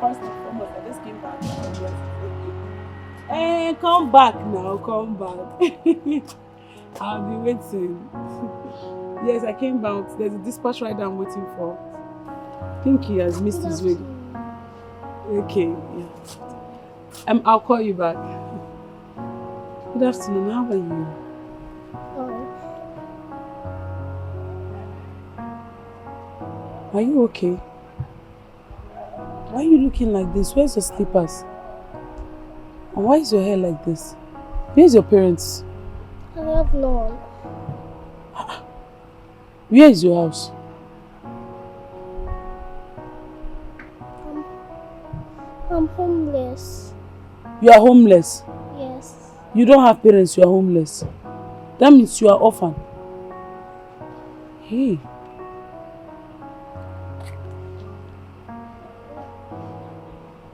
first and foremost, I just came back. Hey, come back now, come back. I'll be waiting. Yes, I came back. There's a dispatch rider I'm waiting for. I think he has missed his way. Okay, yeah. I'll call you back. Good afternoon, how are you? Are you okay? Why are you looking like this? Where's your slippers? And why is your hair like this? Where's your parents? I have none. Where is your house? I'm homeless. You are homeless? Yes. You don't have parents, you are homeless. That means you are orphan. Hey.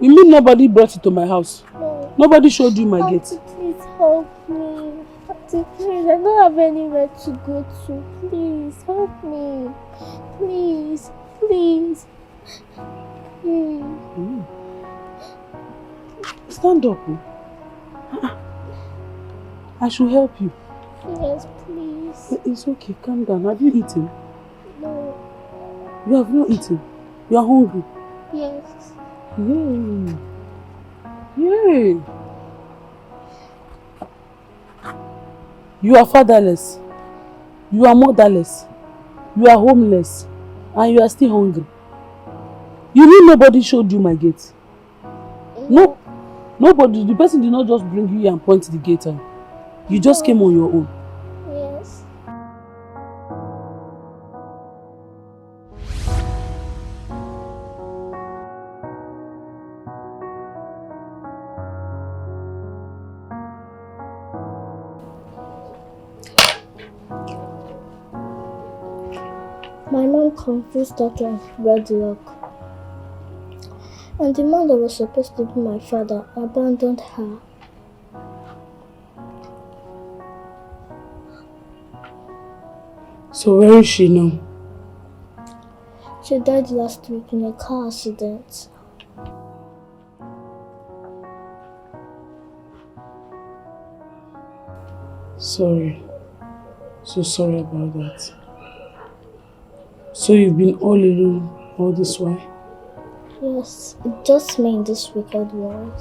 You mean nobody brought you to my house? No. Nobody showed you my gate? Please help me. Auntie, please, I don't have anywhere to go to. Please, help me. Please, please. Please. Stand up. I should help you. Yes, please. It's okay, calm down. Have you eaten? No. You have not eaten? You are hungry? Yes. Yay! Yay! You are fatherless. You are motherless. You are homeless. And you are still hungry. You mean nobody showed you my gate? No. Nobody. The person did not just bring you here and point the gate out. You just came on your own. Yes. My mom confused that on wedlock. And the man that was supposed to be my father abandoned her. So where is she now? She died last week in a car accident. Sorry. So sorry about that. So you've been all alone all this while? Yes, it's just me in this wicked world.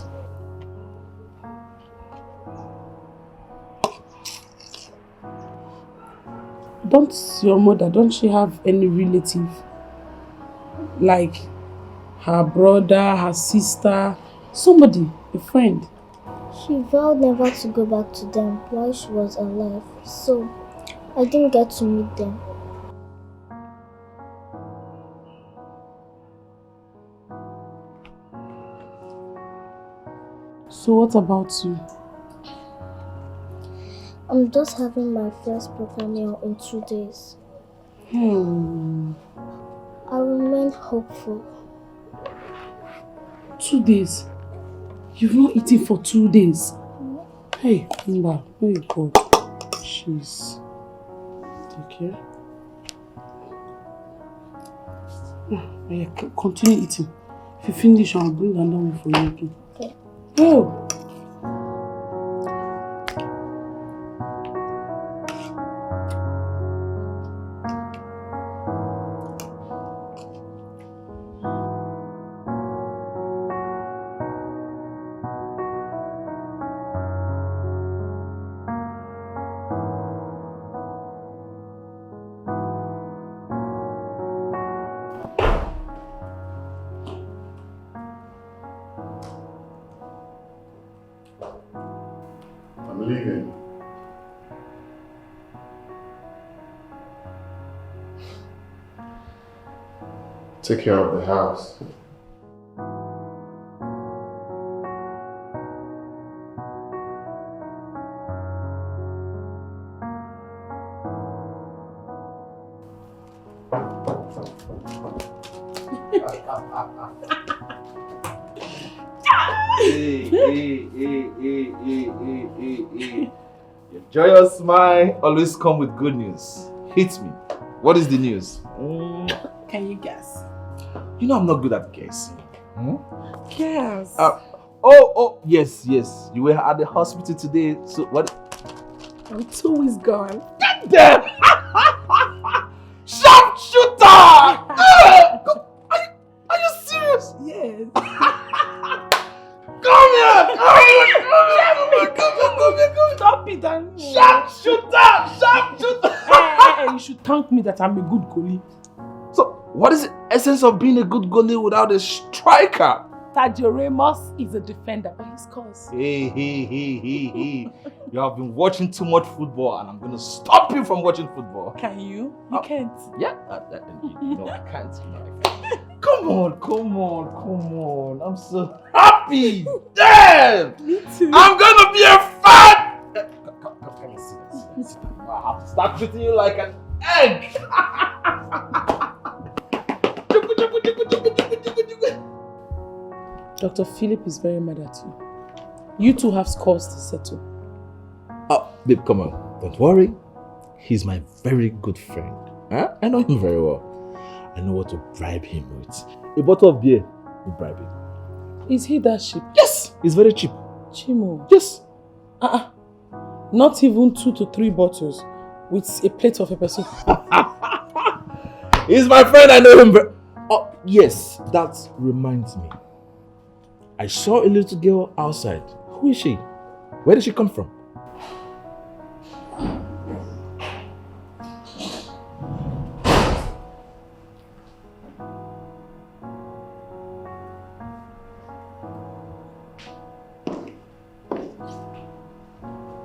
Don't she have any relative? Like her brother, her sister, somebody, a friend? She vowed never to go back to them while she was alive, so I didn't get to meet them. So what about you? I'm just having my first proper meal in 2 days. I remain hopeful. 2 days? You've not eaten for 2 days? Hey, Mba, oh my God. Jeez. Okay. Yeah, continue eating. If you finish, I'll bring another one for you again. Okay. Oh! I'm leaving. Take care of the house. Hey. Your joyous smile always come with good news. Hit me. What is the news? Can you guess? You know I'm not good at guessing. Hmm? Yes. Yes. You were at the hospital today. So what? I'm 2 weeks gone. Damn! Sharpshooter! Are you serious? Yes. Come here! Stop it, and Sharpshooter! you should thank me that I'm a good goalie. So, what is the essence of being a good goalie without a striker? Tajo Ramos is a defender, but he scores. Hey. You have been watching too much football and I'm going to stop you from watching football. Can you? You can't. Yeah, no, I can't. Come on. I'm so happy. Damn! Me too. I'm going to be a fan! Come sit. I have to start treating you like an egg. Dr. Philip is very mad at you. You two have scores to settle. Oh, babe, come on. Don't worry. He's my very good friend. Huh? I know him very well. I know what to bribe him with. A bottle of beer will bribe him. Is he that cheap? Yes! It's very cheap. Chimo. Yes. Not even 2 to 3 bottles with a plate of pepper soup. He's my friend. I know him very... Oh, yes. That reminds me. I saw a little girl outside. Who is she? Where did she come from?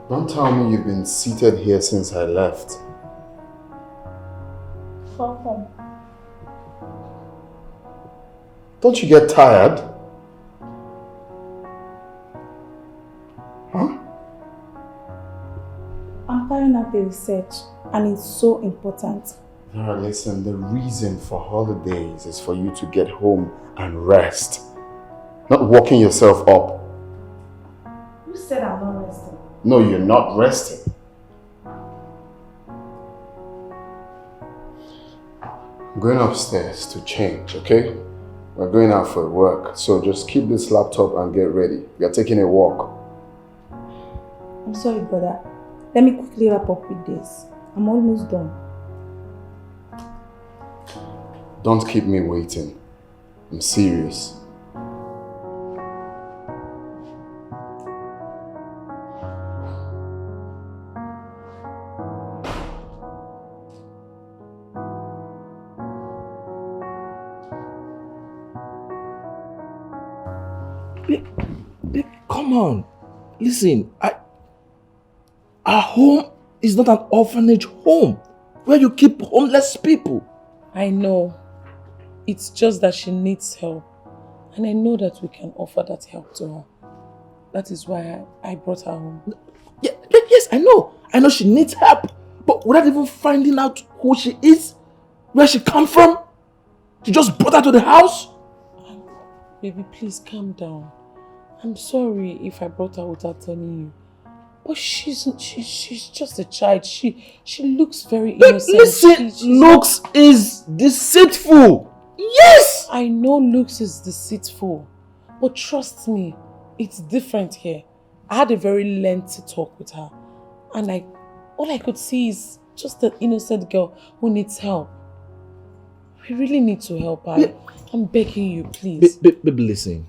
Don't tell me you've been seated here since I left. Welcome. Don't you get tired? Huh? I'm carrying out the research and it's so important. Vera, listen, the reason for holidays is for you to get home and rest. Not working yourself up. Who said I'm not resting? No, you're not resting. I'm going upstairs to change, okay? We're going out for work, so just keep this laptop and get ready. We are taking a walk. I'm sorry, brother. Let me quickly wrap up with this. I'm almost done. Don't keep me waiting. I'm serious. Come on. Listen, our home is not an orphanage home where you keep homeless people. I know. It's just that she needs help. And I know that we can offer that help to her. That is why I brought her home. Yes, I know. I know she needs help. But without even finding out who she is, where she comes from, you just brought her to the house? Baby, please calm down. I'm sorry if I brought her without telling you. But she's just a child. She looks very innocent. Listen, looks is deceitful. Yes! I know looks is deceitful. But trust me, it's different here. I had a very lengthy talk with her. And all I could see is just an innocent girl who needs help. We really need to help her. I'm begging you, please. Baby, listen.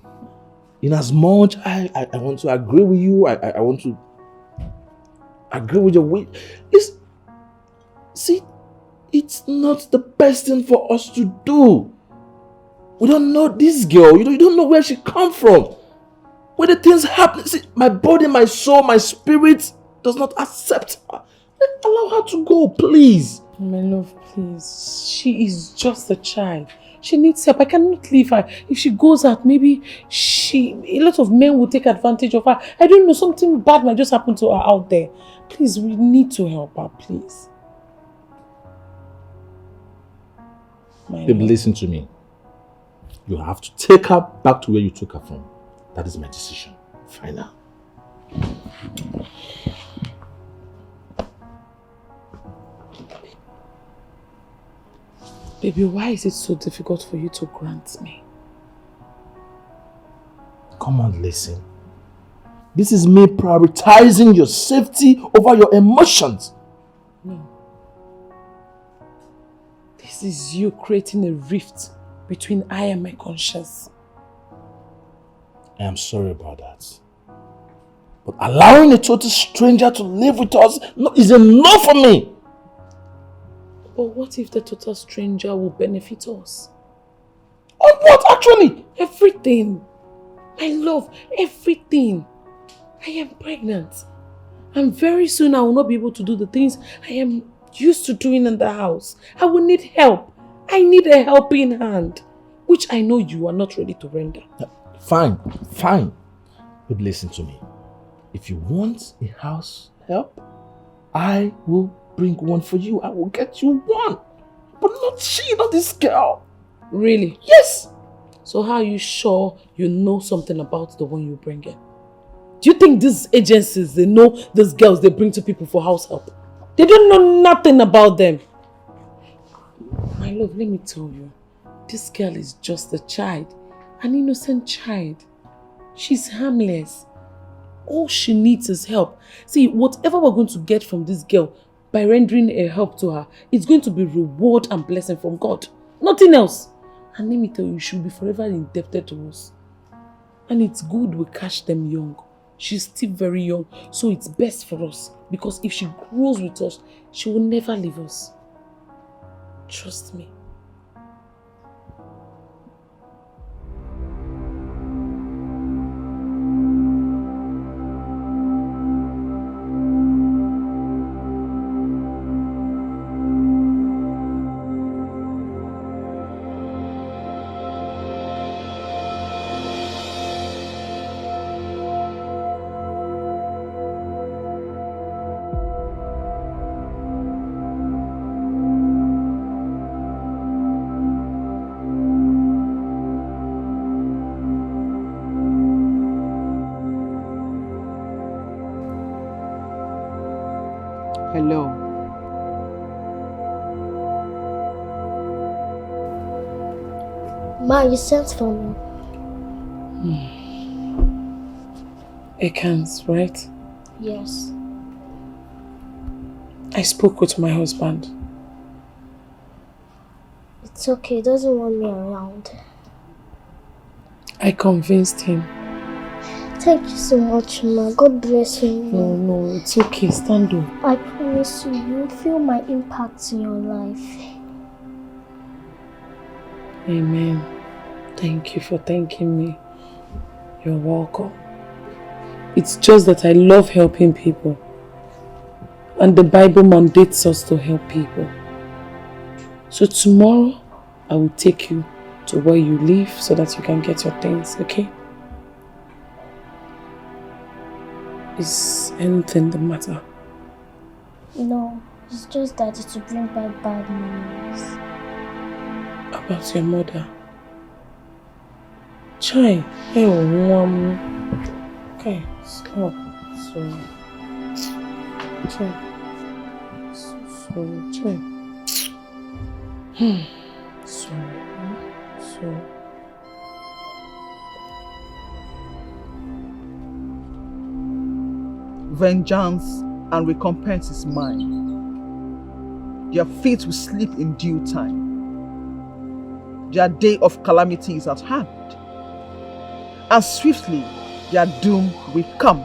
In as much I want to agree with you, I want to agree with your way. See, it's not the best thing for us to do. We don't know this girl. You don't know where she come from. Where the things happen. See, my body, my soul, my spirit does not accept her. Allow her to go, please. My love, please. She is just a child. She needs help. I cannot leave her. If she goes out, maybe a lot of men will take advantage of her. I don't know, something bad might just happen to her out there. Please, we need to help her, please. Baby, listen to me. You have to take her back to where you took her from. That is my decision. Final. Baby, why is it so difficult for you to grant me? come on, listen. This is me prioritizing your safety over your emotions. No. This is you creating a rift between I and my conscience. I am sorry about that. But allowing a total stranger to live with us is enough for me. But what if the total stranger will benefit us? On what, actually? Everything. My love, everything. I am pregnant. And very soon I will not be able to do the things I am used to doing in the house. I will need help. I need a helping hand, which I know you are not ready to render. Fine. But listen to me. If you want a house help, I will bring one for you. I will get you one. But not this girl. Really? Yes. So how are you sure you know something about the one you bring in? Do you think these agencies, they know these girls they bring to people for house help? They don't know nothing about them. My love, let me tell you. This girl is just a child. An innocent child. She's harmless. All she needs is help. See, whatever we're going to get from this girl by rendering a help to her, it's going to be reward and blessing from God. Nothing else. And let me tell you, she'll be forever indebted to us. And it's good we catch them young. She's still very young, so it's best for us. Because if she grows with us, she will never leave us. Trust me. Hello. Ma, you sent for me. Ekans, right? Yes. I spoke with my husband. It's okay, he doesn't want me around. I convinced him. Thank you so much, Ma. God bless you. No, it's okay. Stand up. I promise you, you'll feel my impact in your life. Amen. Thank you for thanking me. You're welcome. It's just that I love helping people. And the Bible mandates us to help people. So tomorrow, I will take you to where you live so that you can get your things, okay? Is anything the matter? No, it's just that it will bring back bad memories. About your mother? Chai, okay, stop. Sorry. Chai. Sorry, Chai. Sorry. Sorry. Vengeance and recompense is mine. Their feet will sleep in due time. Their day of calamity is at hand. And swiftly their doom will come.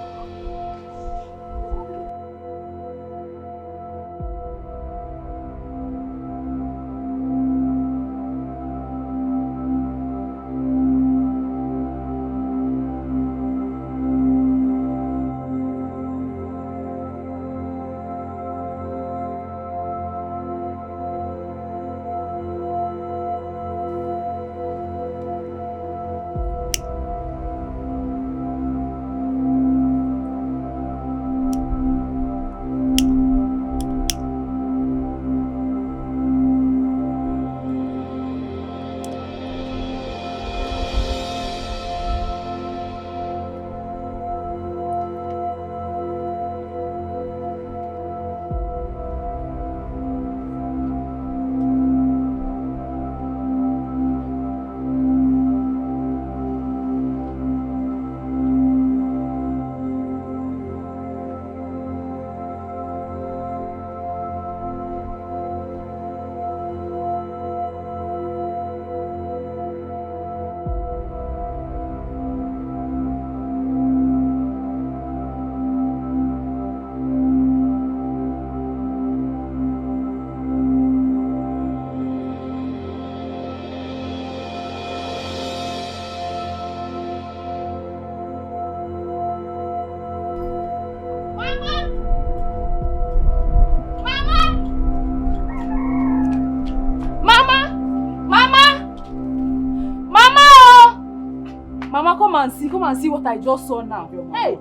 Mama, come and see what I just saw now. Hey!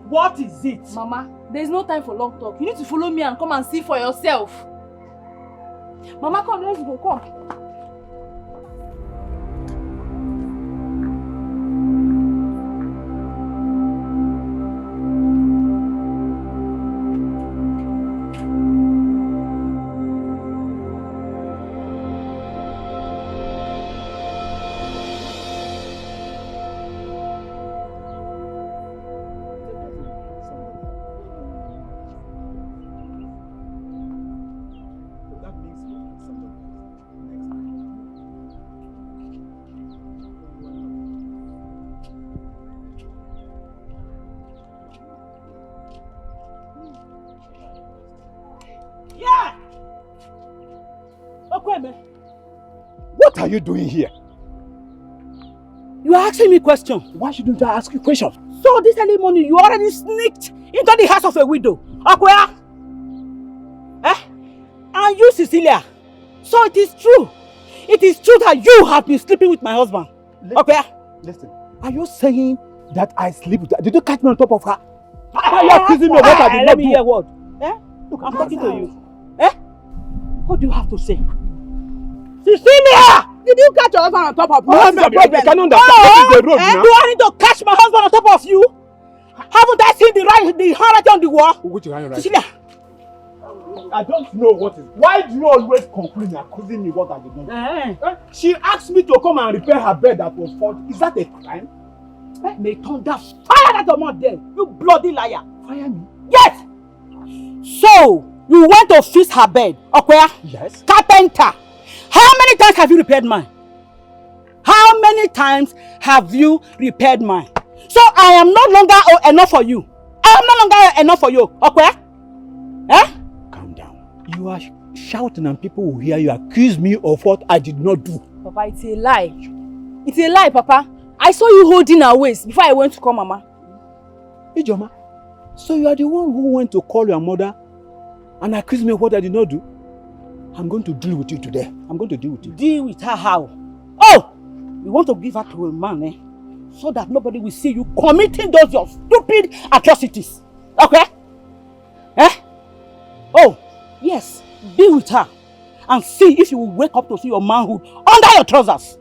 What is it? Mama, there's no time for long talk. You need to follow me and come and see for yourself. Mama, come, let's go, come. What are you doing here? You are asking me questions. Why shouldn't I ask you questions? So this early morning, you already sneaked into the house of a widow. Okwea? And you, Cecilia. So it is true. It is true that you have been sleeping with my husband. Okwea? Listen, are you saying that I sleep with her? Did you catch me on top of her? Why are you accusing me of what I did not Let me do? hear what? Look, I'm talking to you. What do you have to say? Cecilia! Did you catch your husband on top of me? I can understand. What is the road now? Do I need to catch my husband on top of you? Haven't I seen the handwriting on the wall? Which handwriting? Cecilia! I don't know what is. Why do you always conclude and accusing me what I did not do? She asked me to come and repair her bed that was faulty. Is that a crime? May thunder fire that your mouth there, you bloody liar! Fire me? Yes! So, you went to fix her bed, okay? Yes. Carpenter! How many times have you repaired mine? How many times have you repaired mine? So I am no longer enough for you. I am no longer enough for you, okay? Calm down. You are shouting and people will hear you accuse me of what I did not do. Papa, it's a lie. It's a lie, Papa. I saw you holding her waist before I went to call Mama. Ijoma, so you are the one who went to call your mother and accuse me of what I did not do? I'm going to deal with you today. I'm going to deal with you. Deal with her how? Oh! You want to give her to a man, so that nobody will see you committing those your stupid atrocities. Okay? Oh, yes. Deal with her. And see if you will wake up to see your manhood under your trousers.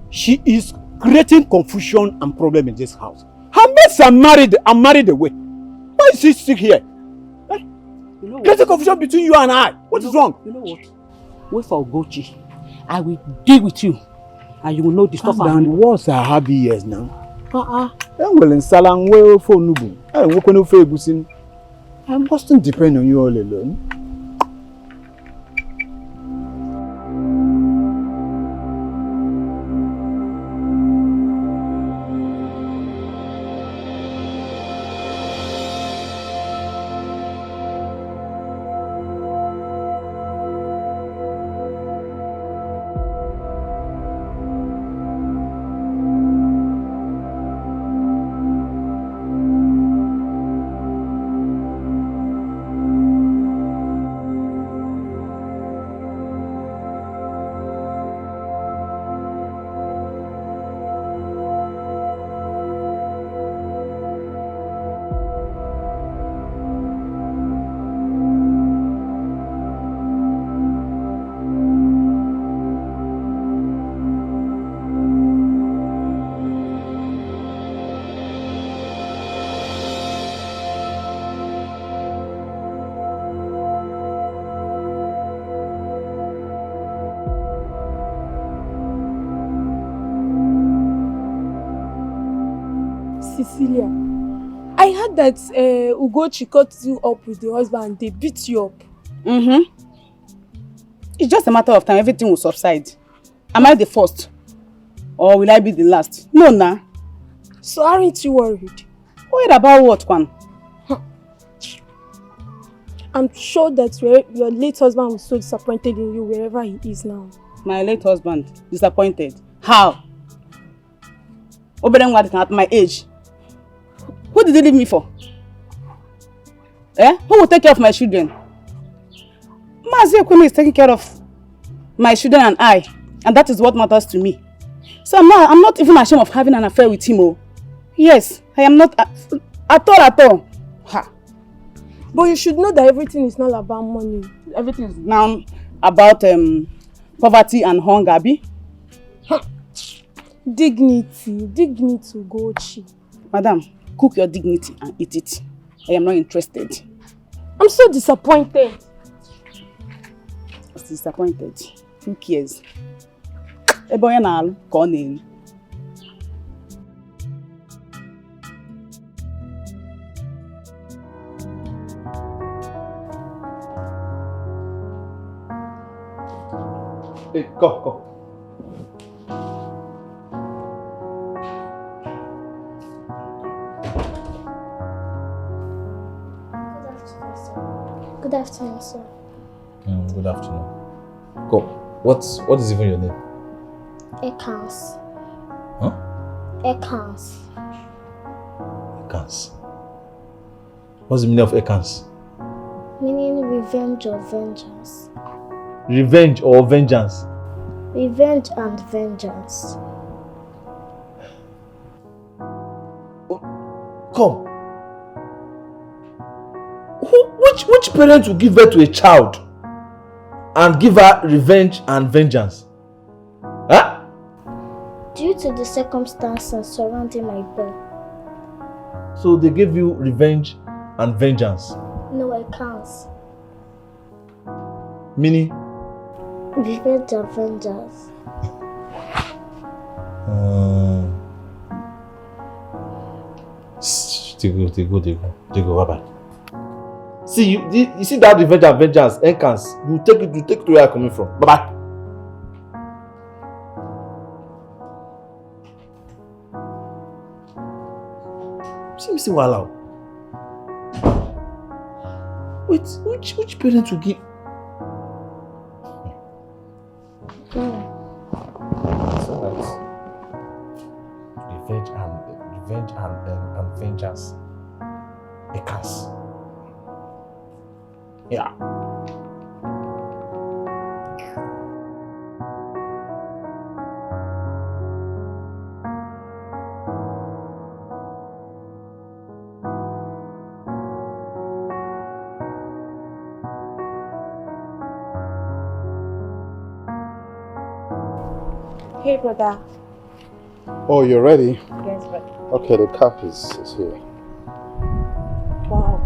She is creating confusion and problem in this house. Her mates are married away. Why is she still here? You know creating confusion between you and I. What is wrong? You know what? Wait for Ogochi. I will deal with you. And you will know the stuff. And what's her happy years now? I mustn't depend on you all alone. Cecilia, I heard that Ugochi cut you up with the husband and they beat you up. It's just a matter of time. Everything will subside. Am I the first? Or will I be the last? No, nah. So aren't you worried? Worried about what, Kwan? I'm sure that your late husband was so disappointed in you wherever he is now. My late husband? Disappointed? How? Obedient at my age. Who did he leave me for? Who will take care of my children? Mazi Ekene is taking care of my children and I. And that is what matters to me. So I'm not even ashamed of having an affair with him. Oh. Yes, I am not at all. Ha. But you should know that everything is not about money. Everything is now about poverty and hunger, Abi. Dignity go cheap. Madam, cook your dignity and eat it. I am not interested. I'm so disappointed. I'm disappointed. Who cares? Eboya na alu ka ọ na-eri. Hey, come. Good afternoon, sir. Good afternoon. Come. What is even your name? Ekans. Huh? Ekans. Ekans. What's the meaning of Ekans? Meaning revenge or vengeance. Revenge or vengeance? Revenge and vengeance. Come. Which parent will give birth to a child and give her revenge and vengeance? Huh? Due to the circumstances surrounding my birth. So they gave you revenge and vengeance? No, I can't. Meaning? Revenge and vengeance. They go, bye-bye. See, you see that revenge and vengeance, Ekans, you take it to where I'm coming from. Bye-bye. See, wow. Wait, which parent will give? It's alright. Revenge and vengeance. Ekans. Yeah. Hey, brother. Oh, you're ready? Yes, brother. Okay, the cap is here. Wow.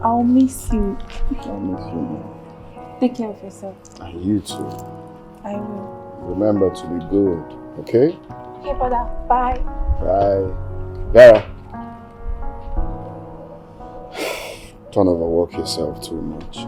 I'll miss you. I'll miss you more. Take care of yourself. And you too. I will. Remember to be good, okay? Okay, brother. Bye. Bye. Vera. Don't overwork yourself too much.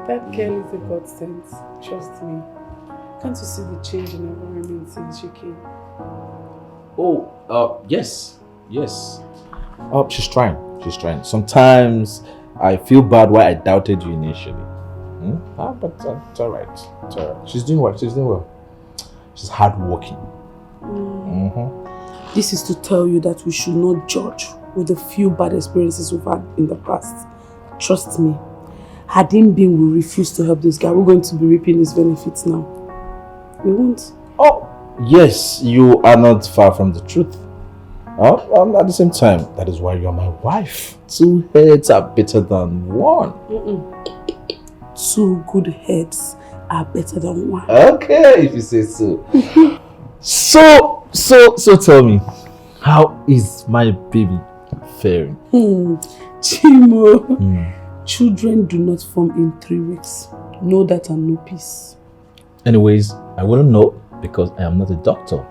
That girl is a godsend. Trust me. Can't you see the change in environment since she came? Oh, yes. Oh, she's trying. Sometimes I feel bad why I doubted you initially. But it's alright. She's doing well. She's hardworking. This is to tell you that we should not judge with the few bad experiences we've had in the past. Trust me. Had him been, we refuse to help this guy. We're going to be reaping his benefits now. We won't. Oh, yes, you are not far from the truth. At the same time, that is why you are my wife. 2 heads are better than one. 2 good heads are better than 1. Okay, if you say so. So tell me, how is my baby faring? Chimo. Children do not form in 3 weeks. Know that and no peace. Anyways, I wouldn't know because I am not a doctor.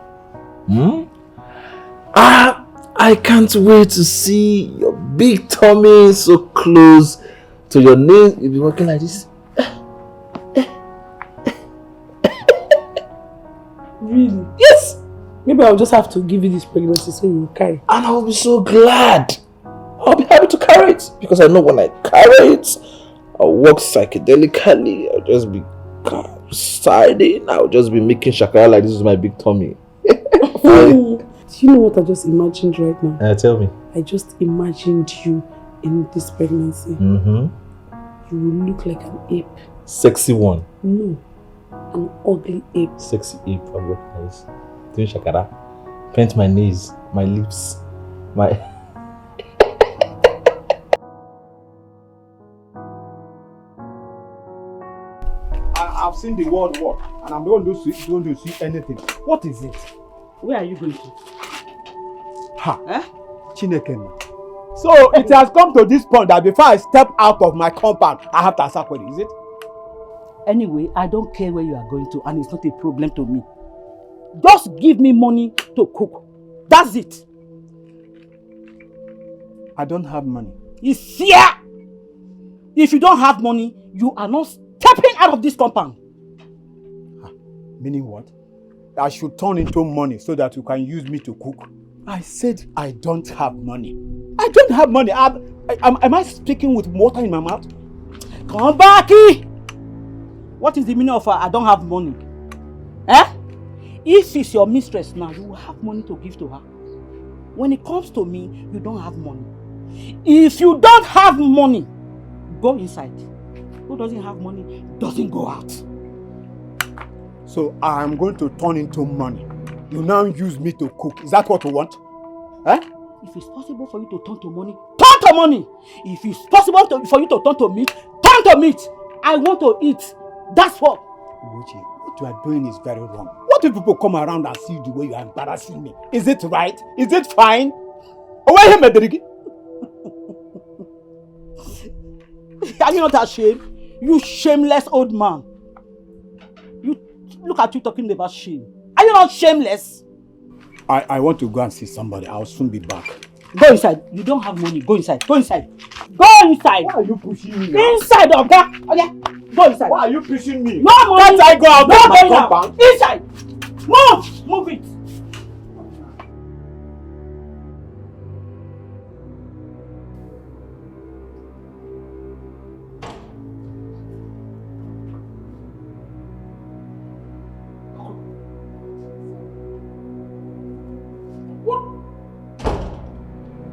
I can't wait to see your big tummy so close to your knees. You'll be walking like this. Really? Yes! Maybe I'll just have to give you this pregnancy so you will carry. And I'll be so glad. I'll be happy to carry it because I know when I carry it, I'll walk psychedelically. I'll just be siding. I'll just be making shakara like this is my big tummy. Do you know what I just imagined right now? Tell me. I just imagined you in this pregnancy. You will look like an ape. Sexy one. No, an ugly ape. Sexy ape. I'm looking at this. Doing shakara. Paint my knees, my lips, my... I've seen the word work, and I'm not going to see anything. What is it? Where are you going to? Chineke. So it has come to this point that before I step out of my compound, I have to answer query, is it? Anyway, I don't care where you are going to, and it's not a problem to me. Just give me money to cook. That's it. I don't have money. It's here. If you don't have money, you are not stepping out of this compound. Meaning what? I should turn into money so that you can use me to cook. I said I don't have money. I don't have money. Am I speaking with water in my mouth? Come back here. What is the meaning of I don't have money? If she's your mistress now, you will have money to give to her. When it comes to me, you don't have money. If you don't have money, go inside. Who doesn't have money doesn't go out. So I am going to turn into money. You now use me to cook. Is that what you want? If it's possible for you to turn to money, turn to money. If it's possible for you to turn to meat, turn to meat. I want to eat. That's what. Ugochi, what you are doing is very wrong. What if people come around and see the way you are embarrassing me? Is it right? Is it fine? Are you not ashamed? You shameless old man. You look at you talking about shame. Are you not shameless? I want to go and see somebody. I'll soon be back. Go inside. You don't have money. Go inside. Go inside. Go inside. Why are you pushing me now? Inside, okay? Okay. Go inside. Why are you pushing me? No money. Can't I go out of my compound? Inside. Move. Move it.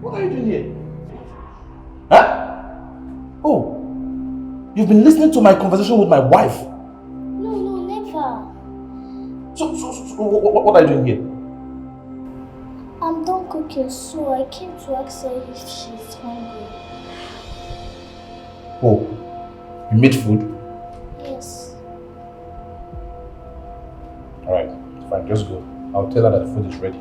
What are you doing here? Oh, you've been listening to my conversation with my wife. No, never. So what are you doing here? I'm done cooking, so I came to ask her if she's hungry. Oh, you made food? Yes. Alright, fine, just go. I'll tell her that the food is ready.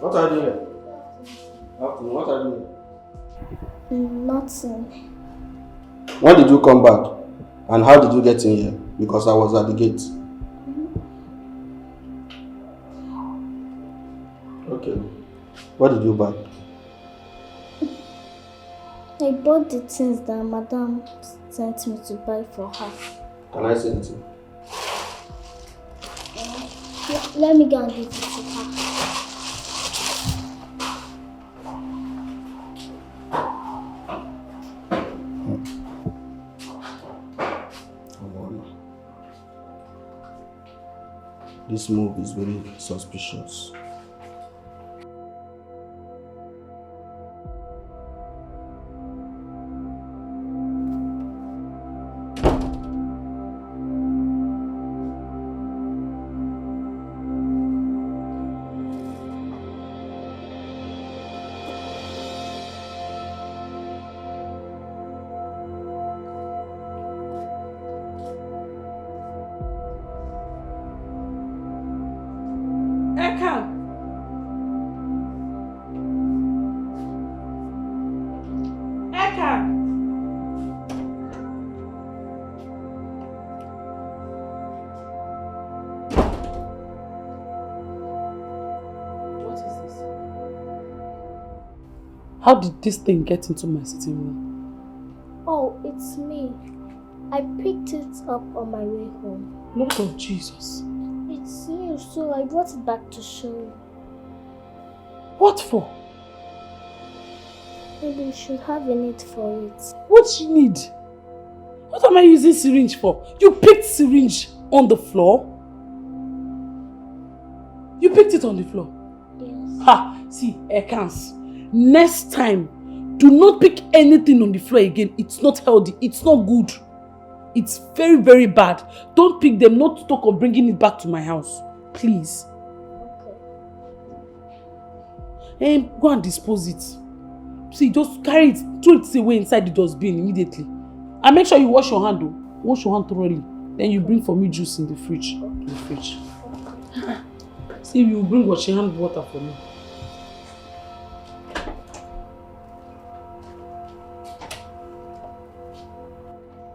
What are you doing? What are you doing? Nothing. When did you come back? And how did you get in here? Because I was at the gate. Okay. What did you buy? I bought the things that Madam sent me to buy for her. Can I say anything? Let me go and give it to her. This move is very suspicious. How did this thing get into my sitting room? Oh, it's me. I picked it up on my way home. Lord of Jesus. It's new, so I brought it back to show you. What for? Maybe you should have a need for it. What you need? What am I using syringe for? You picked syringe on the floor? You picked it on the floor? Yes. Ha! See, Ekans. Next time, do not pick anything on the floor again. It's not healthy. It's not good. It's very, very bad. Don't pick them, not to talk of bringing it back to my house. Please. Okay. Go and dispose it. See, just carry it, throw it away inside the dustbin immediately. And make sure you wash your hand though. Wash your hand thoroughly. Then you bring for me juice in the fridge. In the fridge. See, you bring washing hand water for me.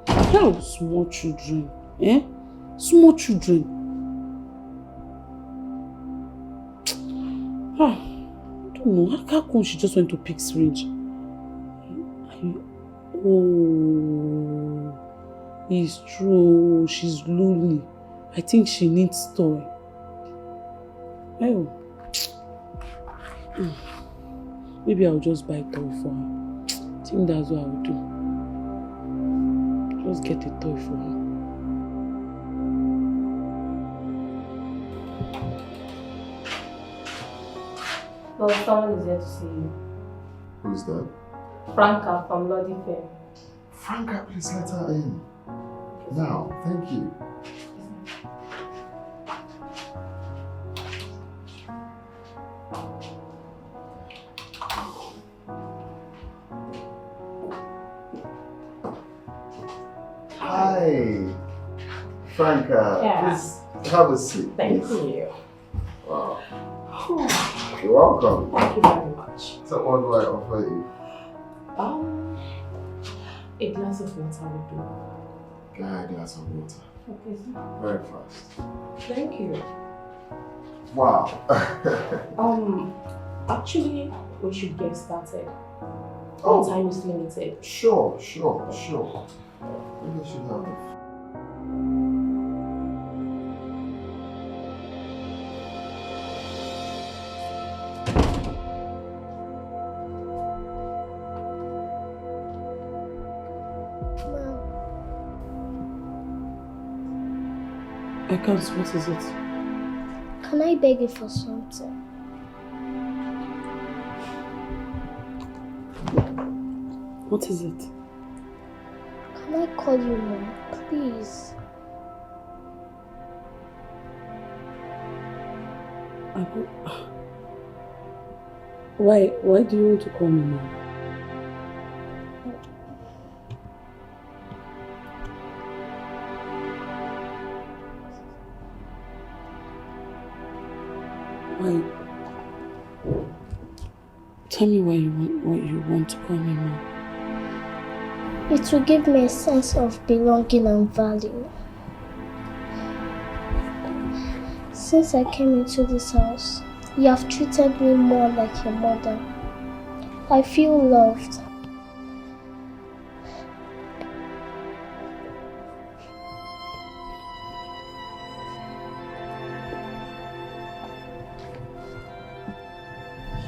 Kind of small children, Small children. I don't know. How come she just went to pick syringe? Oh, it's true. She's lonely. I think she needs toy. Oh. Maybe I'll just buy a toy for her. I think that's what I'll do. Just get a toy for her. Well, someone is here to see you. Who's that? Franca from Lodi Fair. Franca, please let her in. Now, thank you. Hi, Franca. Yeah. Please have a seat. Thank you. Wow. You're welcome. Thank you very much. So, what do I offer you? A glass of water will Guy, a glass of water. do. Okay, sir. Very fast. Thank you. Wow. Actually, we should get started. Oh. Time is limited. Sure. Maybe I should have it. Ekans, what is it? Can I beg you for something? What is it? Can I call you Mom, please? Why do you want to call me Mom? Why? Tell me why you want to call me Mom. It will give me a sense of belonging and value. Since I came into this house, you have treated me more like your mother. I feel loved.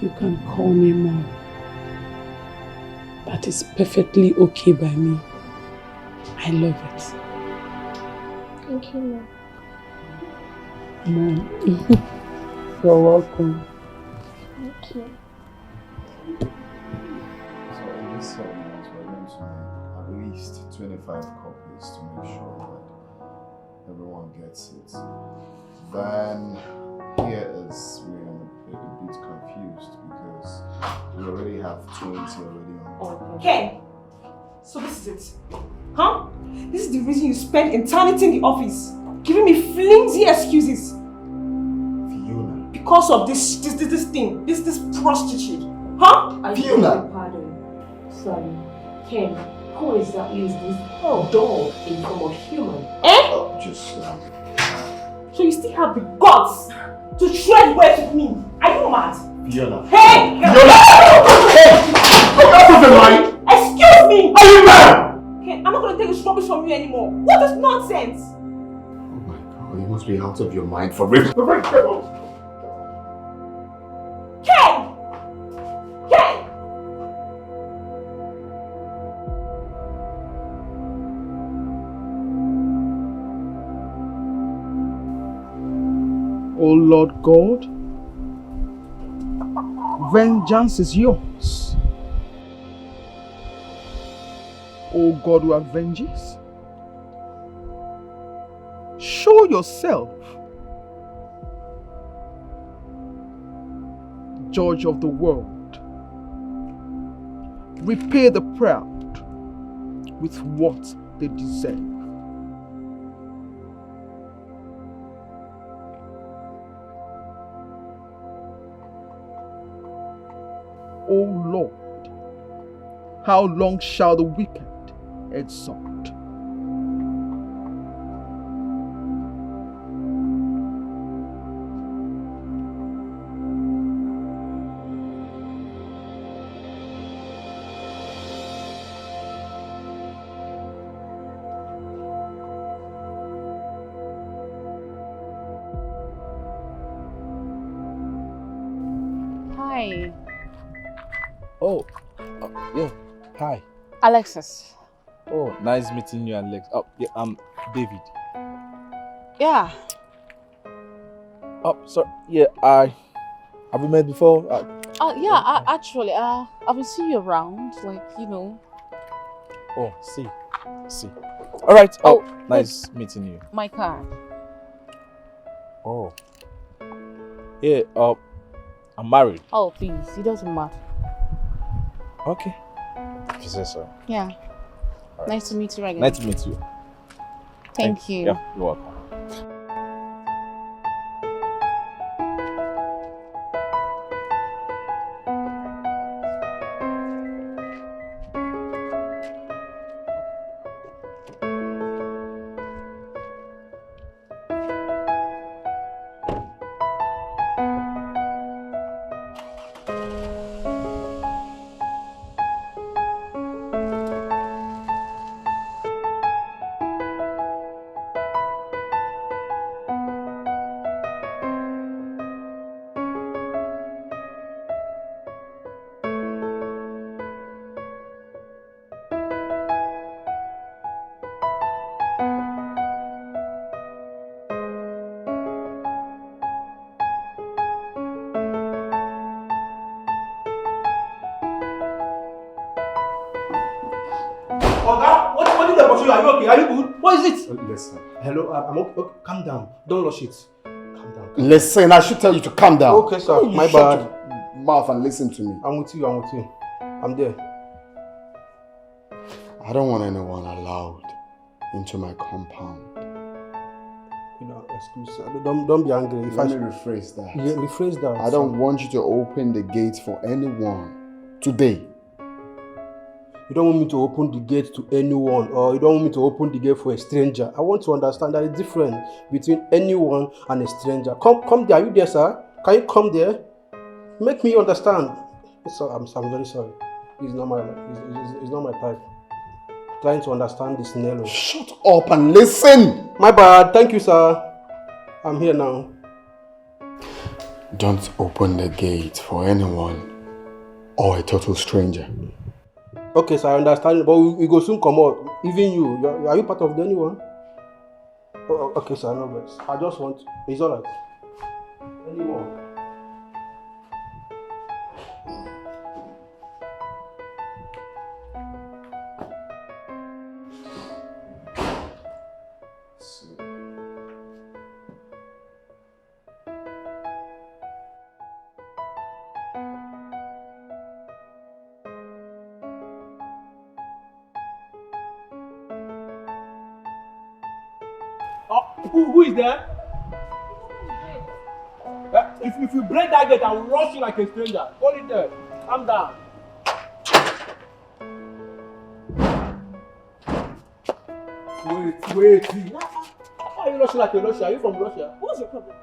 You can call me Mom. That is perfectly okay by me. I love it. Thank you, Mom. Mom, you're welcome. Thank you. So in this segment, we're going to make at least 25 copies to make sure that everyone gets it. Then here is we're a bit confused because we already have 20 already on. Okay. So this is it. Huh? This is the reason you spend eternity in the office, giving me flimsy excuses. Fiona. Because of this thing, this prostitute. Huh? Fiona. Pardon. Sorry. Ken, who exactly is this dog in form of human? Oh, just So you still have the guts to tread words with me? Are you mad? Fiona. Hey! Fiona! Hey! Are you out of your mind? Excuse me! Are you mad? Ken, I'm not going to take this rubbish from you anymore. What is nonsense? Oh my God, you must be out of your mind for real. Ken! Ken! O Lord God, vengeance is yours. O God who avenges, show yourself, Judge of the world. Repay the proud with what they deserve. O Lord, how long shall the wicked exult? Hi. Oh, yeah. Hi. Alexis. Oh, nice meeting you, Alex. Oh, yeah, I'm David. Yeah. Oh, sorry. Yeah, have we met before? Yeah, actually, I will see you around, like, you know. Oh, see. All right. Oh, nice meeting you. My card. Oh. Yeah, I'm married. Oh, please, it doesn't matter. Okay. If you say so. Yeah. Right. Nice to meet you again. Nice to meet you. Thank you. Yeah, you're welcome. What did they pursue you? Are you okay? Are you good? What is it? Listen. Hello, I'm okay. Okay. Calm down. Don't rush it. Calm down. Listen, I should tell you to calm down. Okay, sir. You My shut bad. your mouth and listen to me. I'm with you. I'm there. I don't want anyone allowed into my compound. You know, excuse me. Don't be angry. Let me rephrase that. Yeah, rephrase that. I don't want you to open the gates for anyone today. you don't want me to open the gate to anyone, or you don't want me to open the gate for a stranger. I want to understand that it's different between anyone and a stranger. Come there. Are you there, sir? Can you come there? Make me understand. So, I'm very sorry. It's not my type. Trying to understand this Nelo. Shut up and listen. My bad. Thank you, sir. I'm here now. Don't open the gate for anyone or a total stranger. Okay, sir, I understand, but we go soon come out. Even you, are you part of anyone? Oh, okay, sir, no worries. I just want, it's alright. Anyone? Who is there? If you break that gate, I will rush you like a stranger. Hold it there. Calm down. Wait. Why are you rushing like a Russia? Are you from Russia? What's your problem?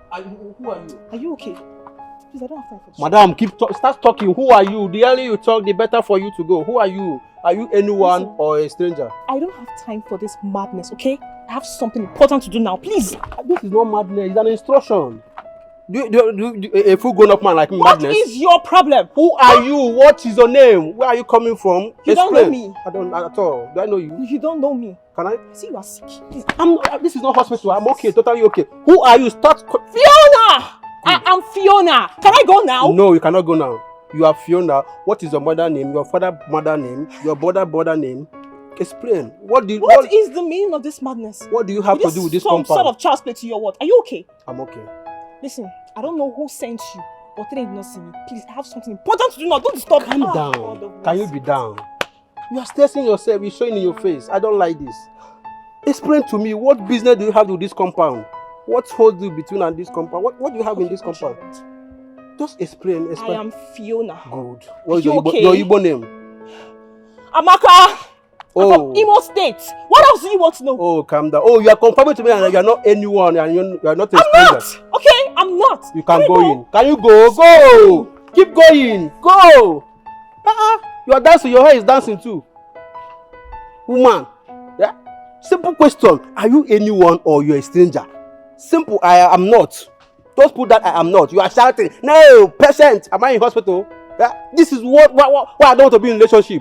Who are you? Are you okay? Please, I don't have time for this. Madam, start talking. Who are you? The earlier you talk, the better for you to go. Who are you? Are you anyone or a stranger? I don't have time for this madness, okay? I have something important to do now, please. This is not madness, it's an instruction. A full grown-up man like me, madness? What is your problem? Who are you? What is your name? Where are you coming from? You don't know me. I don't at all. Do I know you? You don't know me. Can I? See, you are sick. Please. This is not hospital. I'm okay, totally okay. Who are you? Fiona! I am Fiona. Can I go now? No, you cannot go now. You are Fiona. What is your mother name? Your father mother name? Your brother name? Explain. What is the meaning of this madness? What do you have to do with this compound? Some sort of child's play to your what? Are you okay? I'm okay. Listen, I don't know who sent you, but they did not see me. Please, I have something important to do now. Don't disturb me. Calm down. Can you be down? You are stressing yourself. It's showing in your face. I don't like this. Explain to me, what business do you have with this compound? What holds you between and this compound? What do you have in this compound? Just explain. I am Fiona. Good. What is your Igbo name? Amaka. I'm from Imo State. What else do you want to know? Oh, calm down. Oh, you are confirming to me that you are not anyone and you are not a stranger. I'm not. Okay, I'm not. You can go in. Can you go? Go. Keep going. Go. You are dancing. Your hair is dancing too. Woman. Yeah. Simple question. Are you anyone or you are a stranger? Simple. I am not. Just put that I am not. You are shouting. No, patient. Am I in hospital? Yeah. This is why I don't want to be in a relationship.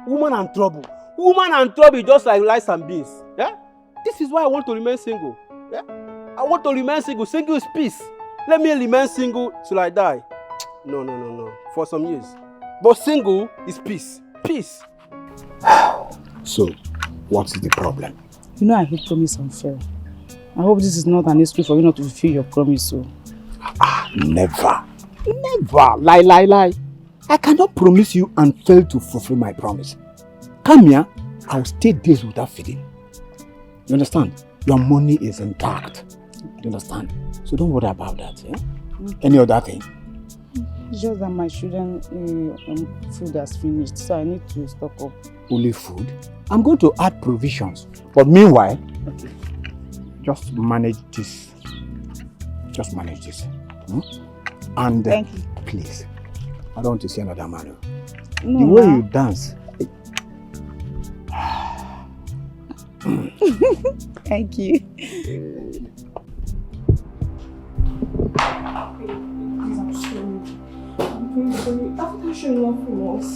Woman and trouble. Woman and trouble just like rice and beans. Yeah? This is why I want to remain single. Yeah? I want to remain single. Single is peace. Let me remain single till I die. No. For some years. But single is peace. Peace. So, what is the problem? You know I hate promise unfair. I hope this is not an excuse for you not to fulfill your promise, so. Never. Lie. I cannot promise you and fail to fulfill my promise. Come here, I'll stay days without feeding. You understand? Your money is intact. You understand? So don't worry about that. Yeah? Okay. Any other thing? It's just that my children's food has finished, so I need to stock up. Only food? I'm going to add provisions. But meanwhile, just manage this. Just manage this. Hmm? And thank you. Please, I don't want to see another man. No, the way you dance. Thank you. Please, I'm sorry. I'm very sorry. After showing off remorse.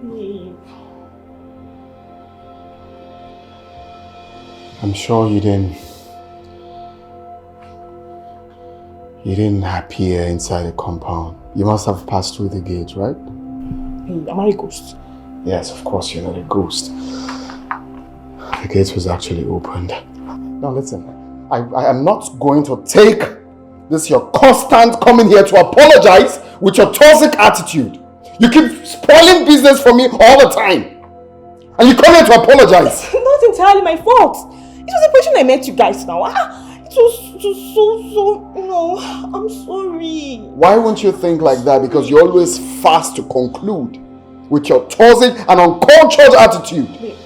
Babe. I'm sure you didn't appear inside the compound. You must have passed through the gate, right? Hey, am I a ghost? Yes, of course you're not a ghost. The gate was actually opened. Now listen, I am not going to take this your constant coming here to apologize with your toxic attitude. You keep spoiling business for me all the time. And you come here to apologize. It's not entirely my fault. It was a question I met you guys now. It was No, I'm sorry. Why won't you think like that? Because you're always fast to conclude with your tossing and uncultured attitude. Wait,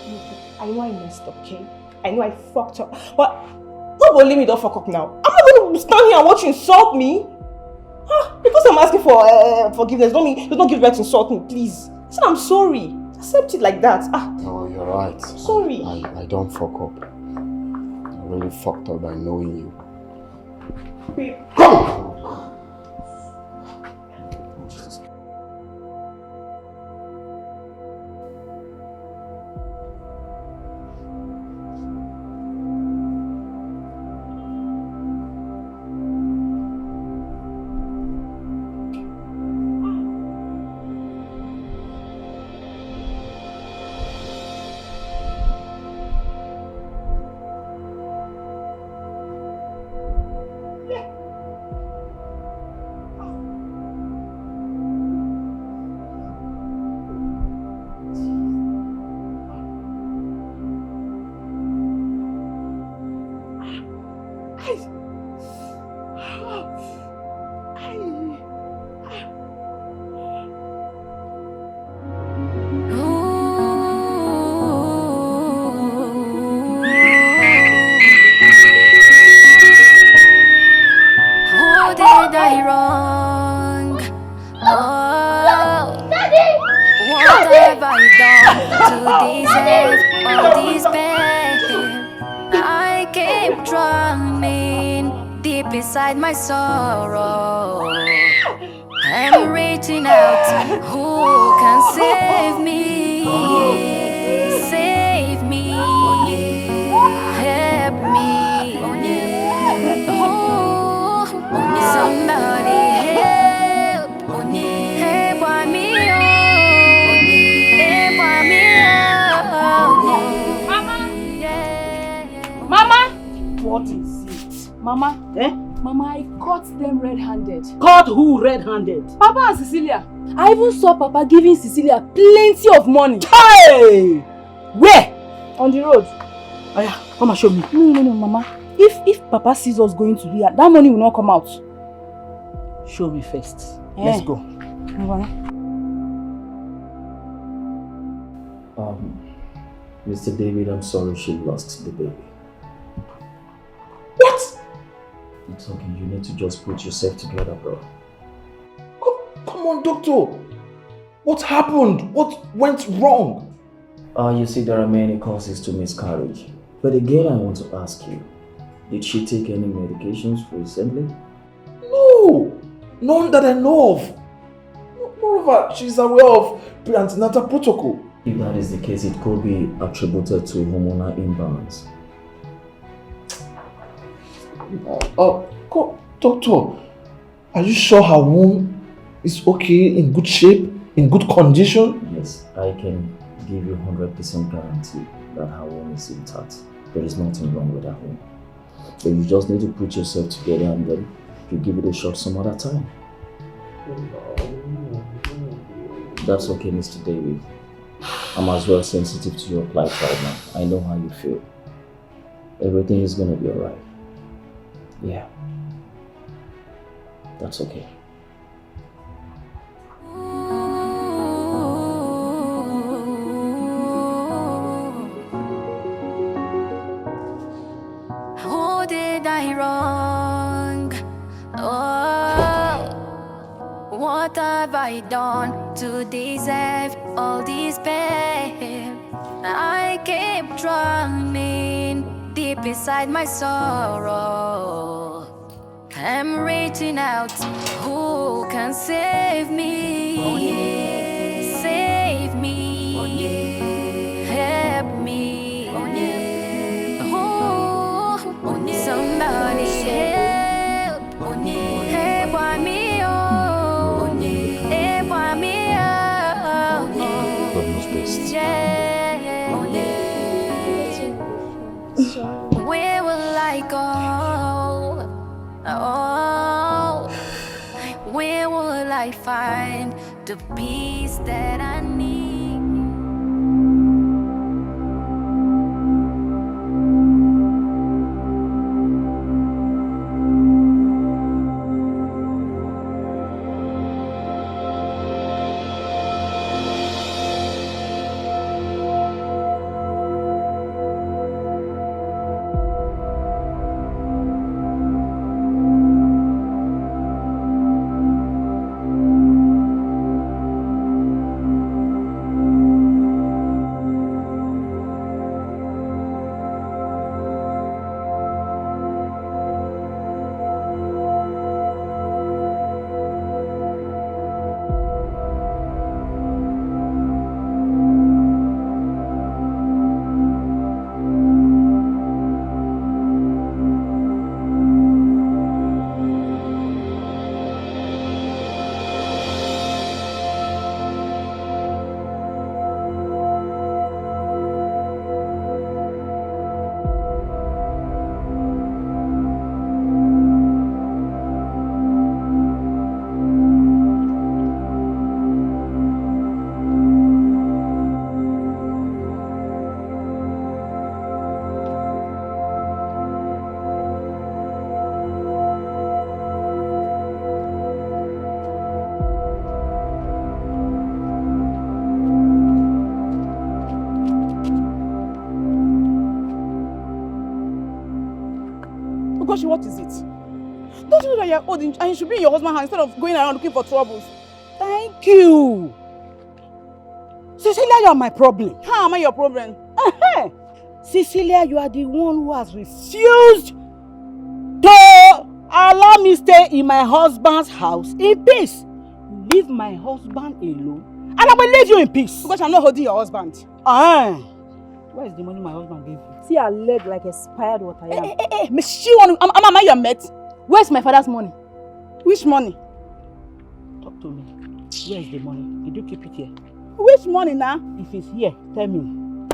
I know I messed up, okay? I know I fucked up, but don't go leave me don't fuck up now. I'm not going to stand here and watch you insult me. Because I'm asking for forgiveness, don't give right to insult me, please. Listen, I'm sorry. Accept it like that. No, you're right. Sorry. I don't fuck up. I really fucked up by knowing you. Wait. Come! Beside my sorrow, I'm reaching out. Who can save me? Save me, help me. Oh, somebody help, help me, help me. Mama! What is it? Mama? Mama, I caught them red-handed. Caught who red-handed? Papa and Cecilia. I even saw Papa giving Cecilia plenty of money. Hey! Where? On the road. Oh yeah, come and show me. No, Mama. If Papa sees us going to Ria, that money will not come out. Show me first. Let's go. Mr. David, I'm sorry she lost the baby. What? It's okay, you need to just put yourself together, bro. Come on, doctor. What happened? What went wrong? You see, there are many causes to miscarriage. But again, I want to ask you, did she take any medications recently? No! None that I know of. Moreover, she's aware of pre-antenatal protocol. If that is the case, it could be attributed to hormonal imbalance. Doctor, are you sure her womb is okay, in good shape, in good condition? Yes, I can give you 100% guarantee that her womb is intact. There is nothing wrong with her womb. So you just need to put yourself together and then you give it a shot some other time. That's okay, Mr. David. I'm as well sensitive to your plight right now. I know how you feel. Everything is gonna be alright. Yeah. That's okay. Who did I wrong? Oh, what have I done to deserve all this pain? I keep drowning deep inside my sorrow. I'm reaching out. Who can save me? Save me. Help me. Oh, somebody help. Help me. Help me. God knows best. Where will I go? Oh, where will I find the peace that I need? Ugochi, what is it? Don't you know that you're old and you should be in your husband's house instead of going around looking for troubles? Thank you. Cecilia, you are my problem. How am I your problem? Cecilia, you are the one who has refused to allow me stay in my husband's house in peace. Leave my husband alone and I will leave you in peace. Because I'm not holding your husband. Where is the money my husband gave you? See her leg like expired water. Am I your mate? Where's my father's money? Which money? Talk to me. Where is the money? Did you keep it here? Which money now? If it's here, tell me.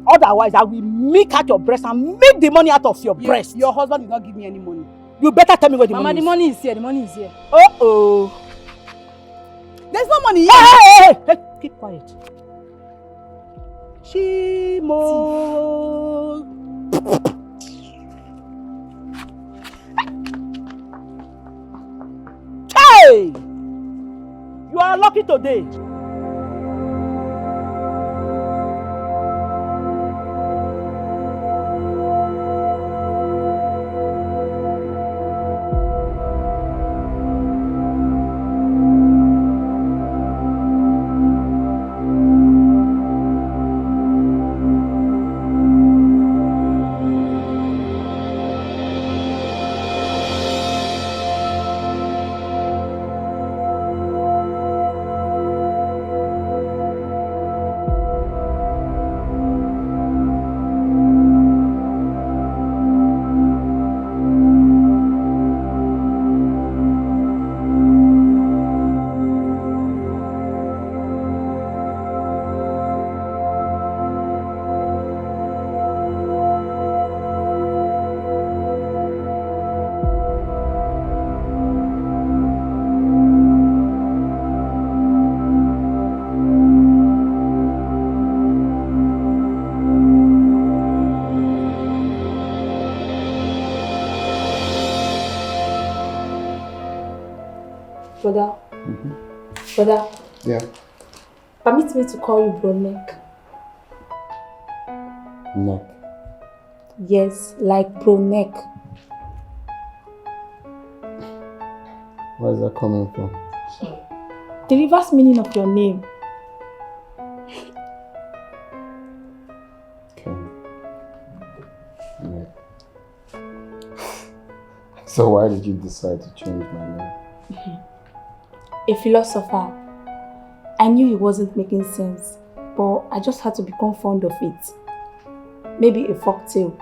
Otherwise, I will make out your breast and make the money out of your breast. Your husband did not give me any money. You better tell me where the money is. Mama, the money is here. The money is here. Uh-oh. There's no money here. Hey, keep quiet. Shimo. Hey! You are lucky today. Brother. Brother. Yeah. Permit me to call you bro neck. Neck. Yes, like bro neck. Where is that coming from? The reverse meaning of your name. Okay. Neck. So why did you decide to change my name? A philosopher. I knew it wasn't making sense, but I just had to become fond of it. Maybe a folktale,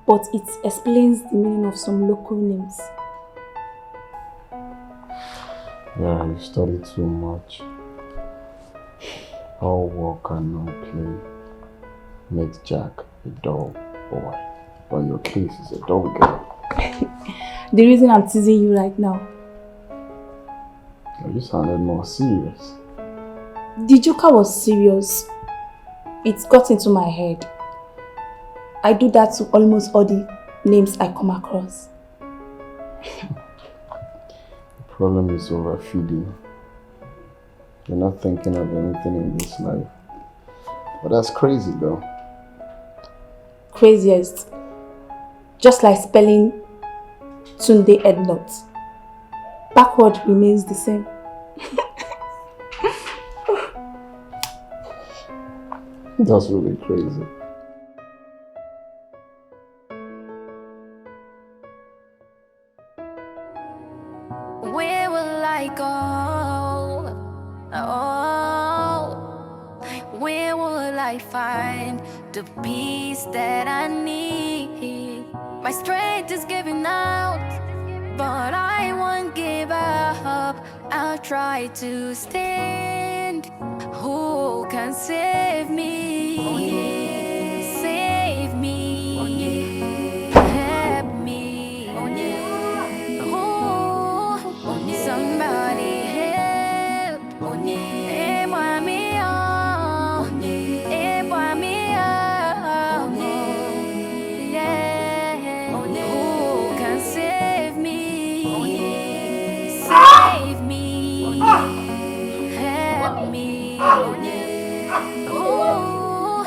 but it explains the meaning of some local names. Yeah, you study too much. All work and no play makes Jack a dull boy. But your case is a dull girl. The reason I'm teasing you right now. You sounded more serious. The joker was serious. It got into my head. I do that to almost all the names I come across. The problem is overfeeding. You're not thinking of anything in this life. But that's crazy though. Craziest. Just like spelling Tunde Ednut. Backward remains the same. That's really crazy. Where will I go? Oh, where will I find the peace that I need? My strength is giving out, but I won't give up. I'll try to stand. Who can save me? Onyi. Save me. Onyi. Help me. Onyi. Oh, Onyi. Somebody help. Onyi. Ewa mi oh. Onyi. Ewa mi oh. Onyi. Yeah. Onyi. Who can save me? Onyi. Save me. Onyi. Help me. Onyi. Oh,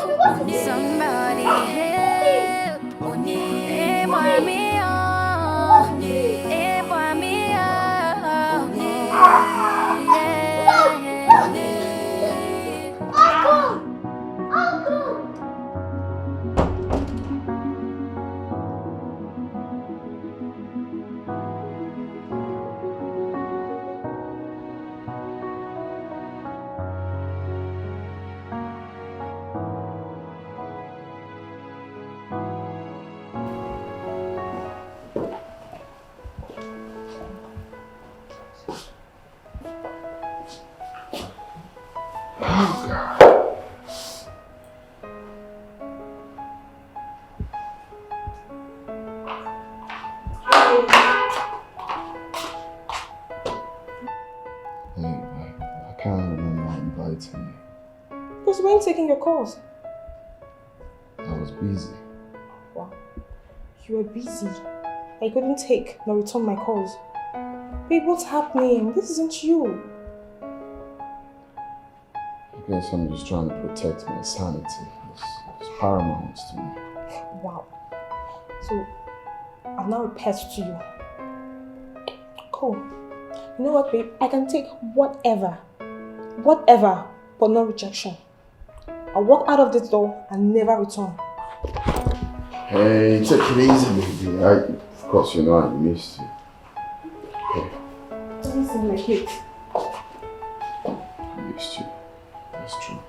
Oh, God. Hey, I can't remember inviting you. Because you weren't taking your calls. I was busy. Wow. You were busy. I couldn't take nor return my calls. Babe, what's happening? This isn't you. I guess I'm just trying to protect my sanity. It's paramount to me. Wow. So, I'm now a pet to you. Cool. You know what, babe? I can take whatever, but no rejection. I'll walk out of this door and never return. Hey, take it easy, baby. Of course, you know I missed you. Hey. Don't seem like it. I missed you. That's true.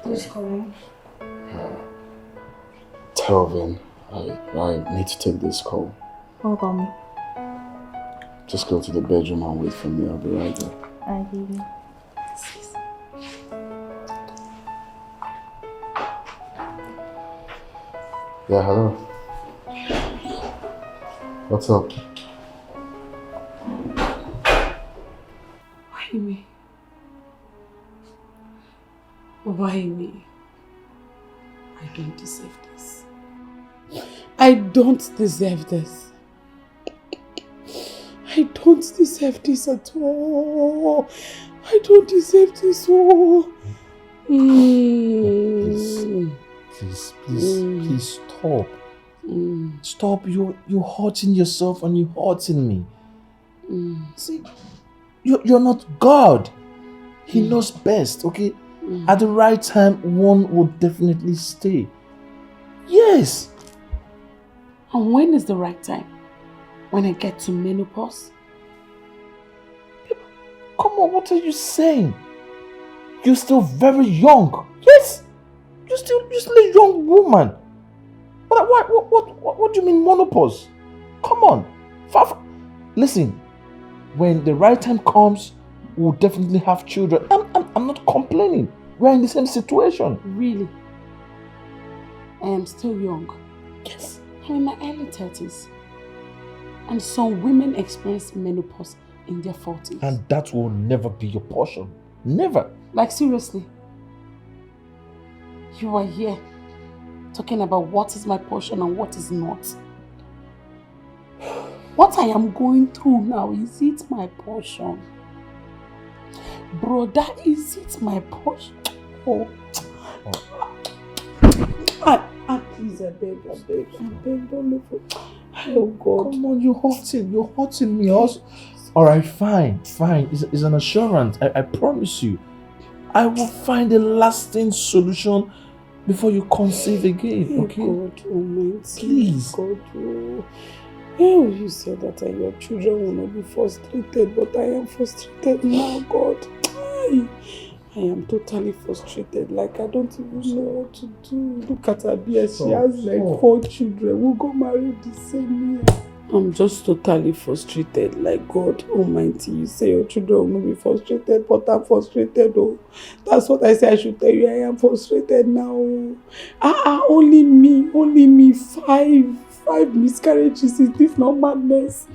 Who's calling? Telvin, I need to take this call. What about me? Just go to the bedroom and wait for me. I'll be right there. I hear you. Yeah, hello. What's up? Why me? Why me? I don't deserve this. I don't deserve this. I don't deserve this at all. I don't deserve this all. Please stop. Stop. You're hurting yourself and you're hurting me. See, you're not God. He knows best, okay? At the right time, one will definitely stay. Yes. And when is the right time? When I get to menopause? Come on, what are you saying? You're still very young. Yes. You're still a young woman. What do you mean menopause? Come on. Listen, when the right time comes, we'll definitely have children. I'm not complaining. We're in the same situation. Really? I am still young. Yes. I'm in my early 30s. And some women experience menopause in their 40s. And that will never be your portion. Never. Like seriously. You are here talking about what is my portion and what is not. What I am going through now, is it my portion? Brother, is it my portion? Oh. Please, I beg, don't look for... Oh God. Come on, you're hurting me also. Alright, fine. It's an assurance. I promise you. I will find a lasting solution before you conceive again, okay? God Almighty. Please. God, oh. You said that your children will not be frustrated, but I am frustrated now, God. I am totally frustrated. Like, I don't even know what to do. Look at her dear. She has like 4 children. We'll go marry the same year. I'm just totally frustrated. Like, God Almighty, you say your children will not be frustrated, but I'm frustrated. Oh, that's what I say. I should tell you. I am frustrated now. Only me. 5 miscarriages. Is this not madness?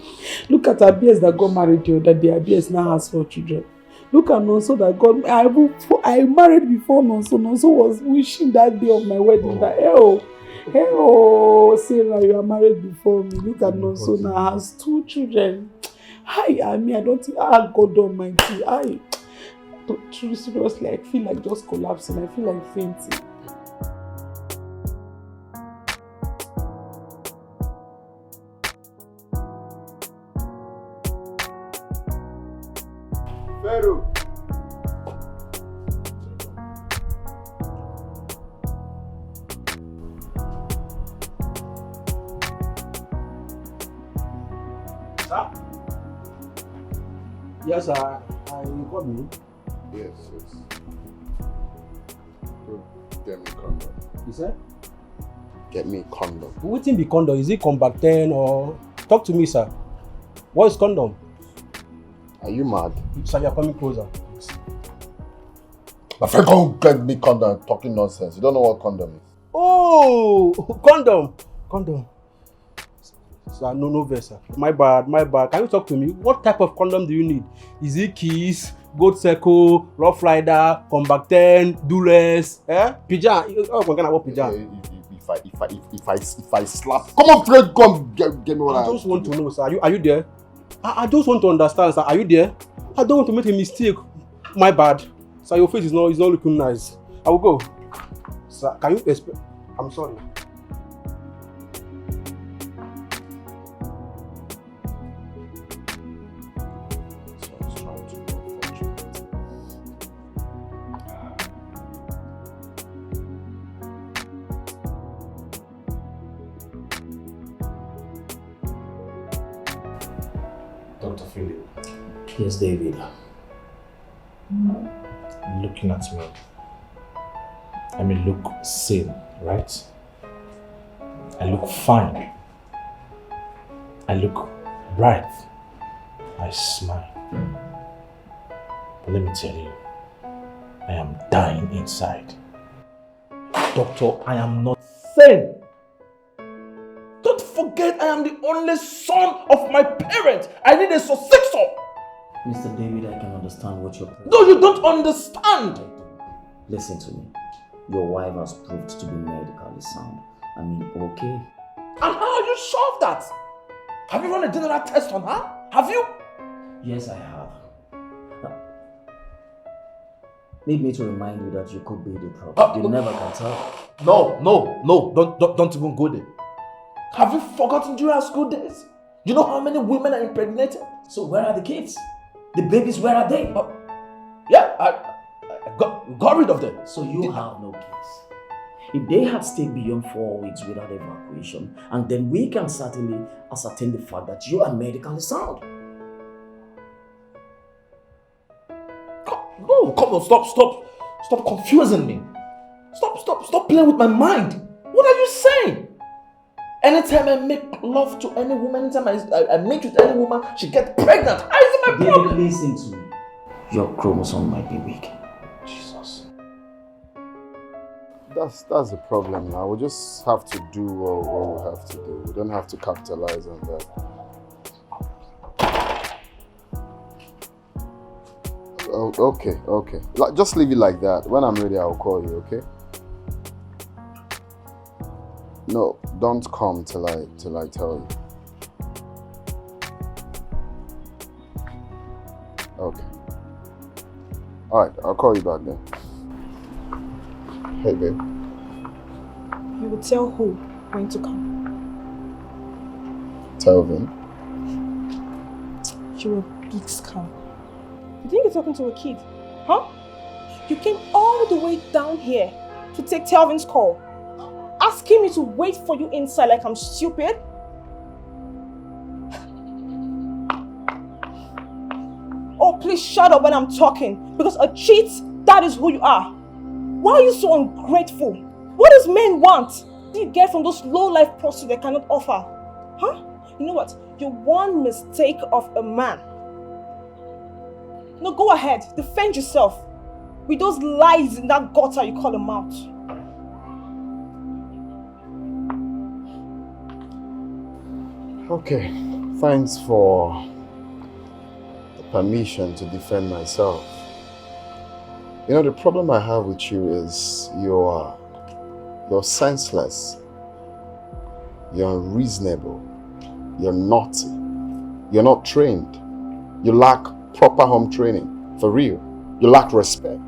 Look at Abies that got married the other day. Abies now has 4 children. Look at Nonso that got... I married before Nonso. Nonso was wishing that day of my wedding that, Sarah, you are married before me. Look at Nonso now has 2 children. I don't think... God Almighty. Seriously, I feel like just collapsing. I feel like fainting. Pharaoh. Sir? Yes, sir. You called me? Yes. Go get me condom. You said? Get me condom. Waiting be condom. Is it come back then or talk to me, sir? What is condom? Are you mad? Sir, you're coming closer. My friend, don't get me condom talking nonsense. You don't know what condom is. Oh, condom. Condom. Sir, no vex, sir. My bad. Can you talk to me? What type of condom do you need? Is it Kiss, Goat Circle, Rough Rider, Combat 10, Dueless, Pigeon? Oh, what kind of pigeon? If I slap, come on, friend, come get me what I just want to know, sir. Are you there? I just want to understand, sir. Are you there? I don't want to make a mistake. My bad. Sir, your face is not looking nice. I will go. Sir, can you explain? I'm sorry. Dr. Philip. Yes, David. Looking at me, I may look sane, right? I look fine. I look bright. I smile. But let me tell you, I am dying inside. Doctor, I am not sane. Don't forget, I am the only son of my parents. I need a successor. Mr. David, I can understand what you're... No, you don't understand! Listen to me. Your wife has proved to be medically sound. I mean, okay. And how are you sure of that? Have you run a general test on her? Have you? Yes, I have. Need me to remind you that you could be the problem. You never can tell. No, don't even go there. Have you forgotten during our school days? You know how many women are impregnated? So where are the kids? The babies, where are they? Yeah, I got rid of them. So you have no kids. If they have stayed beyond 4 weeks without evacuation, and then we can certainly ascertain the fact that you are medically sound. No, come on, stop confusing me. Stop playing with my mind. What are you saying? Anytime I make love to any woman, anytime I meet with any woman, she gets pregnant. How is it my problem? David, listen to me. Your chromosome might be weak. Jesus. That's the problem now. We just have to do what we have to do. We don't have to capitalize on that. Oh, okay. Just leave it like that. When I'm ready, I'll call you, okay? No, don't come till I tell you. Okay. Alright, I'll call you back then. Hey, babe. You will tell who when to come. Tell them. You're a big scam. You think you're talking to a kid? Huh? You came all the way down here to take Telvin's call. Asking me to wait for you inside like I'm stupid? Oh, please shut up when I'm talking. Because a cheat, that is who you are. Why are you so ungrateful? What does men want? What do you get from those low-life prostitutes they cannot offer? Huh? You know what? You're one mistake of a man. No, go ahead. Defend yourself. With those lies in that gutter you call a mouth. Okay, thanks for the permission to defend myself. You know, the problem I have with you is you're senseless, you're unreasonable, you're naughty, you're not trained, you lack proper home training, for real, you lack respect.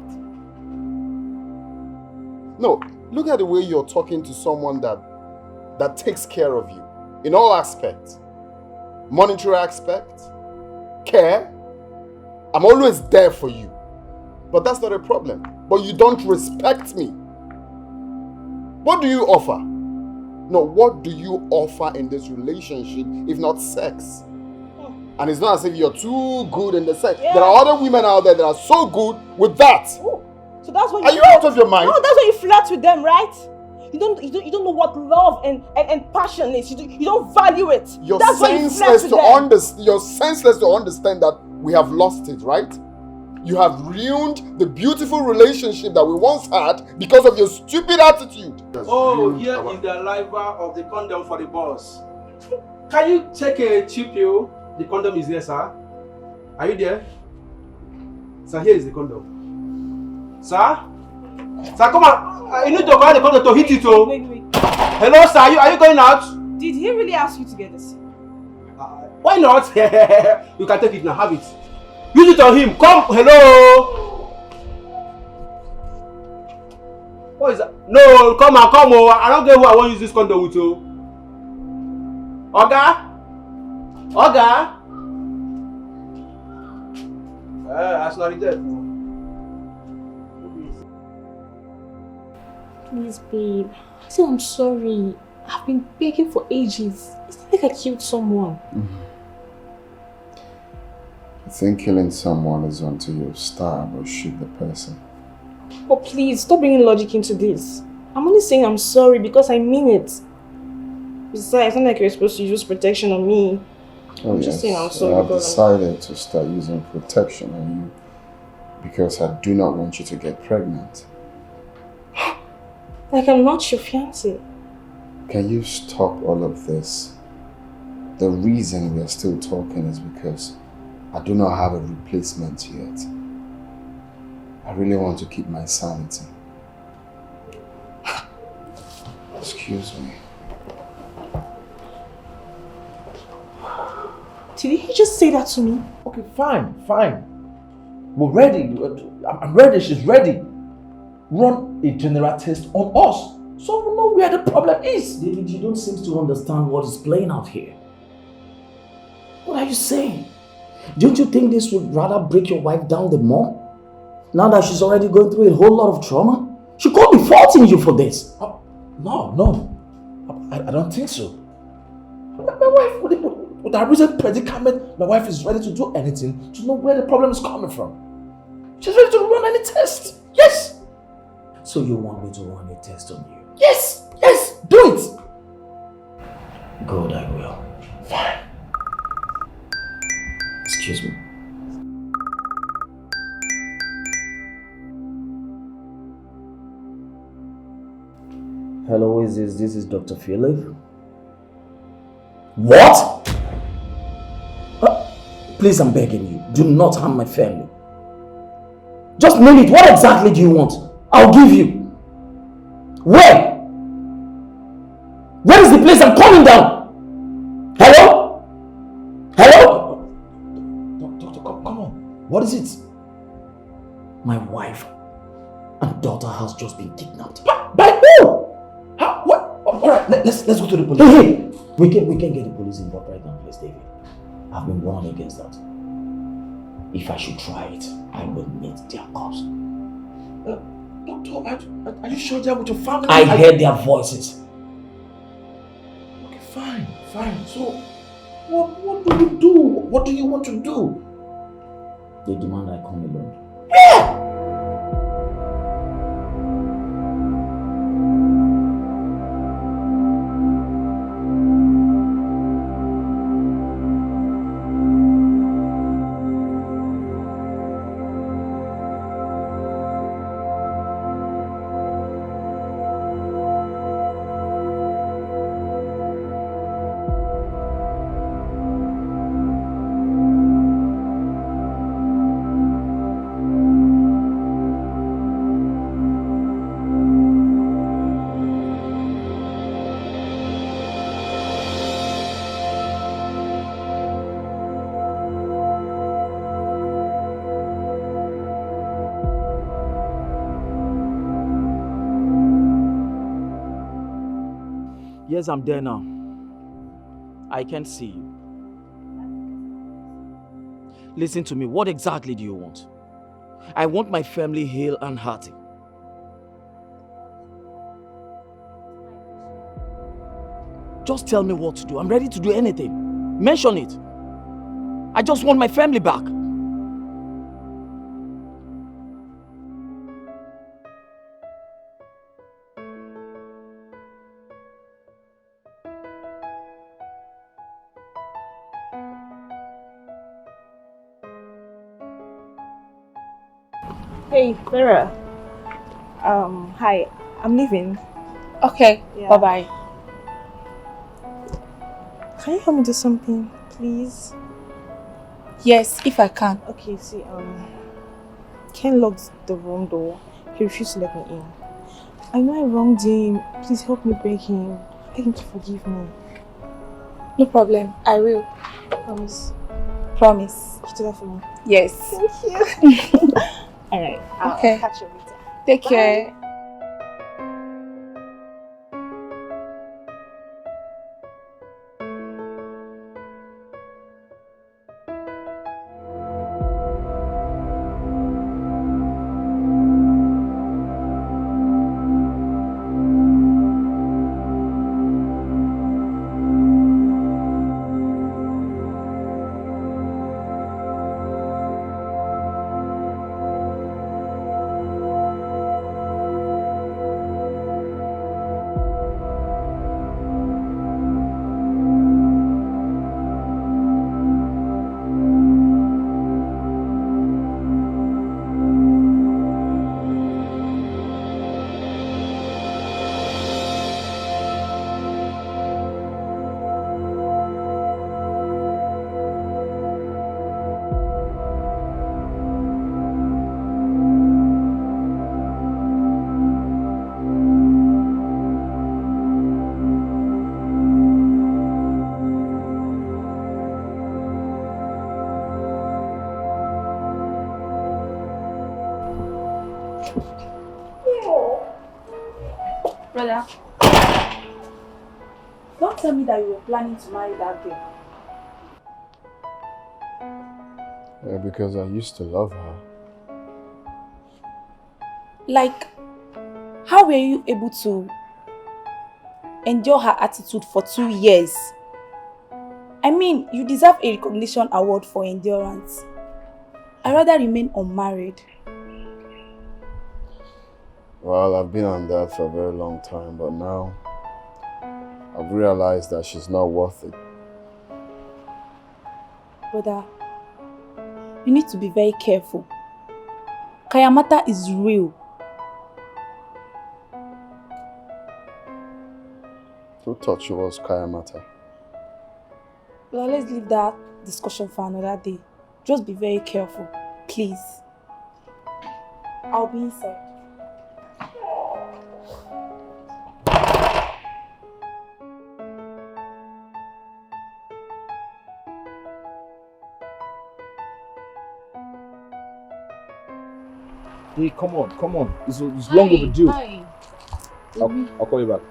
No, look at the way you're talking to someone that takes care of you. In all aspects, monetary aspect, care, I'm always there for you. But that's not a problem. But you don't respect me. What do you offer? No, what do you offer in this relationship if not sex? And it's not as if you're too good in the sex. Yeah. There are other women out there that are so good with that. Ooh. So that's when are you out of your mind? No, that's when you flirt with them, right? You don't know what love and passion is. You don't value it. You're That's why you senseless slept with them. you're senseless to understand that we have lost it, right? You have ruined the beautiful relationship that we once had because of your stupid attitude. Oh, here is the arrival of the condom for the boss. Can you take a cheap pill? The condom is there, sir. Are you there? Sir, here is the condom. Sir? Sir, come on. You need to call the condom to hit it. Wait. Hello, sir. Are you going out? Did he really ask you to get this? Why not? You can take it now. Have it. Use it on him. Come. Hello. What is that? No, come on, come on. I don't get who I want to use this condom with you. Oga? That's not it. Please, babe. Say I'm sorry. I've been begging for ages. It's not like I killed someone. I think killing someone is until you stab or shoot the person. Oh, please, stop bringing logic into this. I'm only saying I'm sorry because I mean it. Besides, it's not like you're supposed to use protection on me. I'm just saying I'm sorry. I've decided to start using protection on you because I do not want you to get pregnant. Like I'm not your fiancé. Can you stop all of this? The reason we are still talking is because I do not have a replacement yet. I really want to keep my sanity. Excuse me. Did he just say that to me? Okay, fine. We're ready. I'm ready. She's ready. Run a general test on us so we know where the problem is. David, you don't seem to understand what is playing out here. What are you saying? Don't you think this would rather break your wife down the more? Now that she's already going through a whole lot of trauma? She could be faulting you for this. No. I don't think so. My wife, with her recent predicament, my wife is ready to do anything to know where the problem is coming from. She's ready to run any test. Yes. So you want me to run a test on you? Yes, do it. Good, I will. Fine. Excuse me. Hello, who is this? This is Dr. Philip. What? Please, I'm begging you. Do not harm my family. Just name it. What exactly do you want? I'll give you. Where? Where is the place? I'm coming down. Hello? Doctor, come on. What is it? My wife and daughter has just been kidnapped. By who? How? What? Alright, let's go to the police. Hey! We can get the police involved right now, please, David. I've been warned against that. If I should try it, I will meet their cause. Doctor, are you sure they're with your family? I heard their voices. Okay, fine. So, what do you do? What do you want to do? They demand I come alone. Where? Yes, I'm there now. I can't see you. Listen to me. What exactly do you want? I want my family hale and hearty. Just tell me what to do. I'm ready to do anything. Mention it. I just want my family back. Hey, Vera. Hi. I'm leaving. Okay, Yeah. bye-bye. Can you help me do something, please? Yes, if I can. Okay, see, Ken locked the room door. He refused to let me in. I know I wronged him. Please help me beg him. Beg him to forgive me. No problem. I will. Promise. Promise. You do that for me. Yes. Thank you. Alright. I'll catch you later. Take Bye. care. Brother, don't tell me that you were planning to marry that girl. Yeah, because I used to love her. Like, how were you able to endure her attitude for 2 years? I mean, you deserve a recognition award for endurance. I'd rather remain unmarried. Well, I've been on that for a very long time, but now I've realized that she's not worth it. Brother, you need to be very careful. Kayamata is real. Who thought she was Kayamata? Well, let's leave that discussion for another day. Just be very careful, please. I'll be inside. Hey, come on. It's long overdue. Hi. I'll call you back.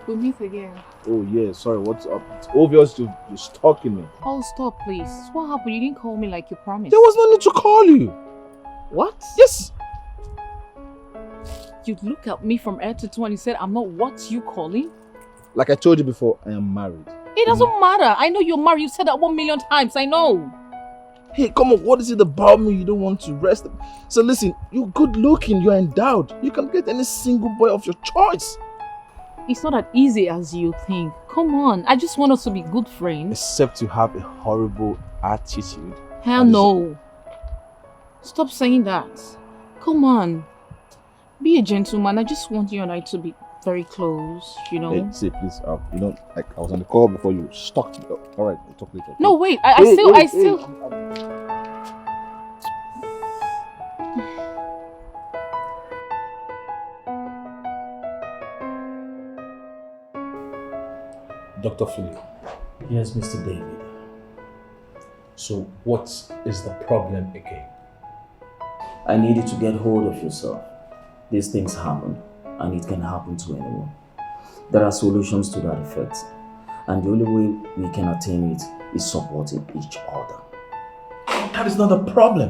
We meet again. Oh yeah, sorry, what's up? It's obvious you're stalking me. Oh, stop, please. What happened? You didn't call me like you promised. There was no need to call you. What? Yes. You look at me from head to toe and you said I'm not what you calling? Like I told you before, I am married. It doesn't matter. I know you're married. You said that 1,000,000 times. I know. Hey, come on, what is it about me you don't want to rest? So listen, you're good looking, you're endowed. You can get any single boy of your choice. It's not as easy as you think. Come on. I just want us to be good friends. Except you have a horrible attitude. Hell no. Stop saying that. Come on. Be a gentleman. I just want you and I to be very close, you know. Hey, say please, like I was on the call before you stalked me. All right, we'll talk later. Okay? No, wait. I still. Dr. Philip. Yes, Mr. David. So what is the problem again? I need you to get hold of yourself. These things happen, and it can happen to anyone. There are solutions to that effect, and the only way we can attain it is supporting each other. That is not a problem.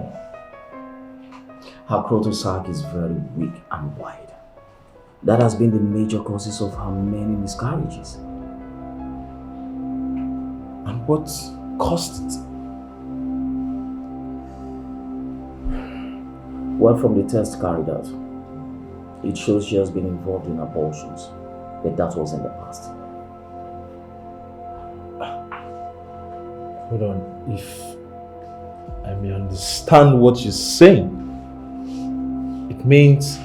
Her crotosac is very weak and wide. That has been the major causes of her many miscarriages. And what caused it? Well, from the test carried out, it shows she has been involved in abortions, but that was in the past. Hold on, if I may understand what you're saying, It means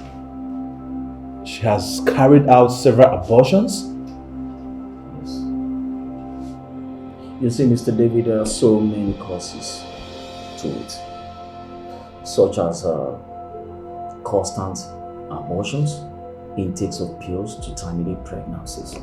she has carried out several abortions? You see, Mr. David, there are so many causes to it, such as constant abortions, intakes of pills to terminate pregnancies.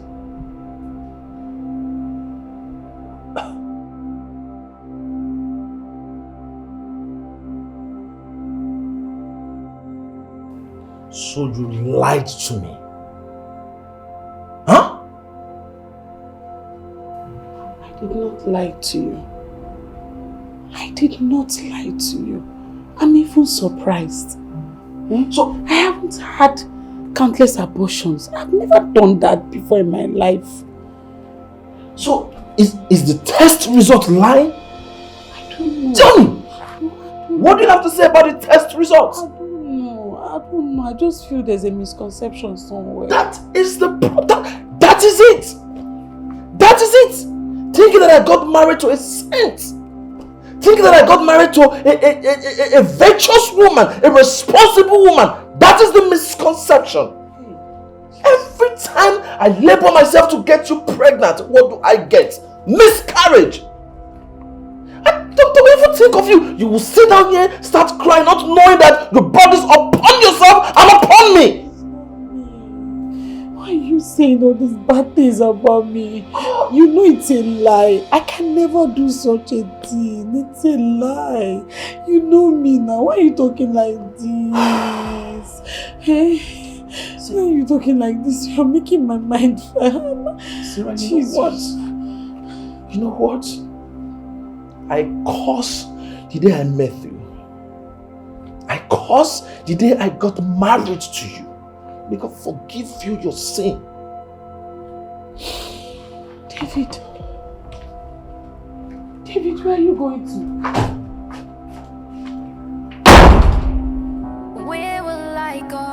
So you lied to me? Huh? I did not lie to you. I did not lie to you. I'm even surprised. So I haven't had countless abortions. I've never done that before in my life. So is the test result lying? I don't know. Tell me! What do you have to say about the test results? I don't know. I just feel there's a misconception somewhere. That is the that is it! That is it! Thinking that I got married to a saint. Thinking that I got married to a virtuous woman, a responsible woman. That is the misconception. Every time I labor myself to get you pregnant, what do I get? Miscarriage. Don't even think of you. You will sit down here, start crying, not knowing that your body's upon yourself and upon me. Why are you saying all these bad things about me? You know it's a lie. I can never do such a thing. It's a lie. You know me now. Why are you talking like this? Hey, why are you talking like this? You're making my mind firm. Sarah, you know what? I curse the day I met you. I curse the day I got married to you. May God forgive you your sin. David, where are you going to? Where will I go?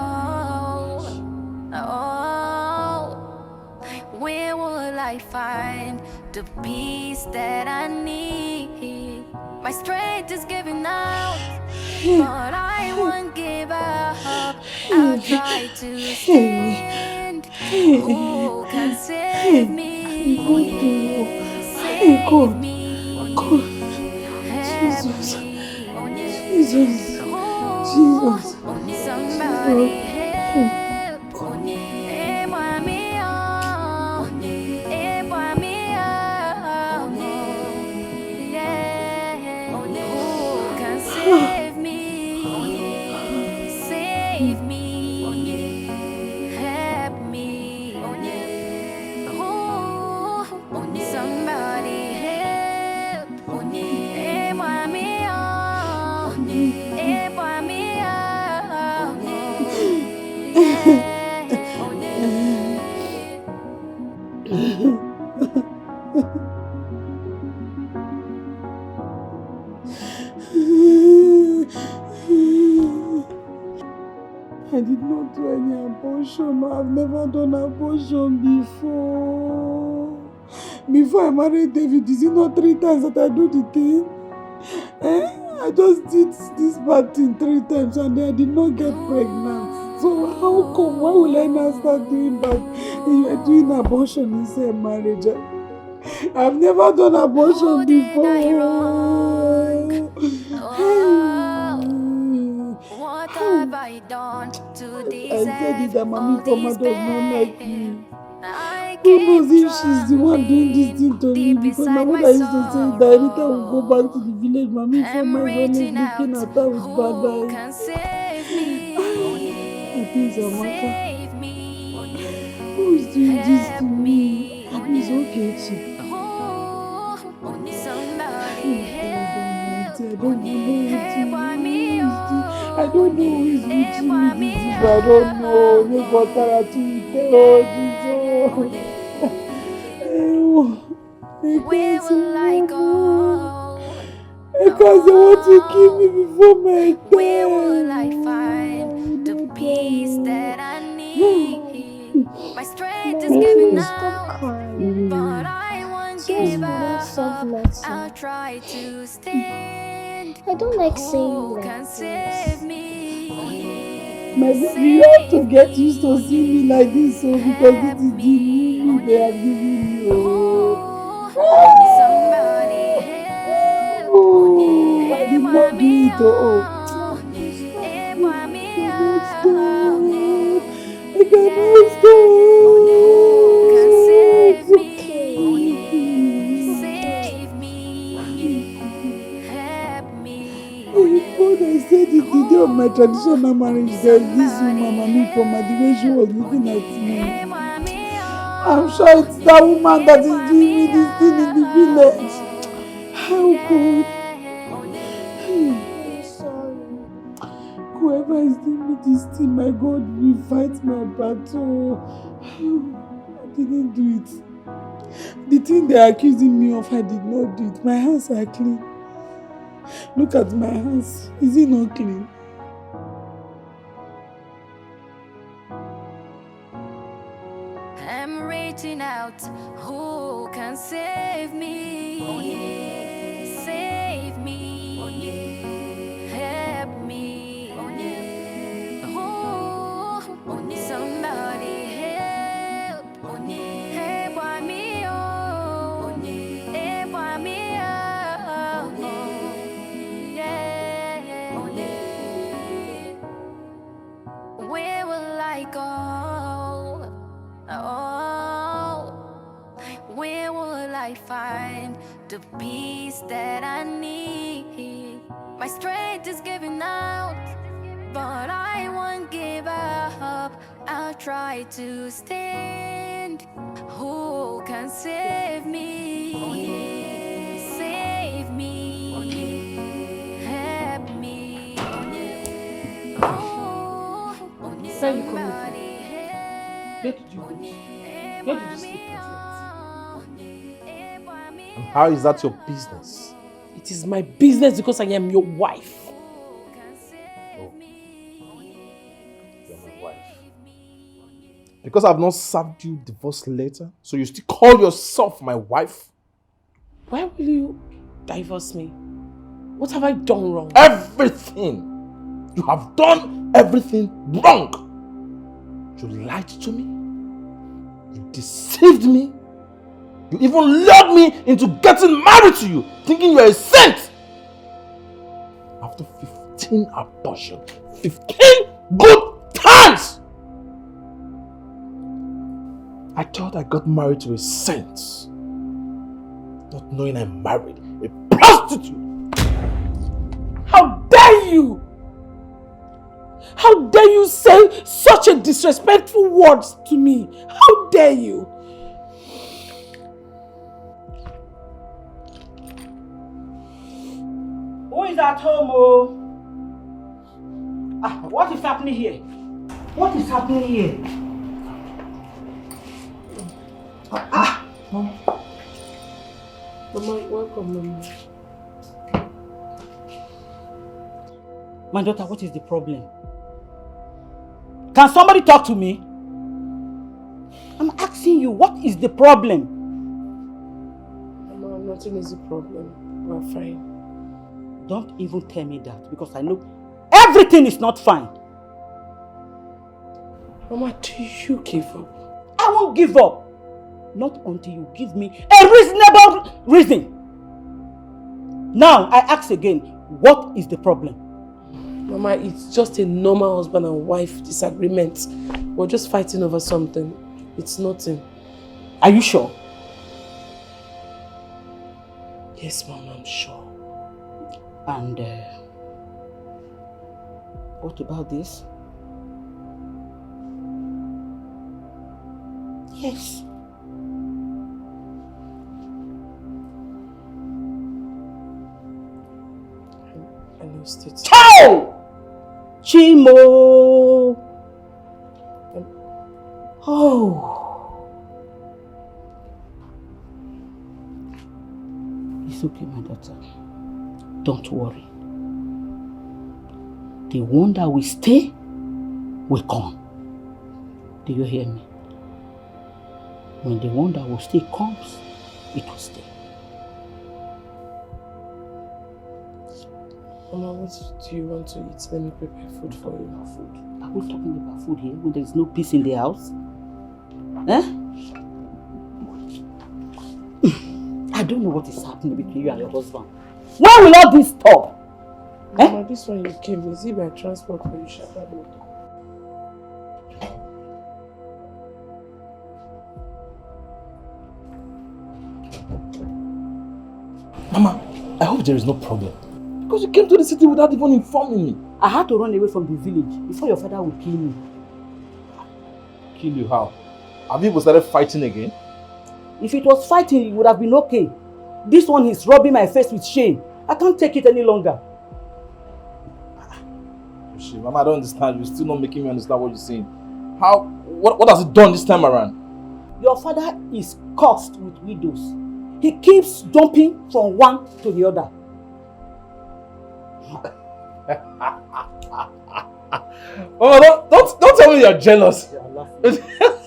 Oh, where will I find the peace that I need? My strength is giving out, but I won't give up. I'll try to stand. Who can save me? Save me. Jesus. Somebody help. Who can save me? Save me. Help me. Somebody help. I did not do any abortion. I've never done abortion before. Before I married David, is it not 3 times that I do the thing? I just did this bad thing 3 times and then I did not get pregnant. So how come? Why will I now start doing doing abortion inside marriage? I've never done abortion before. What have I done to deserve I said it that Mommy Foma does not like me. I Who knows if she's the one doing this thing to me? Because my mother used to say that anytime we go back to the village, Mommy Foma is always looking at her with bad eyes. I think Zamaka, who is doing this to me? And it's okay too. I don't know who is witching me this if I don't know. Make water to eat. Where will I go? Because they want to kill me before my time. Where will I find the peace that I need? My strength is giving out, but I won't give up. I'll try to stand. I don't like saying Who like can this. save me? My baby, you have to get used to seeing me like this, so because this is the new me they are giving you. Oh, I did not do it. Oh, I cannot God, I said it the day of my traditional marriage. There's this woman, Mami, from the way she was looking at me. I'm sure it's that woman that is doing me this thing in the village. How God? I'm sorry. Whoever is doing me this thing, my God, will fight my battle. I didn't do it. The thing they're accusing me of, I did not do it. My hands are clean. Look at my hands. Is it not clean? I'm reaching out. Who can save me? Onyi. Save me. Onyi. Help me. Onyi. Oh, Onyi. Somebody help. Onyi. Help me, oh. Onyi. Help me, oh. Yeah. Onyi. Where will I go? Oh, where will I find the peace that I need? My strength is giving out, but I won't give up. I'll try to stand. Who can save me? Save me. Help me. Oh, Where you coming from? Where did you go? Where did you sleep last night? And how is that your business? It is my business because I am your wife. Oh. You're my wife. Because I've not served you divorce letter, so you still call yourself my wife? Why will you divorce me? What have I done wrong? Everything! You have done everything wrong! You lied to me. You deceived me. You even lured me into getting married to you, thinking you're a saint. After 15 abortions, 15 good times, I thought I got married to a saint, not knowing I married a prostitute. How dare you! How dare you say such a disrespectful words to me? How dare you? Who is at home, oh? What is happening here? What is happening here? Mama, welcome, Mama. My daughter, what is the problem? Can somebody talk to me? I'm asking you, what is the problem? Mama, nothing is a problem. We're fine. Don't even tell me that, because I know everything is not fine. Mama, do you give up? I won't give up. Not until you give me a reasonable reason. Now, I ask again, what is the problem? Mama, it's just a normal husband and wife disagreement. We're just fighting over something. It's nothing. Are you sure? Yes, Mama, I'm sure. And what about this? Yes. I lost it. Ciao! Chimo! Oh. It's okay, my daughter. Don't worry. The one that will stay will come. Do you hear me? When the one that will stay comes, it will stay. Mama, what do you want to eat? Let me prepare food for you. Food. Are we talking about food here when there is no peace in the house? Eh? I don't know what is happening between you and your husband. When will all this stop? Mama, this one you came, is it by transport or you shattered motor? Mama, I hope there is no problem. Because you came to the city without even informing me. I had to run away from the village before your father would kill me. Kill you how? Have you started fighting again? If it was fighting, it would have been okay. This one is rubbing my face with shame. I can't take it any longer. Mama, I don't understand. You're still not making me understand what you're saying. How? What has it done this time around? Your father is cursed with widows. He keeps jumping from one to the other. Oh, don't tell me you're jealous. You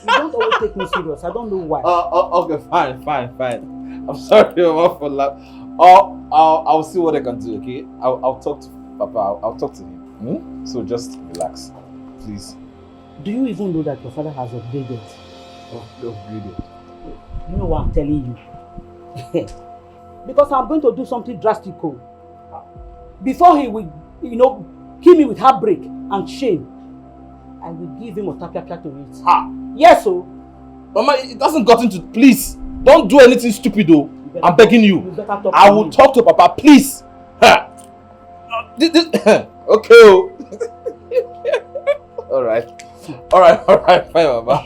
don't always take me serious. I don't know why. Okay, fine. I'm sorry, Mama, for laughing. I'll see what I can do. Okay, I'll talk to Papa. I'll talk to him. So just relax, please. Do you even know that your father has upgraded? Upgraded. You know what I'm telling you? Because I'm going to do something drastic. Before he will, kill me with heartbreak and shame, I will give him a tapia to eat. Yes, so. Mama, it hasn't gotten to. Please, don't do anything stupid, though. I'm begging you. I will talk to Papa, please. Okay. All right, fine, Mama.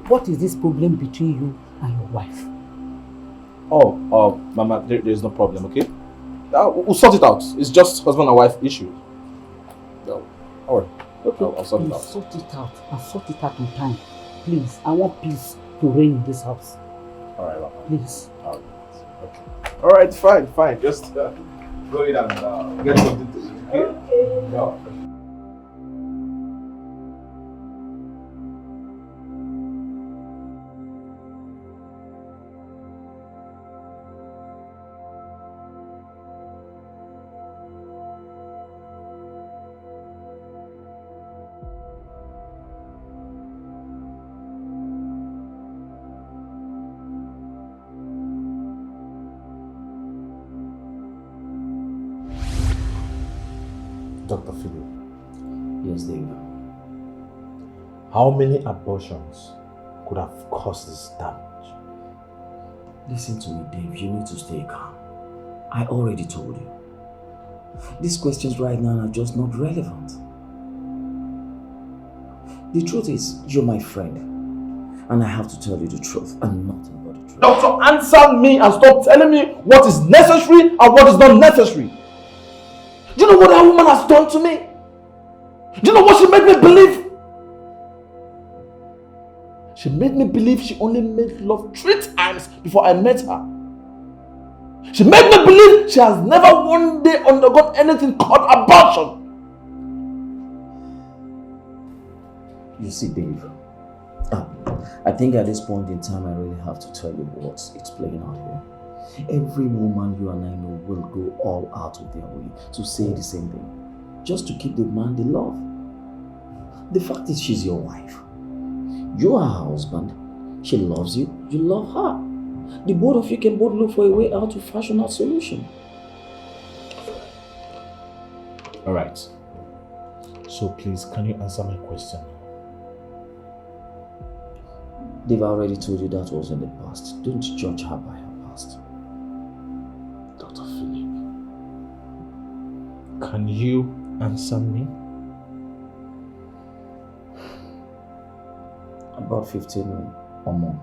What is this problem between you and your wife? Mama, there's no problem, okay? We'll sort it out. It's just husband and wife issue. Alright. Okay. I'll sort it out. Sort it out. I'll sort it out in time. Please, I want peace to reign in this house. Alright, Mama. Please. Okay. Alright, fine. Just go in and get something to eat, okay? Yeah. Dr. Philip. Yes, Dave. How many abortions could have caused this damage? Listen to me, Dave. You need to stay calm. I already told you. These questions right now are just not relevant. The truth is, you're my friend. And I have to tell you the truth and nothing but the truth. Doctor, answer me and stop telling me what is necessary and what is not necessary. Do you know what that woman has done to me? Do you know what she made me believe? She made me believe she only made love 3 times before I met her. She made me believe she has never one day undergone anything called abortion. You see, Dave, I think at this point in time I really have to tell you what's playing out here. Every woman you and I know will go all out of their way to say the same thing, just to keep the man they love. The fact is, she's your wife. You are her husband. She loves you. You love her. The both of you can both look for a way out to fashion a solution. Alright. So please, can you answer my question? They've already told you that was in the past. Don't judge her by her past. Dr. Philip, can you answer me? About 15 or more.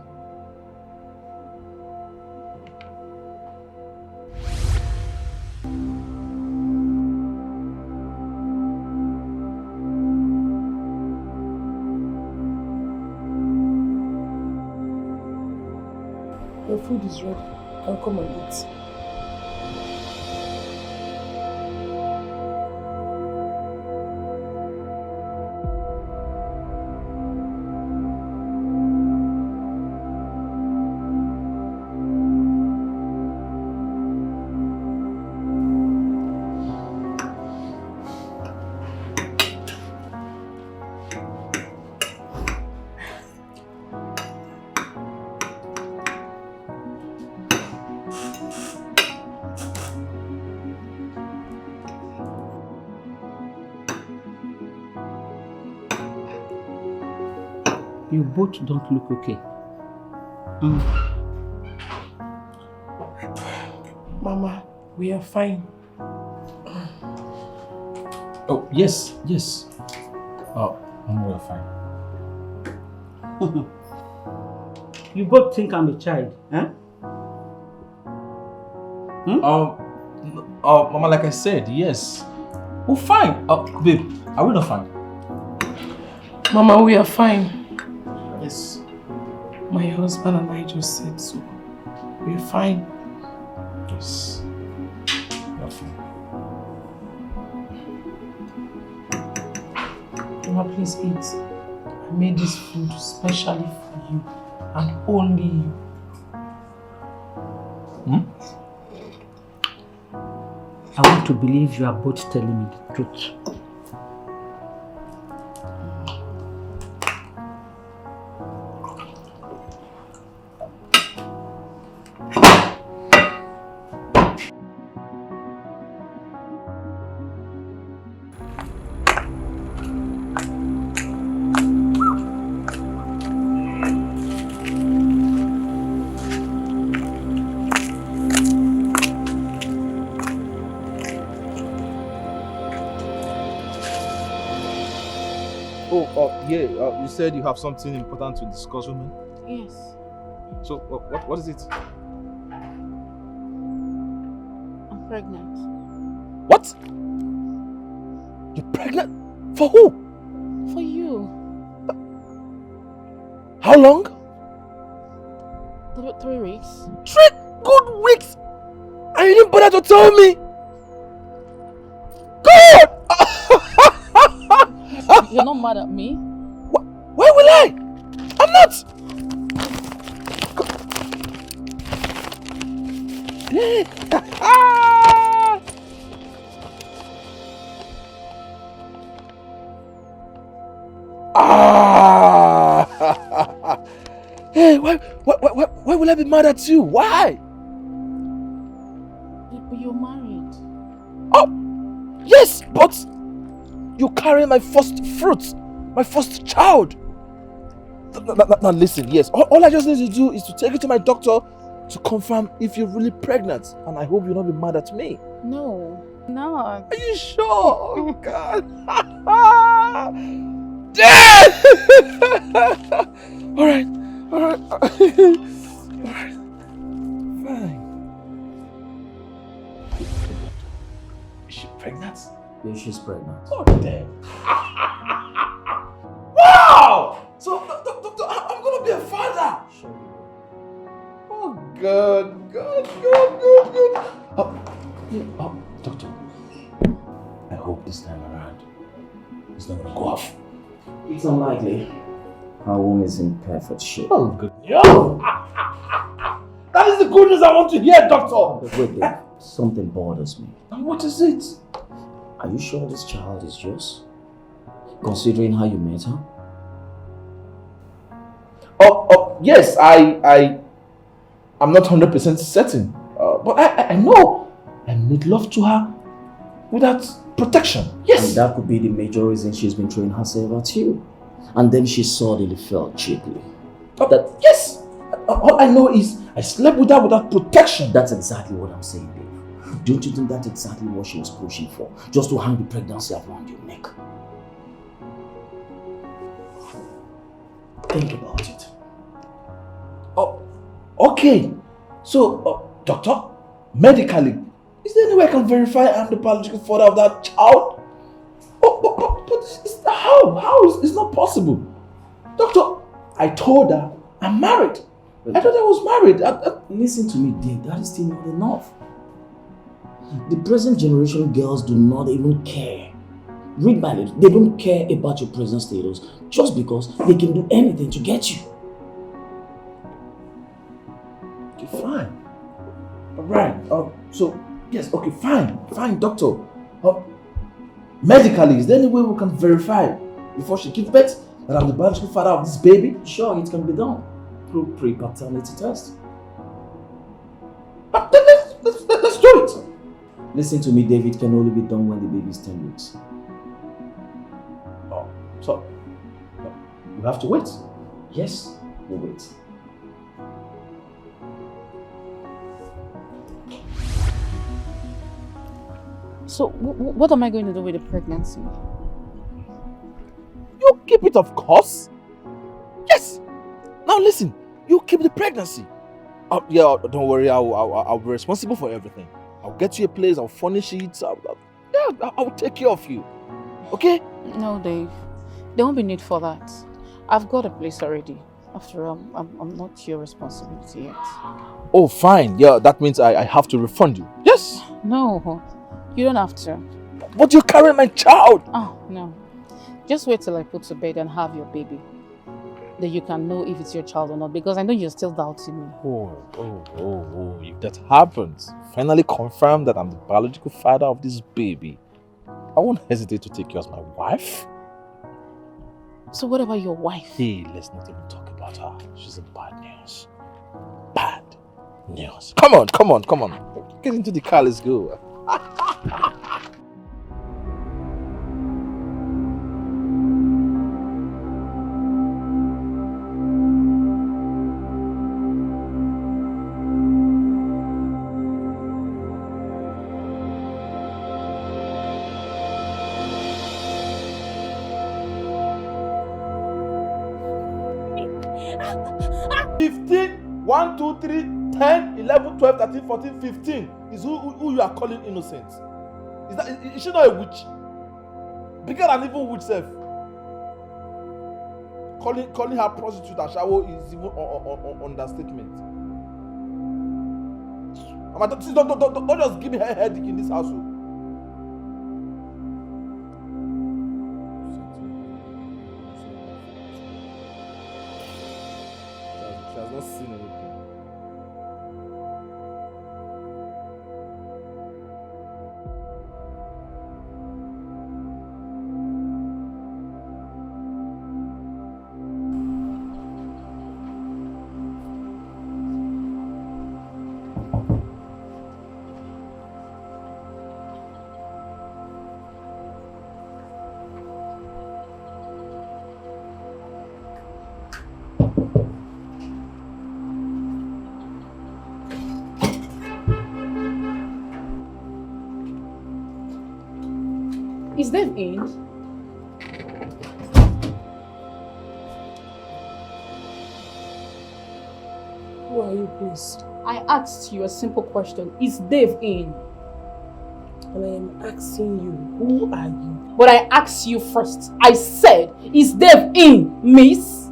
Your food is ready. I'll come and eat. You both don't look okay. Mama, we are fine. Oh, yes. Oh, Mama, we are fine. You both think I'm a child, eh? Mama, like I said, yes. We're fine. Babe, are we not fine? Mama, we are fine. Yes. My husband and I just said so. We're fine. Yes. We are fine. Mama, please eat. I made this food specially for you and only you. I want to believe you are both telling me the truth. You said you have something important to discuss with me? Yes. So, what is it? I'm pregnant. What? You're pregnant? For who? For you. How long? 3 weeks. 3 good weeks? And you didn't bother to tell me? God! You're not mad at me? Why will I? I'm not! Hey, why will I be mad at you? Why? But you're married. Oh, yes, but you carry my first fruit, my first child. Now listen, yes, all I just need to do is to take you to my doctor to confirm if you're really pregnant, and I hope you'll not be mad at me. No, not. Are you sure? Oh God. All right. Fine. Is she pregnant? Yeah, she's pregnant. Oh damn. Wow! So, doctor, I'm gonna be a father. Sure. Oh good. Doctor, I hope this time around it's not gonna go off. It's unlikely. Her womb is in perfect shape. Oh good. Yeah. That is the good news I want to hear, doctor. But wait, babe, something bothers me. And what is it? Are you sure this child is yours? Considering how you met her? Oh, yes, I'm not 100% certain. But I know I made love to her without protection. Yes. And that could be the major reason she's been throwing herself at you. And then she suddenly fell cheaply. Yes. All I know is I slept with her without protection. That's exactly what I'm saying, babe. Don't you think that's exactly what she was pushing for? Just to hang the pregnancy around your neck. Think about it. Oh, okay. So, doctor, medically, is there any way I can verify I'm the biological father of that child? But how? It's not possible. Doctor, I told her I'm married. I thought I was married. Listen to me, Dave. That is still not enough. The present generation girls do not even care. Read my lips. They don't care about your present status just because they can do anything to get you. Okay, fine. Alright. So, yes, okay, fine, doctor. Medically, is there any way we can verify before she gives birth that I'm the biological father of this baby? Sure, it can be done through pre-paternity test. Let's do it. Listen to me, David. Can only be done when the baby is 10 weeks. Oh, so we have to wait. Yes, we'll wait. So, what am I going to do with the pregnancy? You keep it, of course. Yes. Now listen, you keep the pregnancy. Yeah, don't worry. I'll be responsible for everything. I'll get you a place. I'll furnish it. I'll take care of you. Okay? No, Dave. There won't be need for that. I've got a place already. After all, I'm not your responsibility yet. Oh, fine. Yeah, that means I have to refund you. Yes. No, you don't have to. But you're carrying my child. Oh, no. Just wait till I put to bed and have your baby. Then you can know if it's your child or not, because I know you're still doubting me. Oh, if that happens, finally confirm that I'm the biological father of this baby, I won't hesitate to take you as my wife. So what about your wife? Hey, let's not even talk about her. She's in bad news. Bad news. Come on. Get into the car, let's go. One, 2, 3, 10, 11, 12, 13, 14, 15 is who you are calling innocent. Is she not a witch? Bigger than even witch self. Calling her prostitute and shawo is even understatement. Don't just give me her headache in this household. She has not seen anything. Is Dave in? Who are you, please? I asked you a simple question. Is Dave in? And I am asking you, who are you? But I asked you first. I said, is Dave in, miss?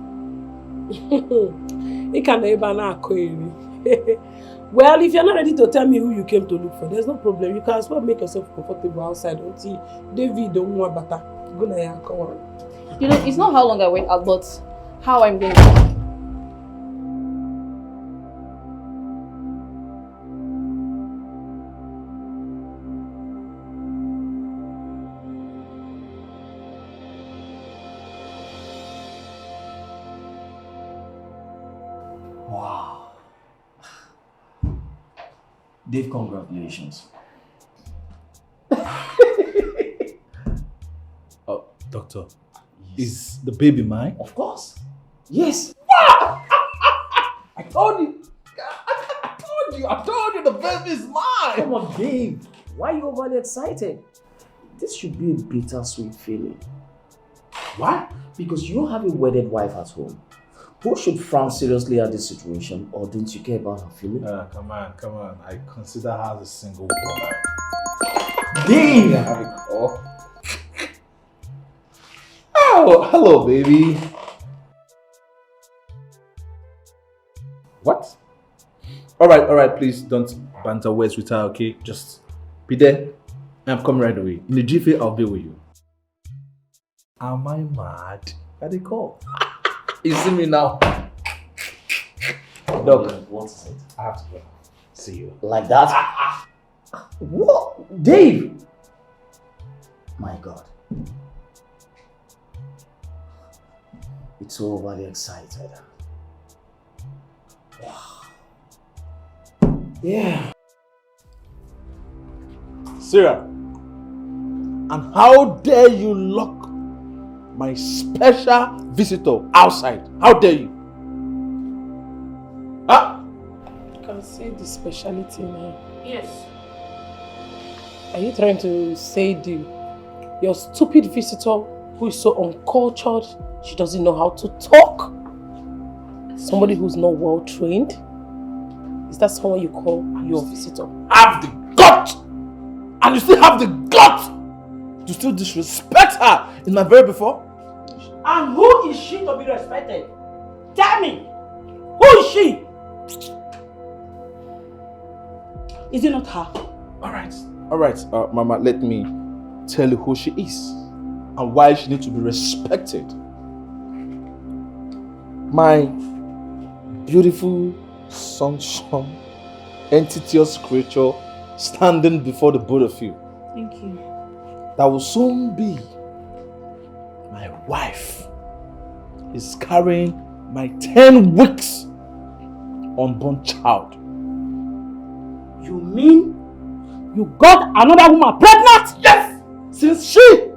Well, if you're not ready to tell me who you came to look for, there's no problem. You can as well make yourself comfortable outside until David don't want better. Go now, come on. You know, it's not how long I wait out, but how I'm going to. Dave, congratulations. Doctor, is the baby mine? Of course. Yes. I told you the baby is mine. Come on, Dave. Why are you overly excited? This should be a bittersweet feeling. Why? Because you have a wedded wife at home. Who should frown seriously at this situation, or don't you care about her feelings? Come on. I consider her as a single woman. Dave! Oh, hello, baby. What? All right, please don't banter words with her, okay? Just be there. I'm coming right away. In the jiffy, I'll be with you. Am I mad? At the call. You see me now. Doc, what is it? I have to go. See you. Like that? What? Dave! My God. It's so overly excited. Wow. Yeah. Sarah, and how dare you lock my special visitor outside. How dare you? Huh? You can say the speciality now. Yes. Are you trying to say your stupid visitor who is so uncultured, she doesn't know how to talk? Somebody who's not well trained? Is that someone you call your visitor? Have the gut! And you still have the gut to still disrespect her in my very before? And who is she to be respected? Tell me, who is she? Is it not her? Alright, Mama, let me tell you who she is and why she needs to be respected. My beautiful sunshine, entitious creature standing before the both of you. Thank you. That will soon be my wife is carrying my 10 weeks unborn child. You mean you got another woman pregnant? Yes! Since she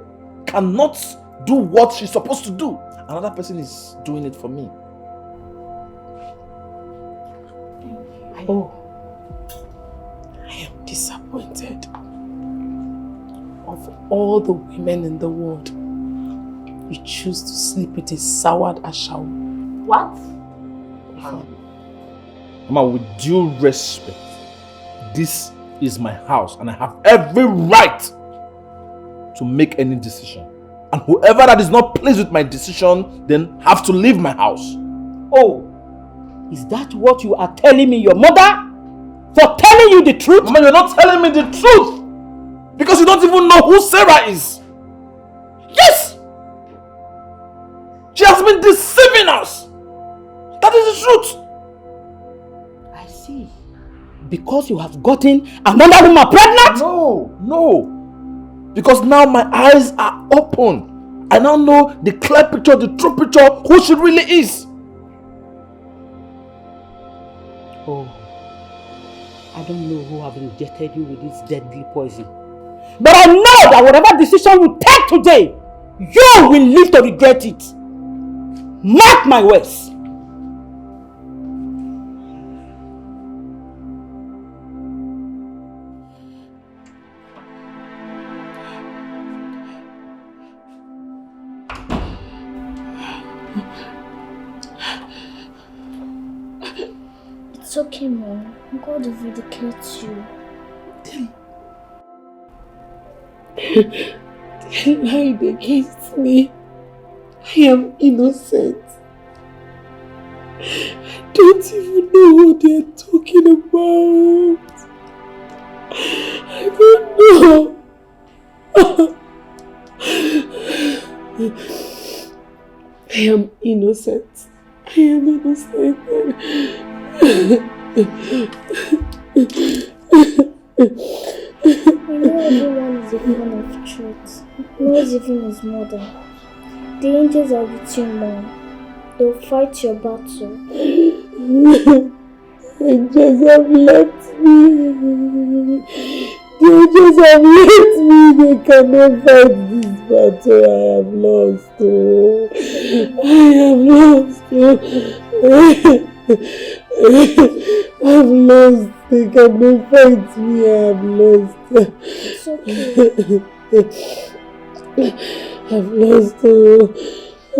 cannot do what she's supposed to do, another person is doing it for me. Oh, I am disappointed. Of all the women in the world, you choose to sleep with a soured ashawo. What? Mama, with due respect, this is my house and I have every right to make any decision. And whoever that is not pleased with my decision, then have to leave my house. Oh, is that what you are telling me, your mother? For telling you the truth? Mama, you're not telling me the truth! Because you don't even know who Sarah is! Yes! She has been deceiving us! That is the truth! I see. Because you have gotten another woman pregnant? No. Because now my eyes are open. I now know the clear picture, the true picture, who she really is. Oh, I don't know who have injected you with this deadly poison. But I know that whatever decision you take today, you will live to regret it. Mark my words. It's okay, Mom. God will vindicate you. They lied against me. I am innocent. I don't even know what they are talking about. I don't know. I am innocent. I am innocent. I know everyone is a fan of truth. Not even his mother. The angels are with you, Mom. They'll fight your battle. Angels have left me. The angels have left me. They cannot fight this battle. I have lost. Oh. I have lost. I've lost. They cannot fight me. I have lost. It's okay. I've lost. Oh. I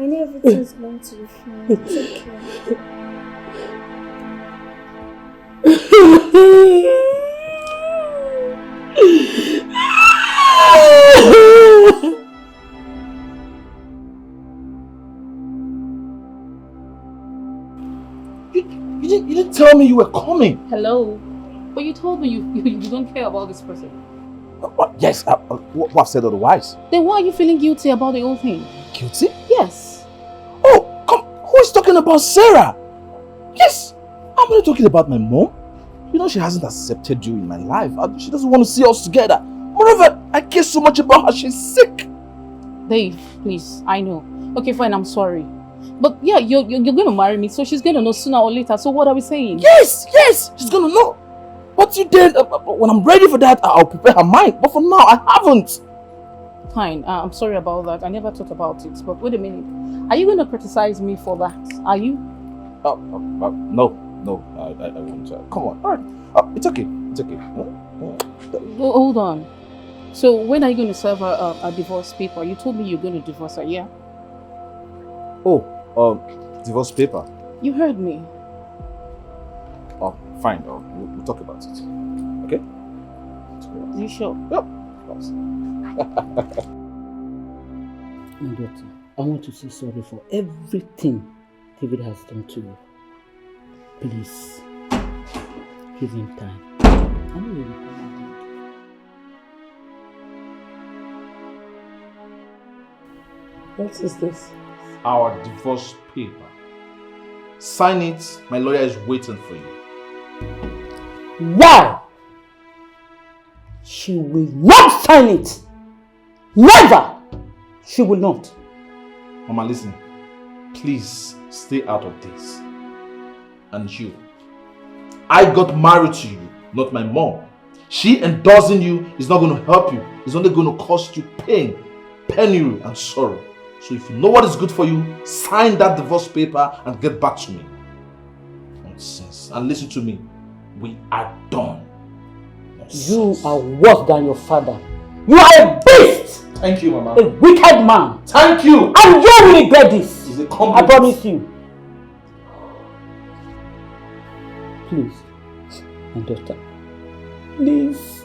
know everything's going to be fine. It's okay. You didn't tell me you were coming. Hello. But you told me you don't care about this person. Yes, what I've said otherwise. Then why are you feeling guilty about the whole thing? Guilty? Yes. Oh, come. Who is talking about Sarah? Yes. I'm not talking about my mom. You know she hasn't accepted you in my life. She doesn't want to see us together. Moreover, I care so much about her. She's sick. Dave, please. I know. Okay, fine. I'm sorry. But yeah, you're going to marry me, so she's going to know sooner or later. So what are we saying? Yes. She's going to know. But you did. When I'm ready for that, I'll prepare her mind. But for now, I haven't. fine. I'm sorry about that. I never thought about it. But wait a minute. Are you going to criticize me for that? Are you? No, I won't. Come on. All right. It's okay. It's okay. Hold on. So when are you going to serve a divorce paper? You told me you're going to divorce her, yeah? Oh, divorce paper. You heard me. Oh, fine. We'll talk about it. Okay? You sure? Yep. Of course. My daughter, I want to say sorry for everything David has done to you. Please, give him time. I know he will come around. What is this? Our divorce paper. Sign it. My lawyer is waiting for you. Why? She will not sign it. Never. She will not. Mama, listen. Please stay out of this. And you. I got married to you, not my mom. She endorsing you is not going to help you. It's only going to cost you pain, penury, and sorrow. So if you know what is good for you, sign that divorce paper and get back to me. Nonsense. And listen to me. We are done. Nonsense. You are worse than your father. You are a beast! Thank you, Mama. A wicked man. Thank you! And you will regret this. It's a compliment. I promise you. Please, my daughter. Please.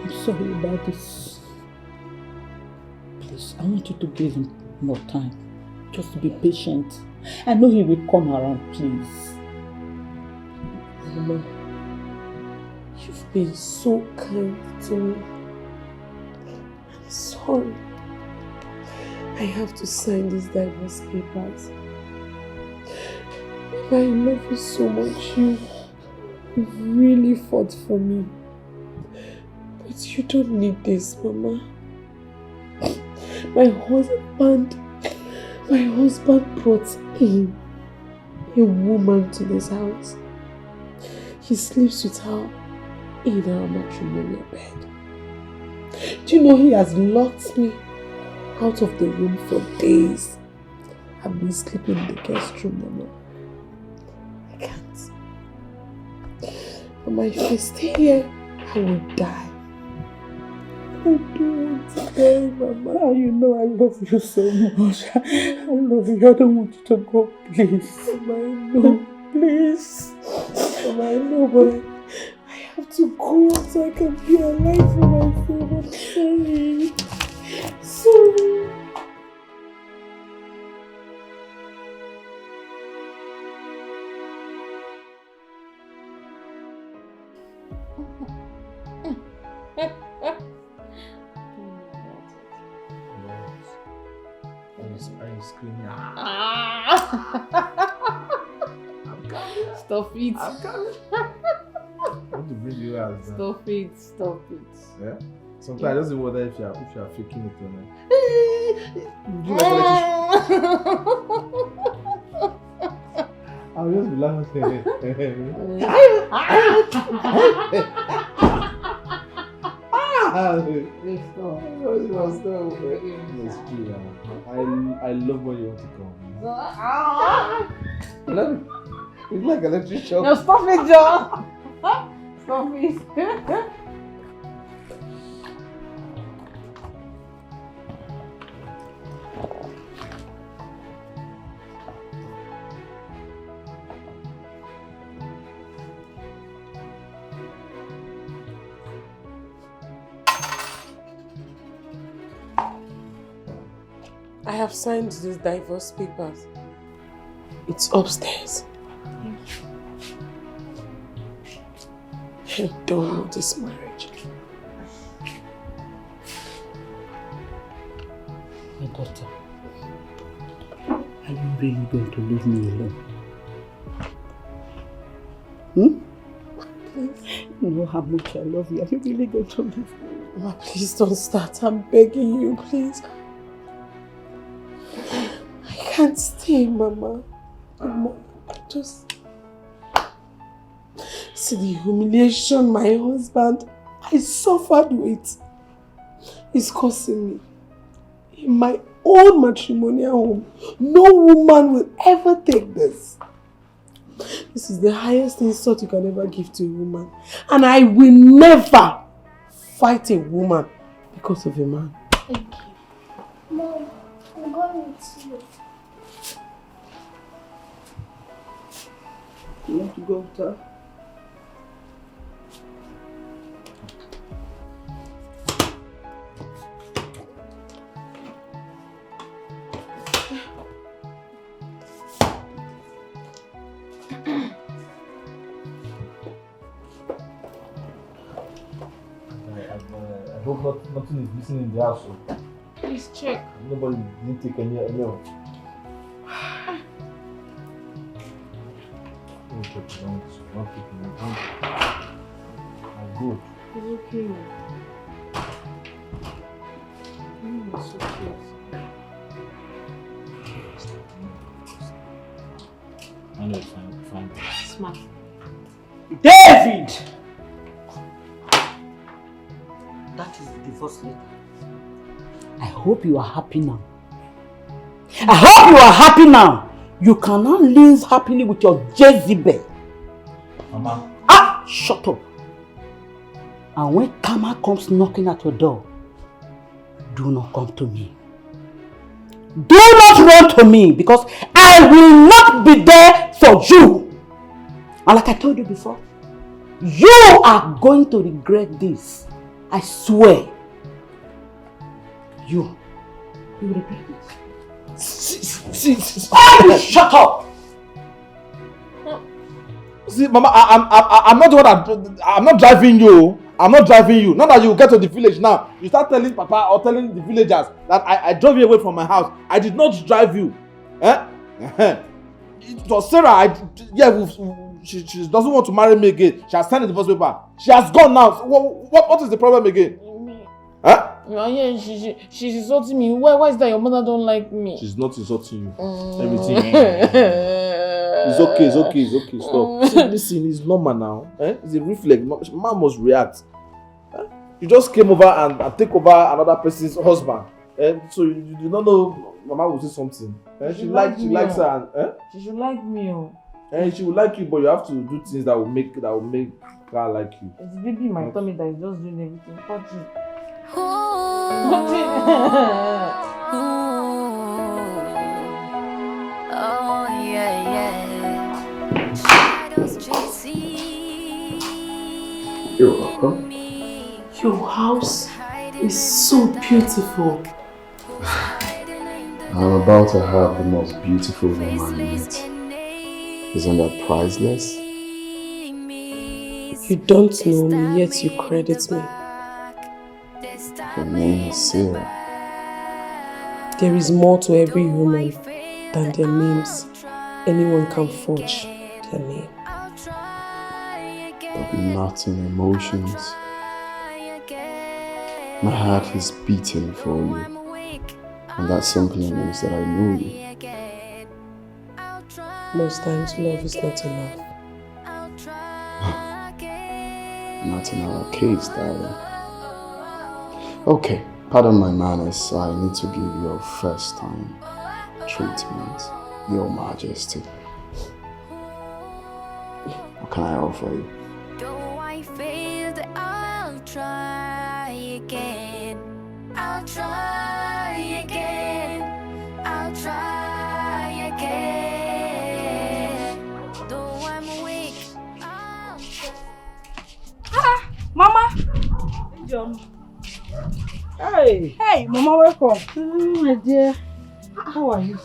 I'm sorry about this. Please, I want you to give him more time. Just to be patient. I know he will come around, please. Mama, you've been so kind to me. I'm sorry. I have to sign these divorce papers. I love you so much. You've really fought for me. But you don't need this, Mama. My husband brought in a woman to this house. He sleeps with her in our matrimonial bed. Do you know he has locked me out of the room for days? I've been sleeping in the guest room, Mama. I can't. Mama, if I stay here, I will die. I don't want to die, Mama. You know I love you so much. I love you. I don't want you to go, please. Mama, I know. Please. Mama, I know, but I have to go so I can be alive for myself. I'm sorry. Sorry. Are you screaming? Stop it. I'm coming. What the bring you out? Stop it. Stop it. Yeah? Sometimes I just wonder if you are faking it or not. You like I'll just be laughing. I love when you want to come. I love it. It's like electric shock. No, stop it, John. Stop it. I have signed these divorce papers. It's upstairs. I don't want this marriage. My daughter, are you really going to leave me alone? Please. You know how much I love you. Are you really going to leave me? Mama, please don't start. I'm begging you, please. I can't stay, Mama. Mama, just see the humiliation my husband I suffered with. is causing me. In my own matrimonial home, no woman will ever take this. This is the highest insult you can ever give to a woman. And I will never fight a woman because of a man. Thank you. Mom, I'm going with you. You want to go with her? I hope nothing is missing in the house. So Please check. nobody didn't take any of it. I'm good. It's okay. It's okay. I know it's fine. Smart. David! That is the divorce letter. I hope you are happy now. I hope you are happy now. You cannot live happily with your Jezebel. Mama. Ah! Shut up. And when Karma comes knocking at your door, do not come to me. Do not run to me because I will not be there for you. And like I told you before, you are going to regret this. I swear. You will regret it. Shut up! See, Mama, I'm not the one I'm not driving you. I'm not driving you. Now that you get to the village now, you start telling Papa or telling the villagers that I drove you away from my house. I did not drive you. It was Sarah. She doesn't want to marry me again. She has signed the divorce paper. She has gone now. So what is the problem again? Huh? Yeah, she's insulting me. Why is that your mother don't like me? She's not insulting you. Everything. It's okay. Stop. See, listen, it's normal now. It's a reflex. Man must react. You just came over and take over another person's husband. So you do not know Mama will say something. She likes her. She should like me. And she will like you, but you have to do things that will make her like you. It's the baby in my tummy that is just doing everything. Touch it. Oh yeah. Shadows chasing. You're welcome. Your house is so beautiful. I'm about to have the most beautiful woman yet. Isn't that priceless? You don't know me, yet you credit me. Her name is Sarah. There is more to every human than their names. Anyone can forge their name. But not in emotions. My heart is beating for you. And that simply means that I know you. Most times love is not enough. Not in our case, darling. Okay, pardon my manners. I need to give you a first time treatment, Your Majesty. What can I offer you? Though I failed, I'll try again. I'll try again. I'll try again. Though I'm weak, I'll Mama! Hey, Mama, welcome. My dear, how are you?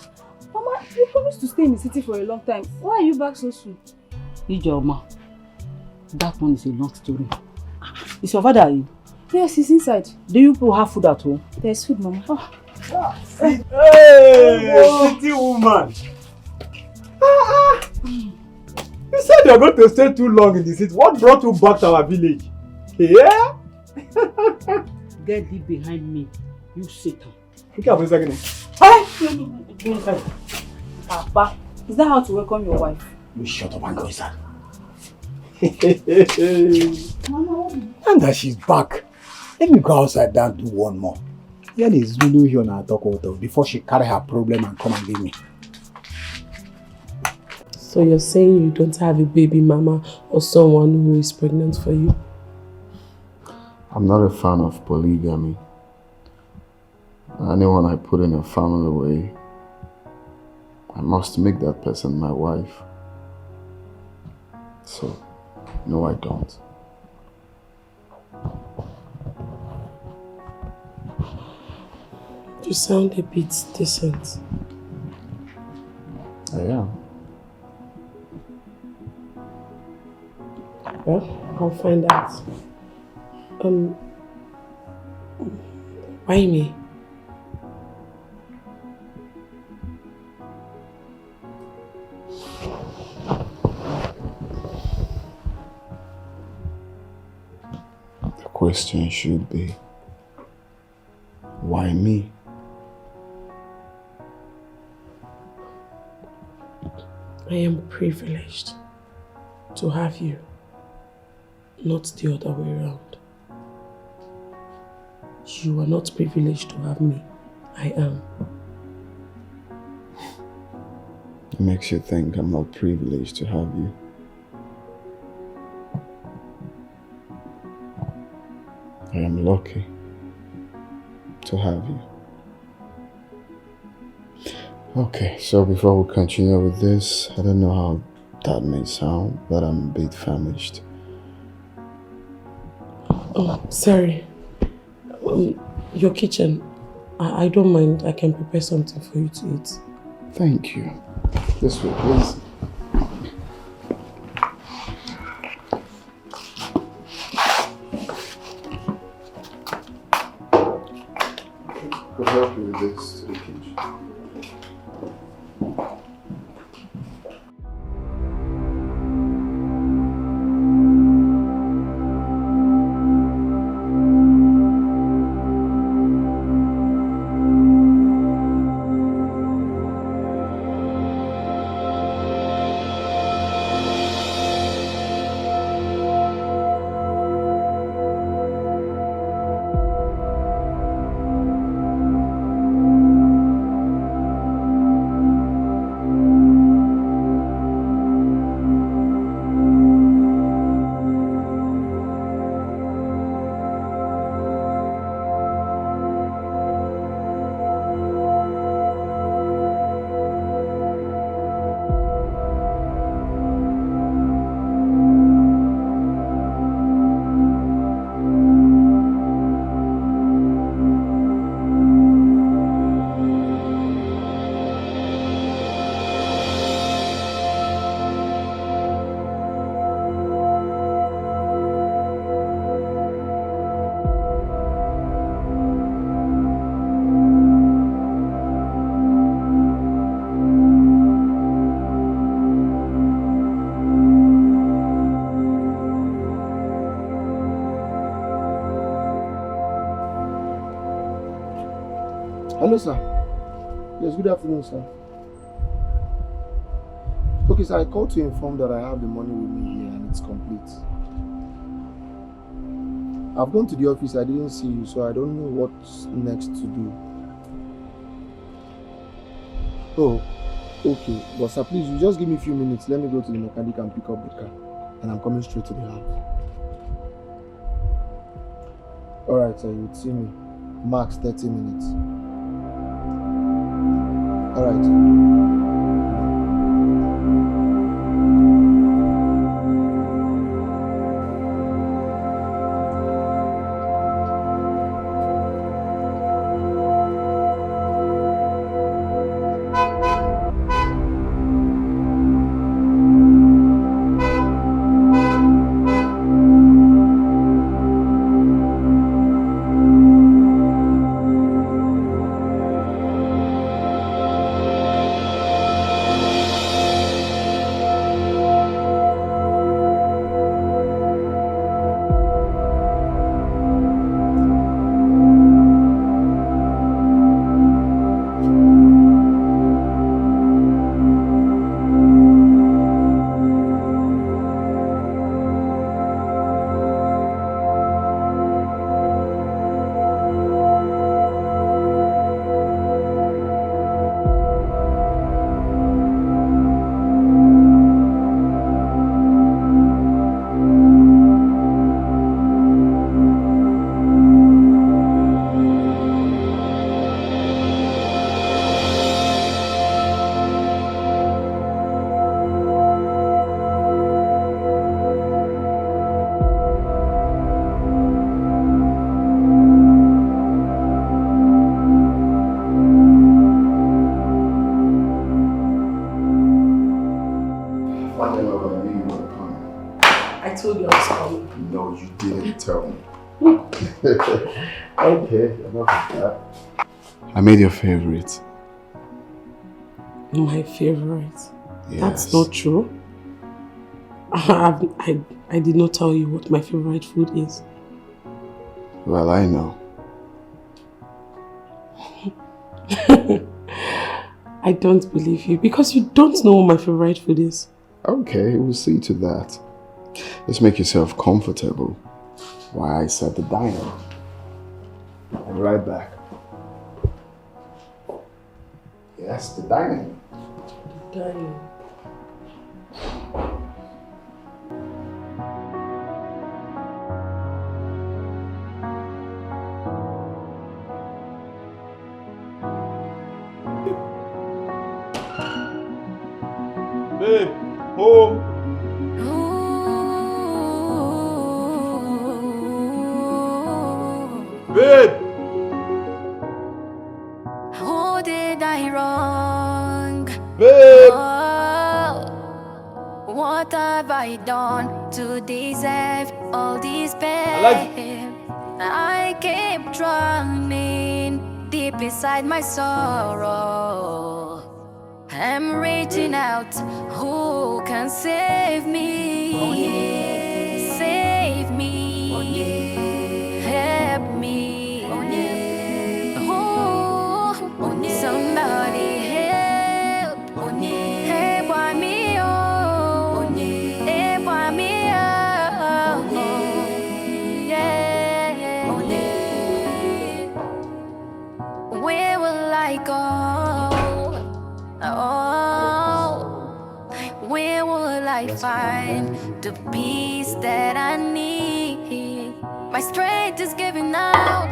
Mama, you promised to stay in the city for a long time. Why are you back so soon? Ijoma, that one is a long story. Is your father in? Yes, he's inside. Do you people have food at home? There's food, Mama. Hey, city woman. You said you're going to stay too long in the city. What brought you back to our village? Yeah? Get deep behind me, you Satan. Look at me a second. Hey! Papa, is that how to welcome your wife? You shut up and go inside. And that she's back. Let me go outside and do one more. Then is Zulu here now talk about before she carry her problem and come and give me. So you're saying you don't have a baby mama or someone who is pregnant for you? I'm not a fan of polygamy. Anyone I put in a family way, I must make that person my wife. So, no, I don't. You sound a bit decent. I am. Well, I'll find out. Why me? The question should be, why me? I am privileged to have you, not the other way around. You are not privileged to have me. I am. It makes you think I'm not privileged to have you. I am lucky to have you. Okay, so before we continue with this, I don't know how that may sound, but I'm a bit famished. Oh, sorry. Your kitchen. I don't mind. I can prepare something for you to eat. Thank you. This way, please. Could help you with this to the kitchen. Hello, sir. Yes, good afternoon, sir. Okay, sir, I called to inform that I have the money with me here and it's complete. I've gone to the office, I didn't see you, so I don't know what's next to do. Oh, okay. But sir, please, you just give me a few minutes. Let me go to the mechanic and pick up the car. And I'm coming straight to the house. Alright, sir, you would see me. Max 30 minutes. Alright. Okay, enough of that. I made your favorite. My favorite? Yes. That's not true. I did not tell you what my favorite food is. Well, I know. I don't believe you because you don't know what my favorite food is. Okay, we'll see to that. Just make yourself comfortable while I set the diner. I'll be right back. Yes, the dining. The dining. Babe, home. Babe! Who did I wrong? Babe! Oh, what have I done to deserve all this pain? I keep drowning deep inside my sorrow. I'm reaching out, who can save me? Onyi. Save me, Onyi. Help me, Onyi. Oh, Onyi. Somebody help, Onyi. Help me, oh, Onyi. Help me, oh, Onyi. Yeah, Onyi. Where will I go? Oh, where will I find the peace that I need? My strength is giving out,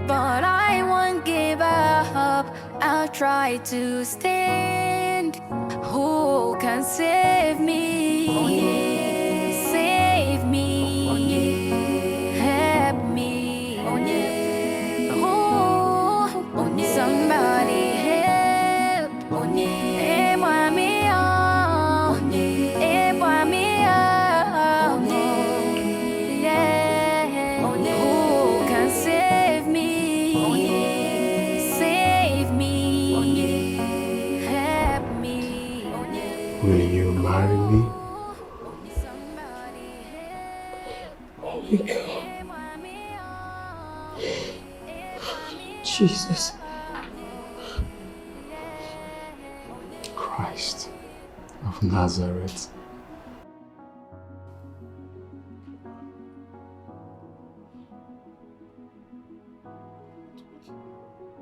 but I won't give up. I'll try to stand. Who can save me? Onyi. Save me, Onyi. Help me, Onyi. Oh, Onyi. Somebody help, Onyi. Help me, oh, Onyi. Help me, oh, Onyi. Yeah, Onyi. Who can save me? Onyi. Save me, Onyi. Help me, Onyi. Will you marry me? Oh my God. Jesus. Christ of Nazareth.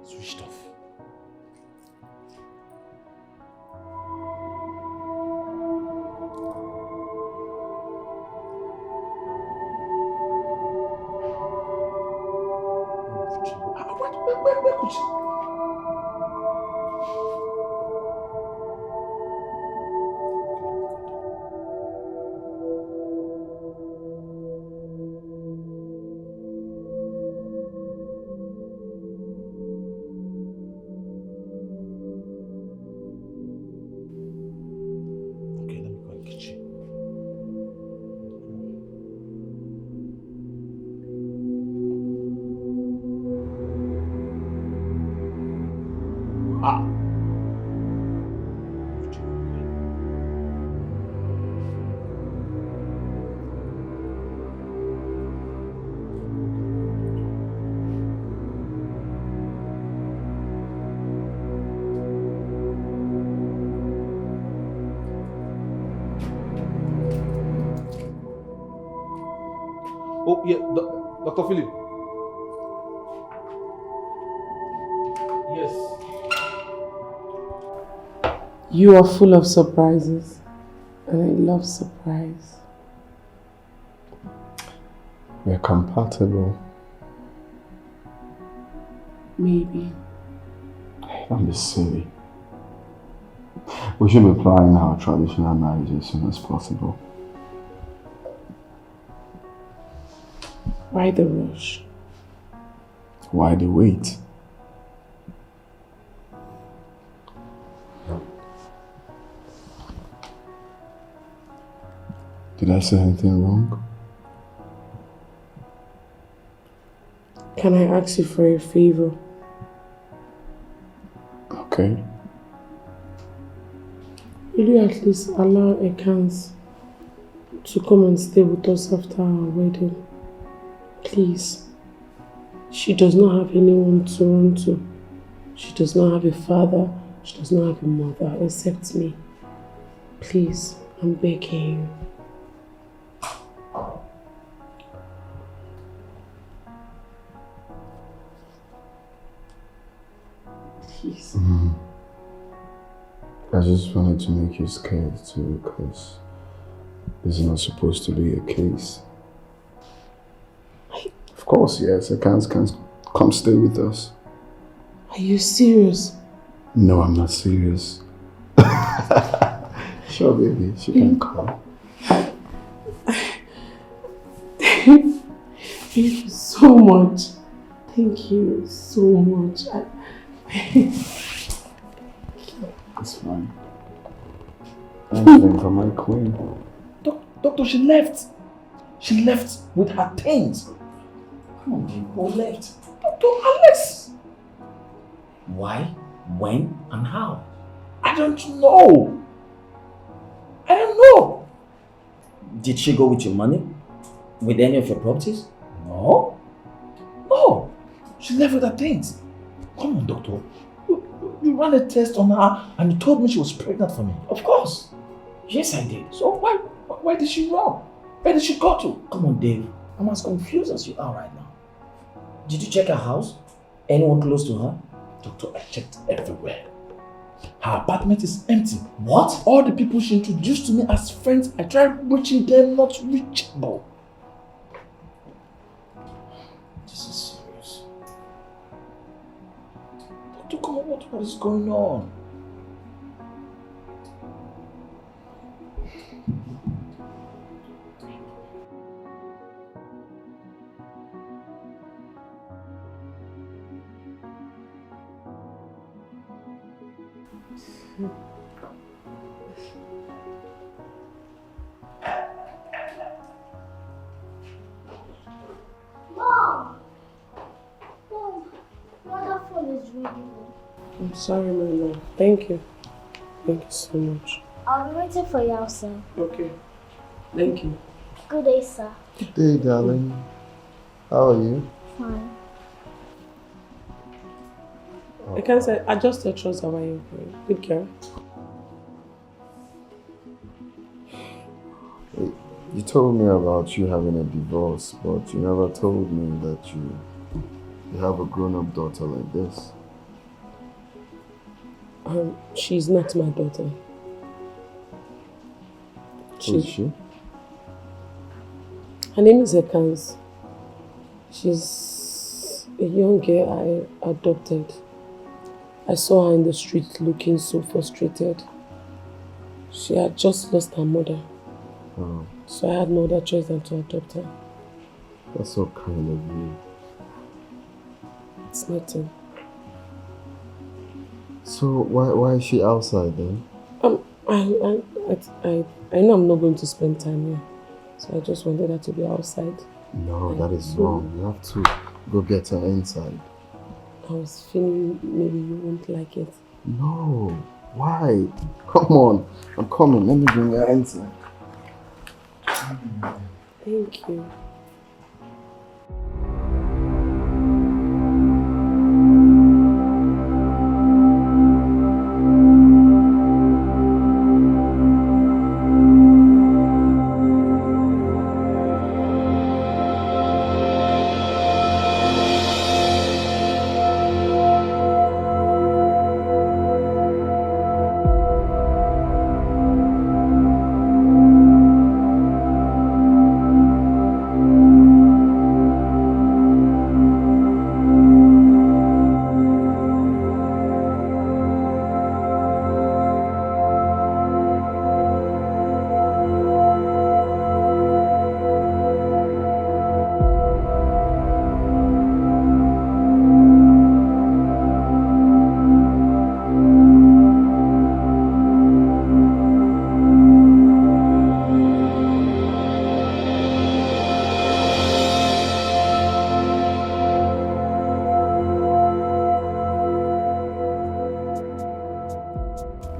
Switched off. Where could she? Okay, let me go in the kitchen. Ah! Oh, yeah, Dr. Philip. Yes. You are full of surprises, and I love surprise. We're compatible. Maybe. Don't be silly. We should be planning our traditional marriage as soon as possible. Why the rush? Why the wait? Did I say anything wrong? Can I ask you for a favor? Okay. Will you at least allow Ekans to come and stay with us after our wedding? Please. She does not have anyone to run to. She does not have a father. She does not have a mother except me. Please, I'm begging you. Please. I just wanted to make you scared too, because this is not supposed to be a case. Of course, yes, Ekans can come stay with us. Are you serious? No, I'm not serious. Sure, baby, she can come. Thank you so much. Thank you so much. It's fine. Anything for my queen. Doctor, she left. She left with her things. Come on, babe, who left? Dr. Alex. Why? When? And how? I don't know. I don't know. Did she go with your money? With any of your properties? No. No. She left with her things. Come on, doctor. You ran a test on her and you told me she was pregnant for me. Of course. Yes, I did. So why did she run? Where did she go to? Come on, Dave. I'm as confused as you are right now. Did you check her house? Anyone close to her? Doctor, I checked everywhere. Her apartment is empty. What? All the people she introduced to me as friends, I tried reaching them, not reachable. This is serious. Doctor, come on, what is going on? Mom! Mom, your phone is ringing. I'm sorry, my love. Thank you. Thank you so much. I'll be waiting for you outside. Okay. Thank you. Good day, sir. Good day, darling. How are you? Fine. I can't say, adjust your trousers while you're going. Good girl. You told me about you having a divorce, but you never told me that you have a grown-up daughter like this. She's not my daughter. Who is she? Her name is Ekans. She's a young girl I adopted. I saw her in the street looking so frustrated. She had just lost her mother. Oh, So I had no other choice than to adopt her. that's so kind of you. It's nothing. So why is she outside then? I know I'm not going to spend time here. So I just wanted her to be outside. No, that is wrong. You have to go get her inside. I was feeling maybe you won't like it. No, why? Come on, I'm coming. Let me bring her inside. Thank you.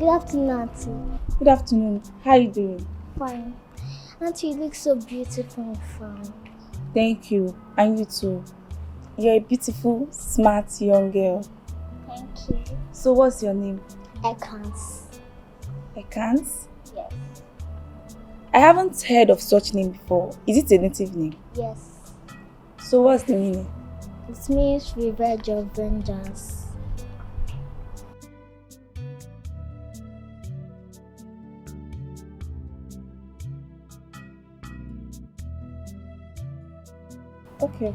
Good afternoon, Auntie. Good afternoon. How are you doing? Fine. Auntie, you look so beautiful and fine. Thank you. And you too. You're a beautiful, smart young girl. Thank you. So what's your name? Ekans. Ekans? Yes. I haven't heard of such name before. Is it a native name? Yes. So what's the meaning? It means revenge or vengeance. Okay.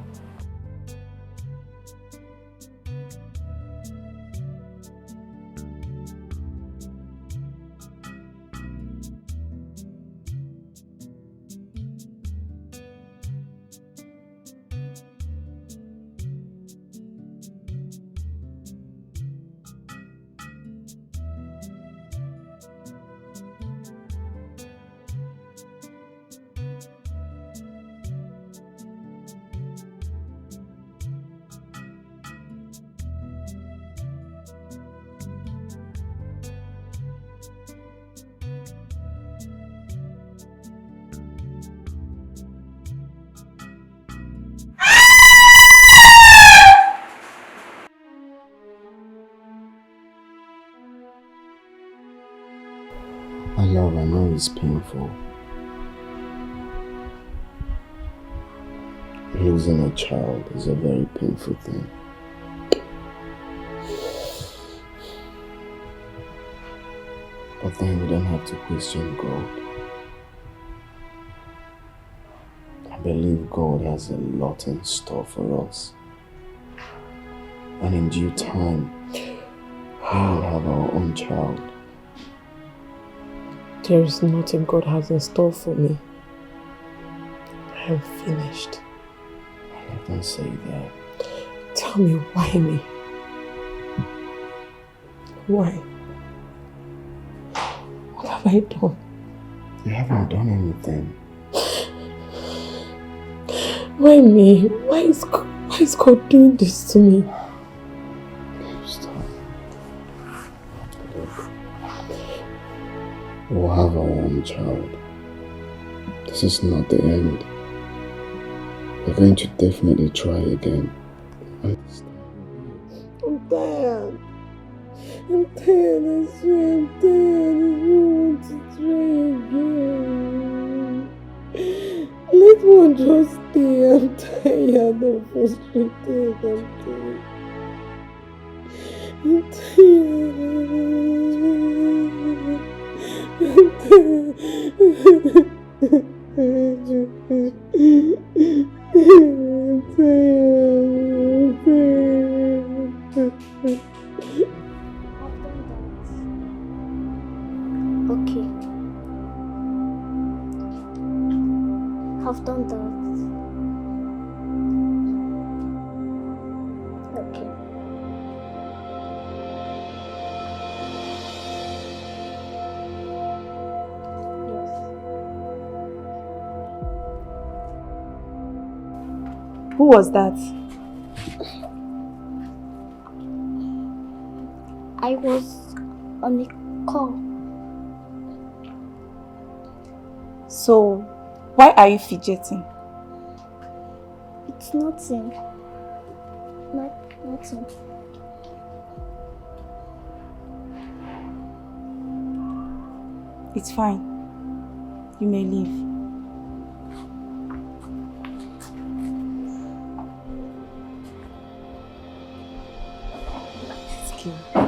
My love, I know it's painful. Losing a child is a very painful thing. But then we don't have to question God. I believe God has a lot in store for us. And in due time, we will have our own child. There is nothing God has in store for me. I am finished. Don't say that. Tell me, why me? Why? What have I done? You haven't done anything. Why me? Why is God doing this to me? Stop. We'll have our own child. This is not the end. We're going to definitely try again. I'm tired. I'm tired, I swear I'm tired. I don't want to try again. Let one just stay. I'm tired. I'm frustrated. I'm Okay. I've done that. Okay. Who was that? I was on a call. So, why are you fidgeting? It's nothing. Nothing. It's fine. You may leave. Excuse me.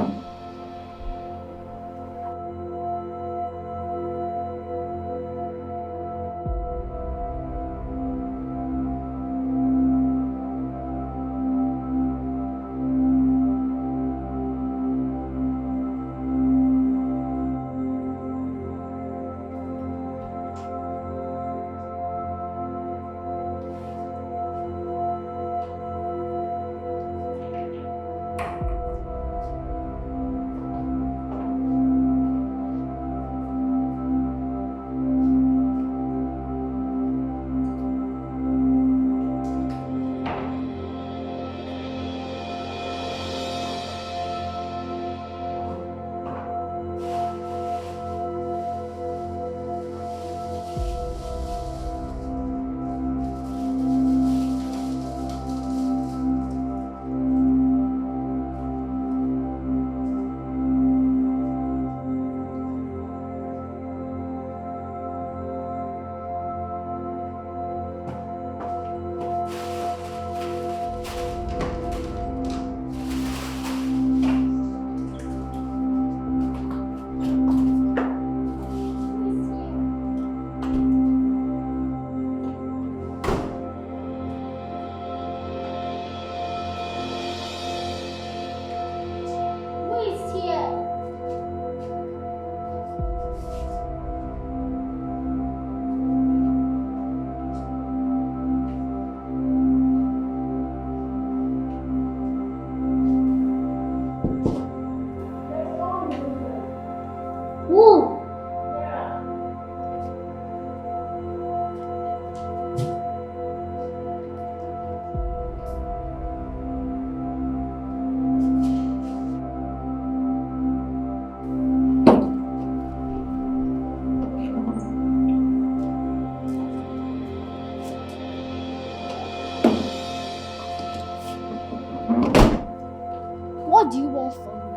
What do you want from me?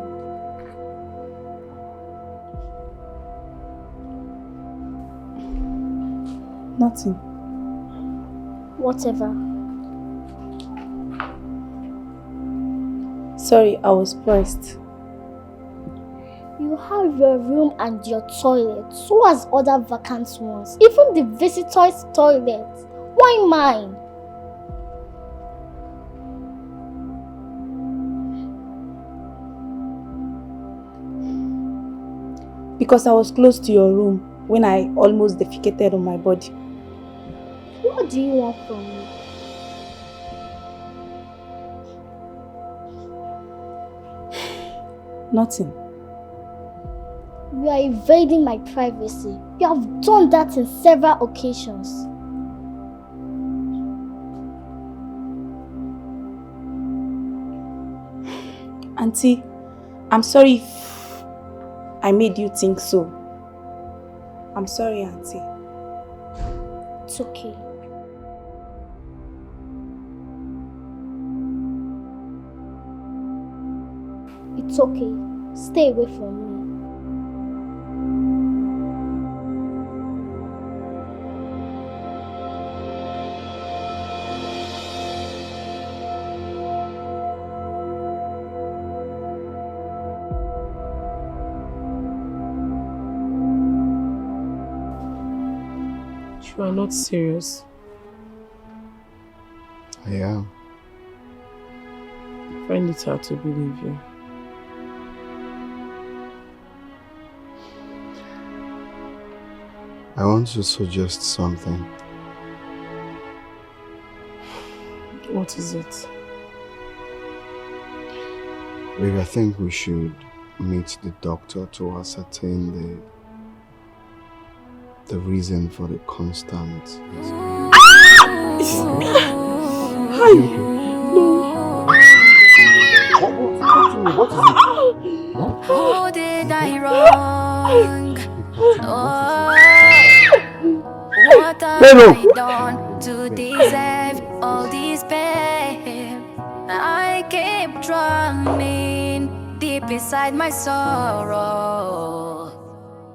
Nothing. Whatever. Sorry, I was pressed. You have your room and your toilet, so as other vacant ones. Even the visitor's toilet. Why mine? Because I was close to your room when I almost defecated on my body. What do you want from me? Nothing. You are invading my privacy. You have done that in several occasions. Auntie, I'm sorry if I made you think so. I'm sorry, Auntie. It's okay. It's okay. Stay away from me. You are not serious. I am. I find it hard to believe you. I want to suggest something. What is it? Babe, I think we should meet the doctor to ascertain the reason for the constant. What is it? Who did I wrong? What have I done to deserve all this pain? I keep drowning deep inside my sorrow.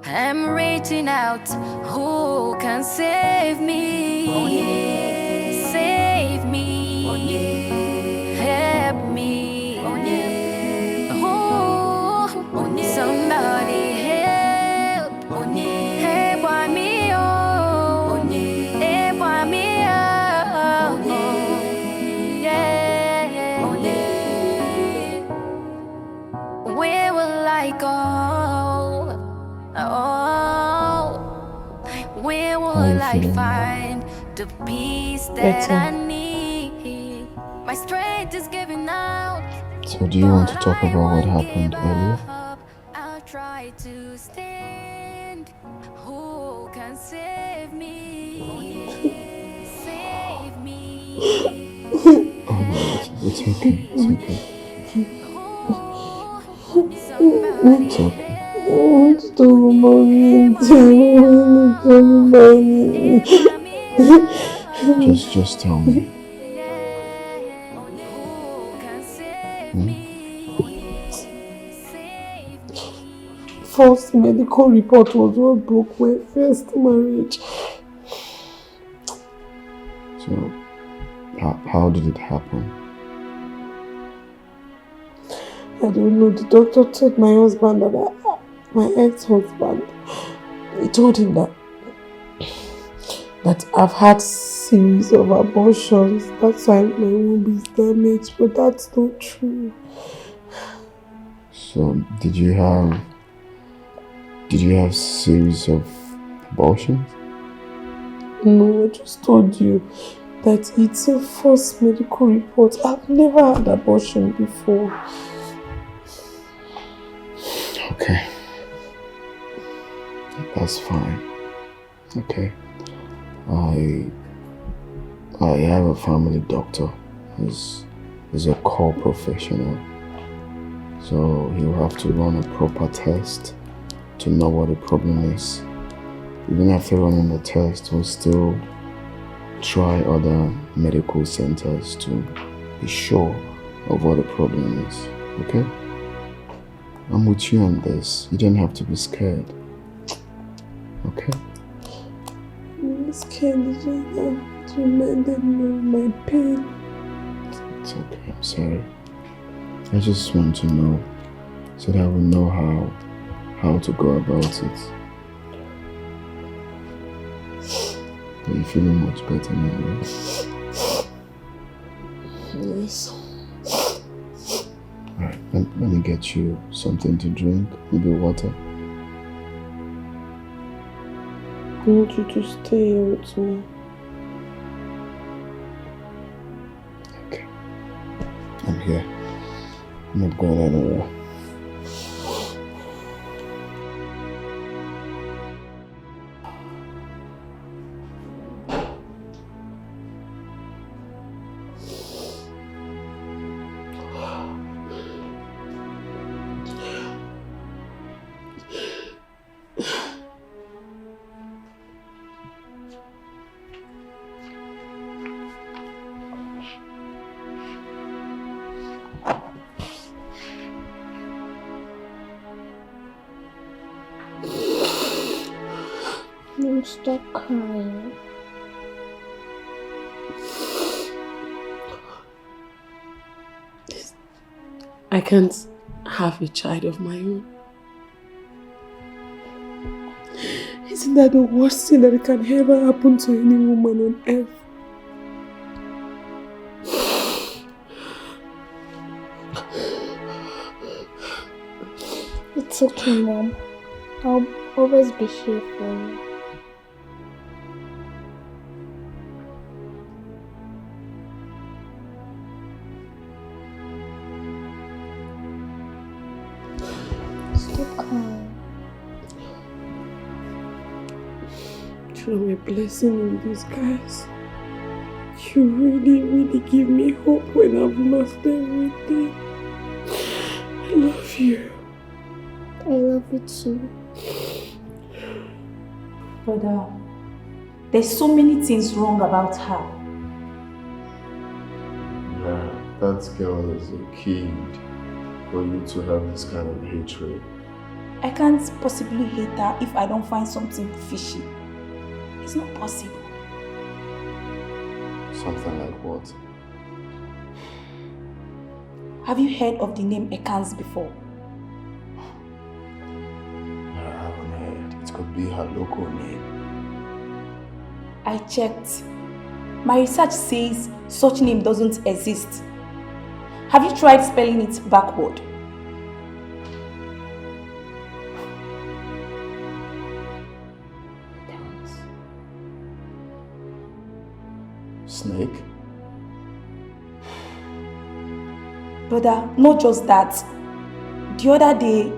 I'm reaching out, who can save me? Onyi. Save me, Onyi. Help me, Onyi. Oh, Onyi. Somebody help, Onyi. Help me, oh, Onyi. Help me, oh, Onyi. Yeah, Onyi. Where will I go? Oh, where will I find the peace that I need? My strength is giving out. So do you want to talk about what happened earlier? I'll try to stand. Who can save me? Save me. Oh no, it's okay. It's okay. It's okay. Just tell me. False medical report was what broke my first marriage. So, how did it happen? I don't know. The doctor told my husband that my ex-husband, he told him that I've had series of abortions. That's why my womb is damaged, but that's not true. So, did you have series of abortions? No, I just told you that it's a false medical report. I've never had abortion before. Okay. That's fine. Okay. I have a family doctor. He's a core professional. So he'll have to run a proper test to know what the problem is. Even after running the test, we'll still try other medical centers to be sure of what the problem is. Okay? I'm with you on this. You don't have to be scared. Okay? I'm scared. It reminded me of my pain. It's okay, I'm sorry. I just want to know so that I will know how to go about it. Are you feeling much better now, right? Yes. Alright, let me get you something to drink, maybe water. I want you to stay here with me. Okay. I'm here. I'm not going anywhere. Don't stop crying. I can't have a child of my own. Isn't that the worst thing that can ever happen to any woman on earth? It's okay, Mom. I'll always be here for you. Stop crying. You're a blessing in disguise. You really give me hope when I've lost everything. I love you. I love you too. Brother, there's so many things wrong about her. Yeah, that girl is a kid for you to have this kind of hatred. I can't possibly hate her if I don't find something fishy. It's not possible. Something like what? Have you heard of the name Ekans before? I haven't heard. It could be her local name. I checked. My research says such name doesn't exist. Have you tried spelling it backward? Snake? Brother, not just that. The other day,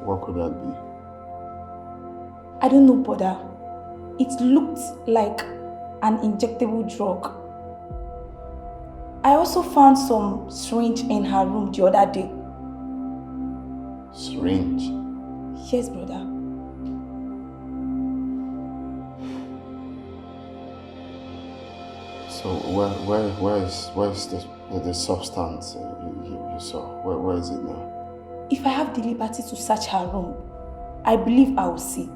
What could that be? I don't know, brother. It looked like an injectable drug. I also found some syringe in her room the other day. Syringe? Yes, brother. So where is the substance you saw? Where is it now? If I have the liberty to search her room, I believe I will see.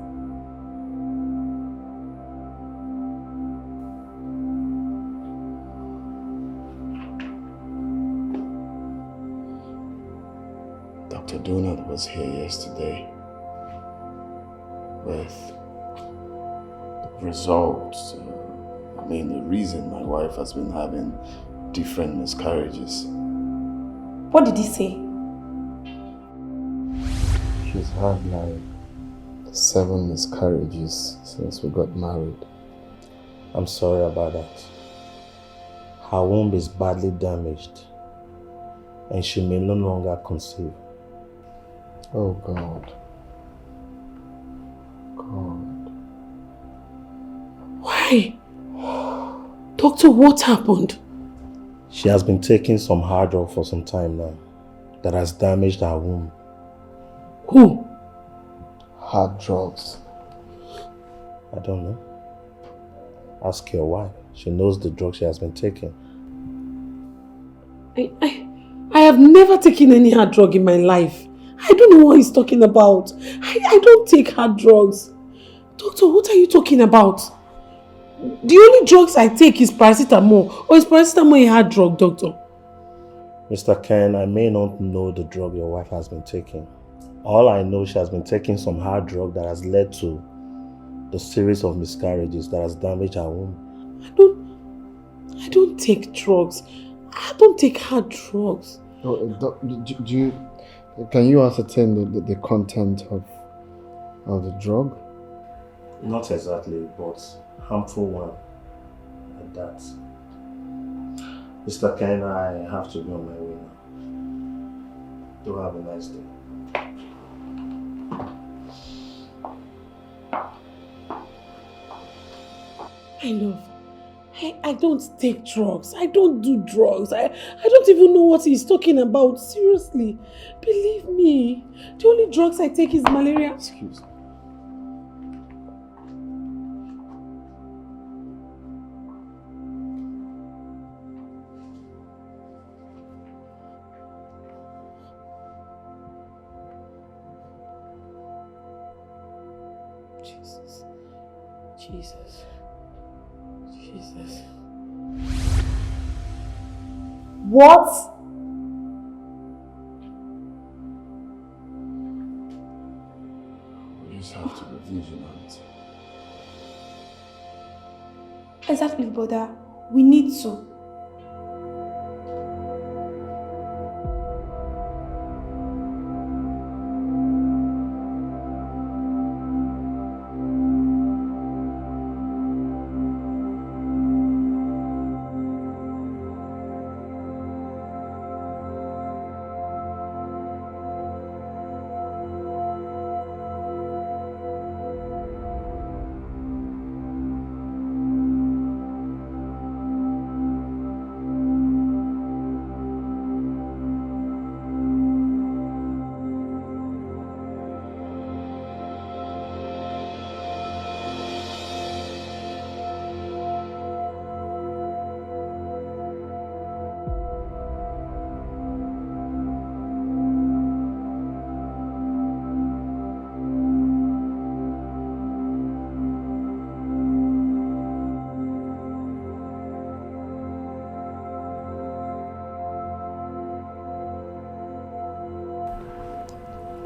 Dr. Donald was here yesterday with results. The reason my wife has been having different miscarriages. What did he say? She's had like 7 miscarriages since we got married. I'm sorry about that. Her womb is badly damaged and she may no longer conceive. Oh God. God. Why? Doctor, what happened? She has been taking some hard drug for some time now that has damaged her womb. Who? Hard drugs. I don't know. Ask your wife. She knows the drug she has been taking. I have never taken any hard drug in my life. I don't know what he's talking about. I don't take hard drugs. Doctor, what are you talking about? The only drugs I take is paracetamol. Or is paracetamol a hard drug, doctor? Mr. Ken, I may not know the drug your wife has been taking. All I know, she has been taking some hard drug that has led to the series of miscarriages that has damaged her womb. I don't take drugs. I don't take hard drugs. Can you ascertain the content of the drug? Not exactly, but harmful one at that. Mr. Ken, I have to be on my way now. Do have a nice day. I love. I don't take drugs. I don't do drugs. I don't even know what he's talking about. Seriously. Believe me. The only drugs I take is malaria. Excuse me. Jesus. What? We just have to be vigilant. Exactly, brother. We need to.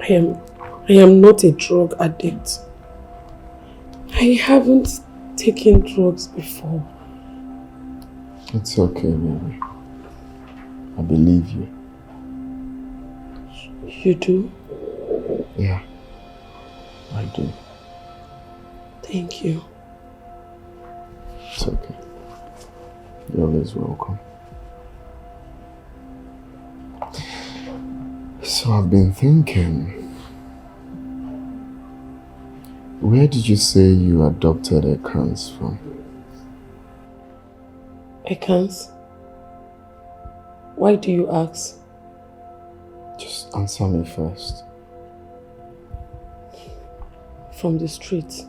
I am not a drug addict. I haven't taken drugs before. It's okay, baby. I believe you. You do? Yeah, I do. Thank you. It's okay. You're always welcome. So I've been thinking, where did you say you adopted Ekans from? Ekans? Why do you ask? Just answer me first. From the street.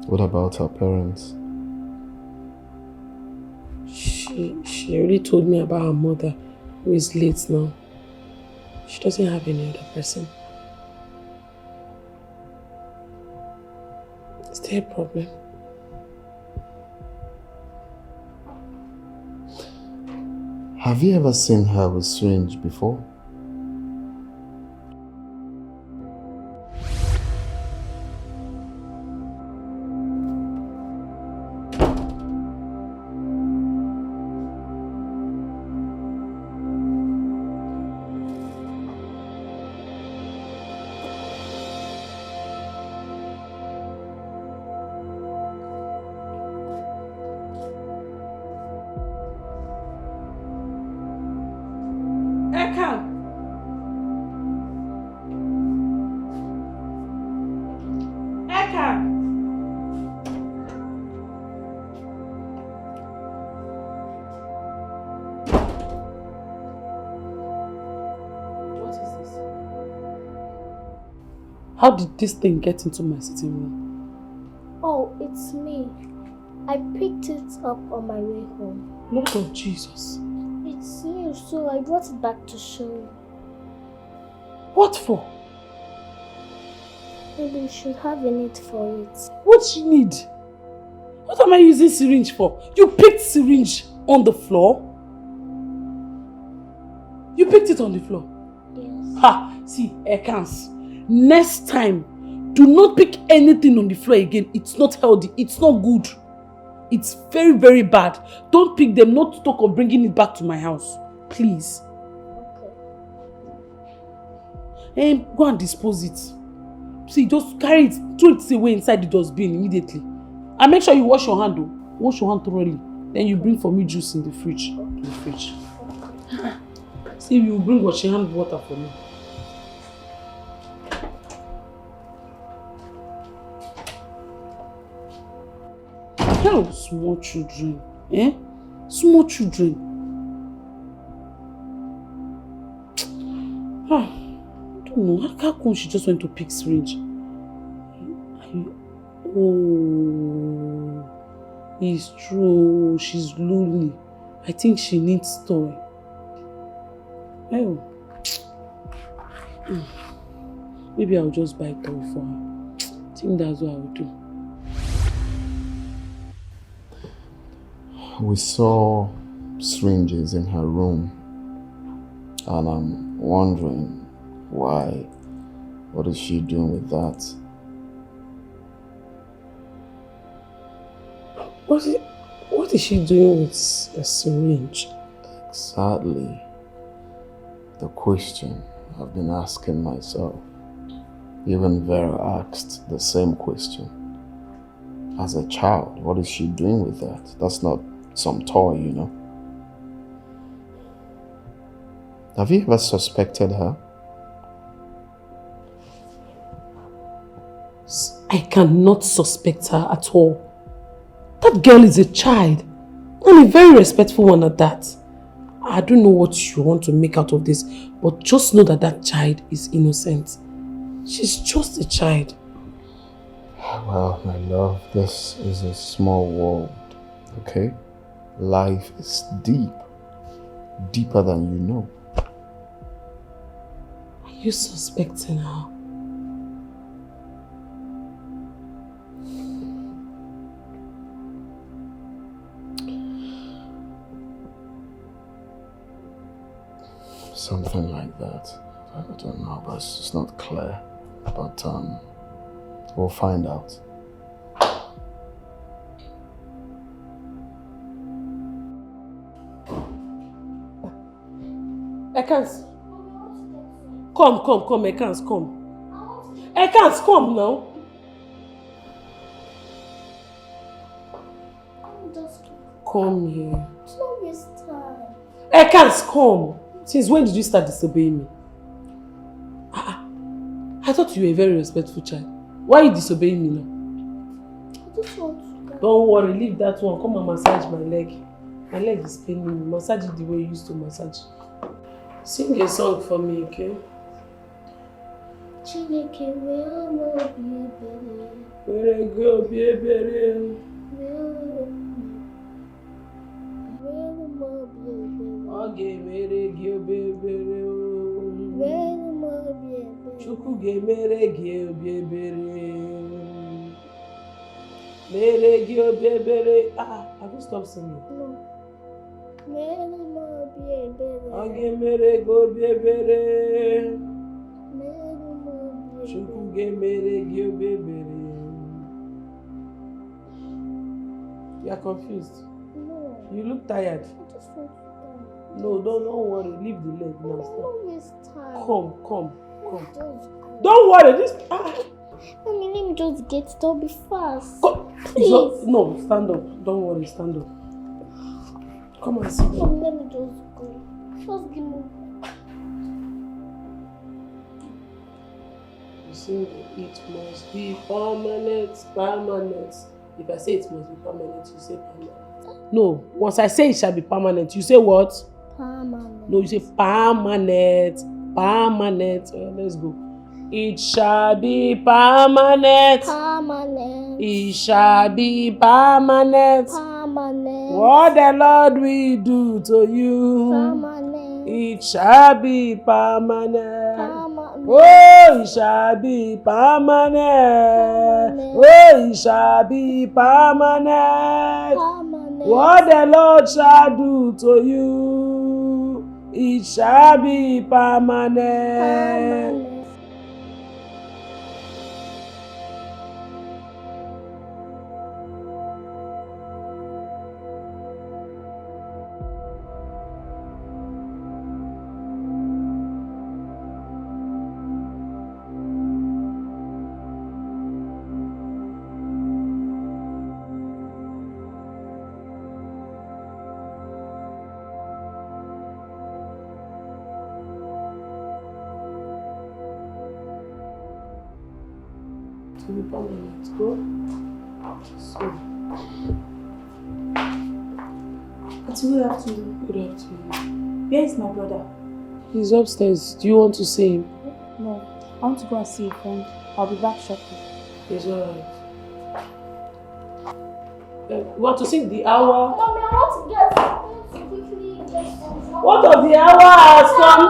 What about her parents? She already told me about her mother, who is late now. She doesn't have any other person. Is there a problem? Have you ever seen her with Strange before? How did this thing get into my sitting room? Oh, it's me. I picked it up on my way home. Lord of Jesus. It's new, so I brought it back to show you. What for? Maybe you should have a need for it. What do you need? What am I using syringe for? You picked syringe on the floor? You picked it on the floor? Yes. Ha! See, Ekans, next time, do not pick anything on the floor again. It's not healthy. It's not good. It's very, very bad. Don't pick them, not to talk of bringing it back to my house. Please. Okay. And go and dispose it. See, just carry it, throw it away inside the dustbin immediately. And make sure you wash your hand though. Wash your hand thoroughly. Then you bring for me juice in the fridge. In the fridge. See, you bring washing hand water for me. Hell, small children. Eh? Small children. I don't know. How come she just went to pick syringe? Oh, it's true. She's lonely. I think she needs toy. Oh. Maybe I'll just buy a toy for her. I think that's what I will do. We saw syringes in her room, and I'm wondering why. What is she doing with that? What is she doing with a syringe? Exactly the question I've been asking myself. Even Vera asked the same question. As a child, what is she doing with that? That's not some toy, you know. Have you ever suspected her? I cannot suspect her at all. That girl is a child, and a very respectful one at that. I don't know what you want to make out of this, but just know that that child is innocent. She's just a child. Well, my love, this is a small world, okay? Life is deep, deeper than you know. Are you suspecting her? Something like that. I don't know, but it's not clear. But we'll find out. Ekans. Come, Ekans, come. Ekans, come now. Come here. It's not waste time. Ekans, come. Since when did you start disobeying me? I thought you were a very respectful child. Why are you disobeying me now? I just want to go. Don't worry, leave that one. Come and massage my leg. My leg is paining me. Massage it the way you used to massage. Sing a song for me, okay? Chineke where mo be bere. Where go be bere. Where mo be bere. Oge mere gi obe bere o. Where mo be bere. Chukwu ge mere gi obe bere. Mere gi obe bere. Have you stopped singing? No. Where mo be bere. Oge mere gi obe bere. Chukwu ge mere gi obe bere. You are confused. No. You look tired. I just want to go. No, don't worry. Leave the leg now. Don't waste time. Come. Just go. Don't worry. This. Mommy, let me just get it. I'll be fast. Please. No, stand up. Don't worry. Stand up. Come and sit down. Mom, let me just go. Just give me. You say it must be permanent. If I say it must be permanent, you say permanent. No, once I say it shall be permanent, you say what? Permanent. No, you say permanent. Oh, let's go. It shall be permanent. Permanent. It shall be permanent. Permanent. What the Lord will do to you. Permanent. It shall be permanent. Permanent. Oh, it shall be permanent. Oh, it shall be permanent. What the Lord shall do to you, it shall be permanent. To be permanent. Go. So. It's good afternoon. Good afternoon. Where is my brother? He's upstairs. Do you want to see him? No, I want to go and see a friend. I'll be back shortly. It's alright. You want to see the hour? Mommy, I want to get something to quickly get something. What of the hour has come?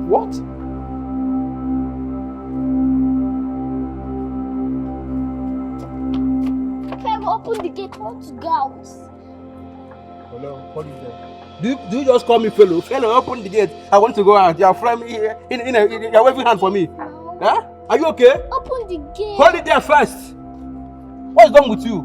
What? Favour, open the gate. I want to go out. Hello, what is that? Do you just call me fellow? Fellow, open the gate. I want to go out. You're from here. You're waving hand for me. Huh? Are you okay? Open the gate. Hold it there first. What's wrong with you?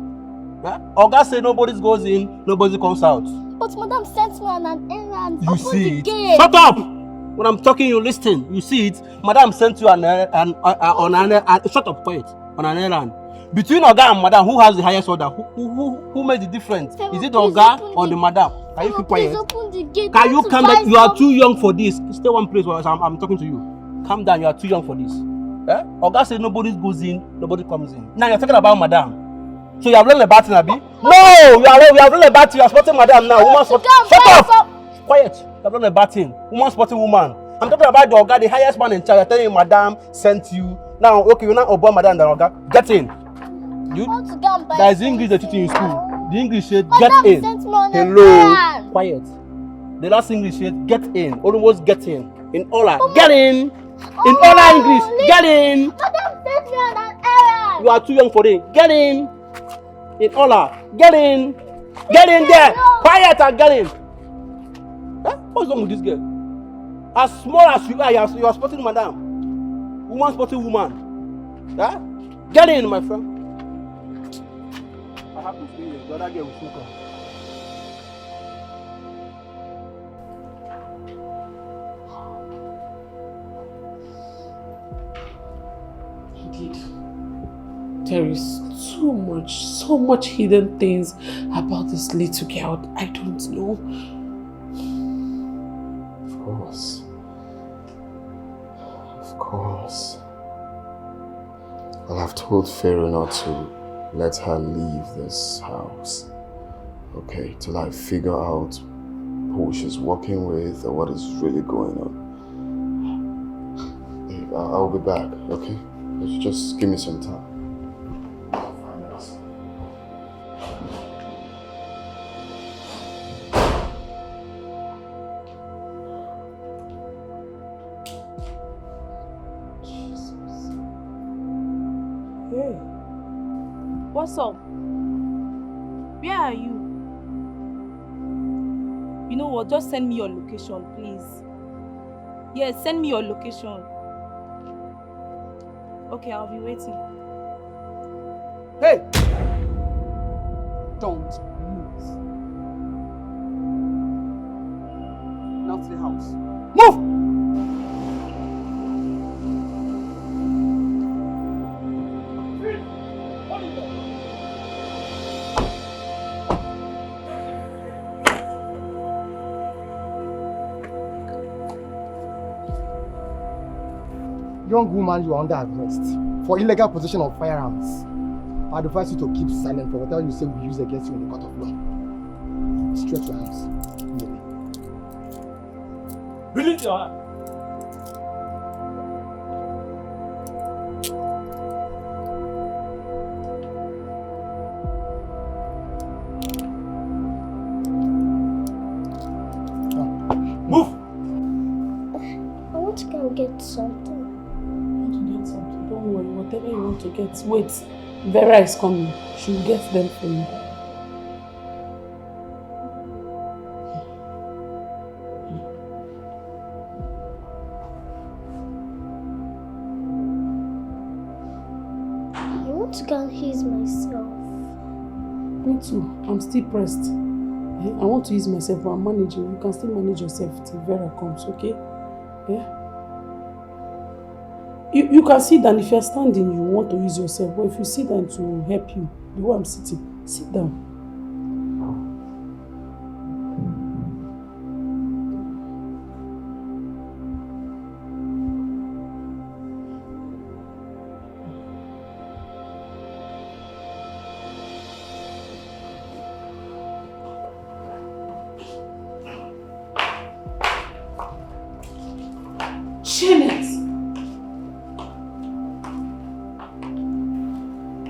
Huh? Oga say nobody goes in, nobody comes out. But Madam sent me on an errand. You Open see the it? gate. Shut up! When I'm talking, you listen. You see it? Madam sent you on an errand. Shut up, quiet. On an errand. Between Oga and Madam, who has the highest order? Who made the difference? Favour, Is it the please Oga open or the Madam? Can you keep quiet? Please open the gate. Can you calm down? You are too young for this. Stay one place while I'm talking to you. Calm down. You are too young for this. Eh? Oga said nobody goes in, nobody comes in. Now you're talking about Madam. So you have learned about it, Abi? No, we have learned about it. You are spotting Madam now. Woman spotting. Shut up! Quiet. You have learned about him. Woman spotting woman. I'm talking about the Oga, the highest man in charge. You're telling him Madam sent you. Now, okay, you're not obey Madam than Oga. Get in. You? There is English they teach you in school. The English said get in. Hello. Quiet. The last English said get in. Almost get in. In Ola, get in. In Ola English, get in. Madam sent me on an errand. You are too young for it. Get in. In Ola, get in. Get in there. Quiet and get in. Huh? What's wrong with this girl? As small as you are, you are spotting Madam. Woman spotting woman. Huh? Get in, my friend. I have to stay here. The other girl will soon come. kid. There is so much hidden things about this little girl I don't know. Of course. Of course. Well, I've told Pharaoh not to let her leave this house. Okay, till I figure out who she's working with or what is really going on. Hey, I'll be back, okay? Just give me some time. What's up? Where are you? You know what? Just send me your location, please. Yes, send me your location. Okay, I'll be waiting. Hey! Don't move. Now to the house. Move! Young woman, you are under arrest for illegal possession of firearms. I advise you to keep silent for whatever you say will be used against you in the court of law. Stretch your arms. Release your hand. Move! I want to go get something. Don't worry, whatever you want to get. Wait, Vera is coming. She'll get them for you. I want to go and ease myself. Me too. I'm still pressed. I want to ease myself, but I'm managing. You can still manage yourself till Vera comes, okay? Yeah? You can sit down. If you're standing, you want to ease yourself. But if you sit down to help you, the way I'm sitting, sit down. Janet!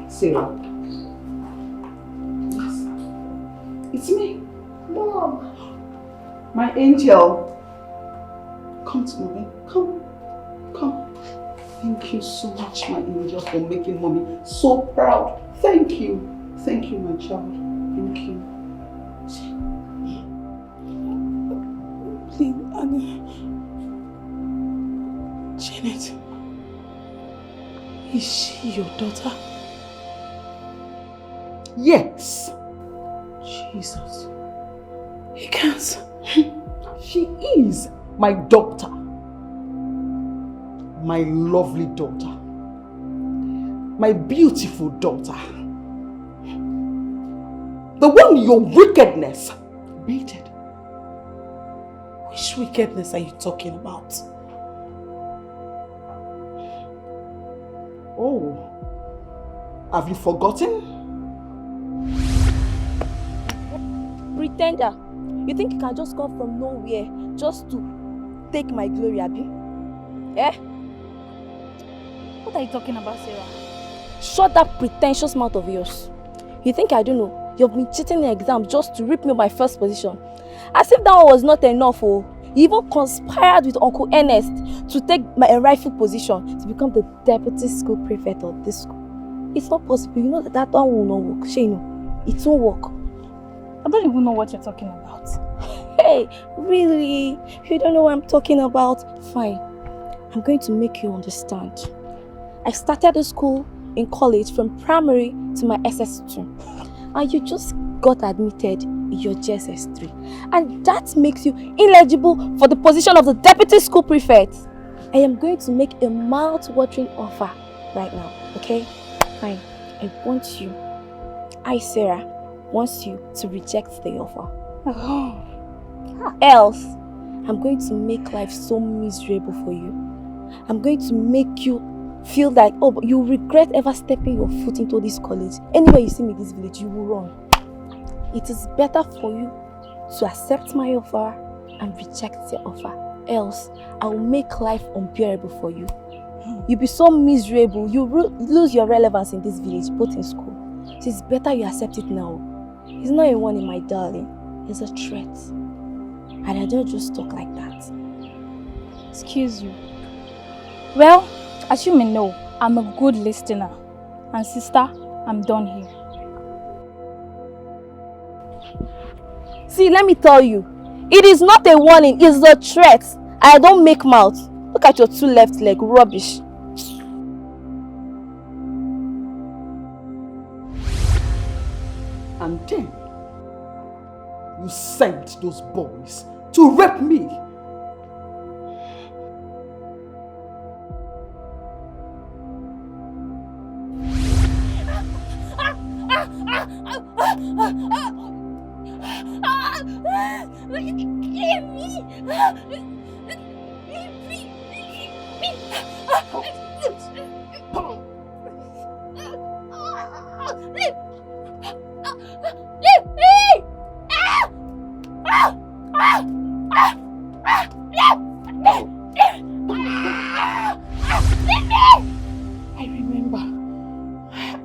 Sarah. Yes. It's me. Mom. My angel. Come to mommy. Come. Come. Thank you so much, my angel, for making mommy so proud. Thank you. Thank you, my child. Thank you. Please, Annie. Janet. Is she your daughter? Yes. Jesus. Ekans. She is my daughter. My lovely daughter. My beautiful daughter. The one your wickedness baited. Which wickedness are you talking about? Oh, have you forgotten? Pretender, you think you can just come from nowhere just to take my glory, Abi? Eh? What are you talking about, Sarah? Shut that pretentious mouth of yours. You think I don't know? You've been cheating in exams just to rip me my first position. As if that one was not enough, oh. You even conspired with Uncle Ernest to take my rightful position to become the deputy school prefect of this school. It's not possible. You know that one will not work. Shay, no. It won't work. I don't even know what you're talking about. Hey, really? You don't know what I'm talking about? Fine. I'm going to make you understand. I started the school in college from primary to my SS2. And you just got admitted in your JSS3. And that makes you ineligible for the position of the deputy school prefect. I am going to make a mouth-watering offer right now, okay? Fine. I want you, Sarah, wants you to reject the offer. Else, I'm going to make life so miserable for you. I'm going to make you feel like, oh, but you regret ever stepping your foot into this college. Anywhere you see me in this village, you will run. It is better for you to accept my offer and reject the offer. Else, I will make life unbearable for you. You'll be so miserable, you lose your relevance in this village, both in school. So it's better you accept it now. He's not a warning, my darling. He's a threat. And I don't just talk like that. Excuse you. Well, as you may know, I'm a good listener. And sister, I'm done here. See, let me tell you. It is not a warning, it's a threat. I don't make mouth. Look at your two left leg, rubbish. And then, you sent those boys to rape me.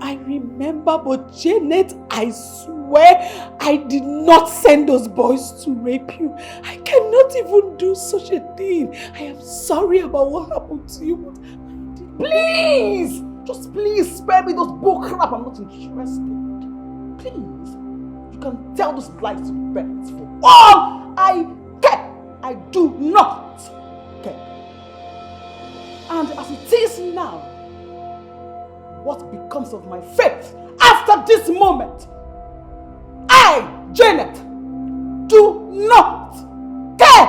I remember, but Janet, I swear I did not send those boys to rape you. I cannot even do such a thing. I am sorry about what happened to you, but I did. Please! Just please spare me those bull crap. I'm not interested. Please. You can tell those lies to parents for all I care. I do not care. And as it is now, what becomes of my faith after this moment? I, Janet, do not care.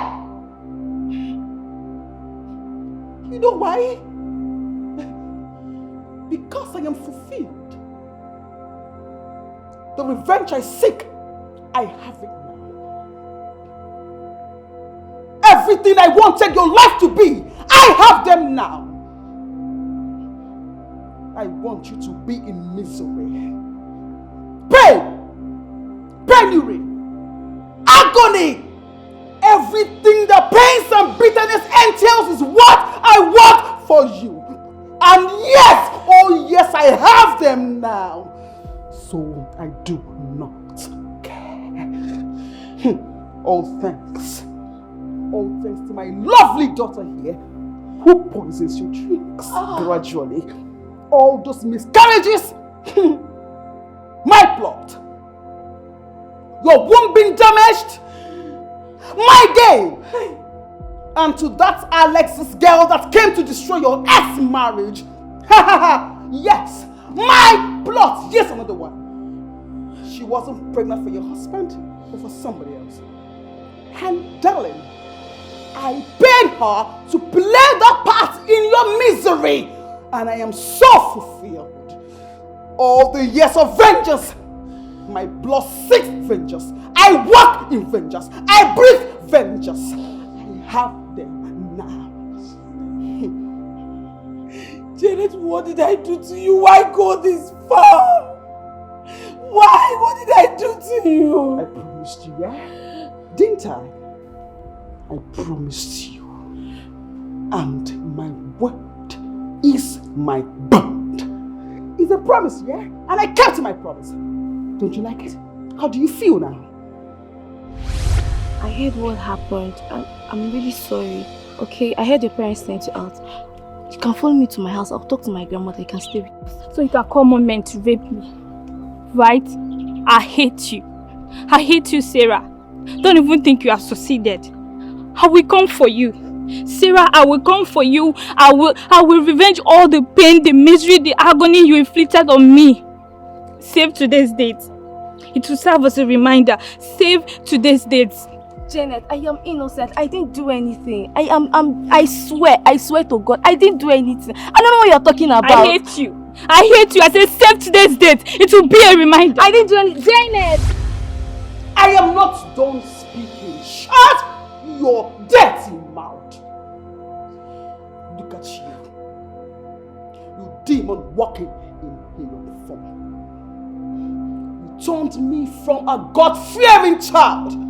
You know why? Because I am fulfilled. The revenge I seek, I have it now. Everything I wanted your life to be, I have them now. I want you to be in misery, pain, penury, agony. Everything that pains and bitterness entails is what I want for you. And yes, oh yes, I have them now. So I do not care. All thanks to my lovely daughter here, who poisons your drinks gradually. All those miscarriages, my plot. Your womb being damaged, my game. And to that Alexis girl that came to destroy your ex-marriage, yes, my plot. Yes, another one. She wasn't pregnant for your husband, but for somebody else. And darling, I paid her to play that part in your misery. And I am so fulfilled. All the years of vengeance, my blood seeks vengeance. I walk in vengeance. I breathe vengeance. I have them now. Janet, what did I do to you? Why go this far? Why? What did I do to you? I promised you, yeah? Didn't I? I promised you. And my word is my bond. It's a promise, yeah? And I kept my promise. Don't you like it? How do you feel now? I heard what happened and I'm really sorry. Okay, I heard your parents sent you out. You can follow me to my house. I'll talk to my grandmother. You can stay with us. So you can call more men to rape me. Right? I hate you. I hate you, Sarah. Don't even think you have succeeded. I will come for you. Sarah, I will come for you. I will revenge all the pain, the misery, the agony you inflicted on me. Save today's date. It will serve as a reminder. Save today's date. Janet, I am innocent. I didn't do anything. I swear to God, I didn't do anything. I don't know what you're talking about. I hate you. I hate you. I said save today's date. It will be a reminder. I didn't do anything. Janet! I am not done speaking. Shut your dirty mouth. Look at you. You demon walking in human form. You turned me from a God-fearing child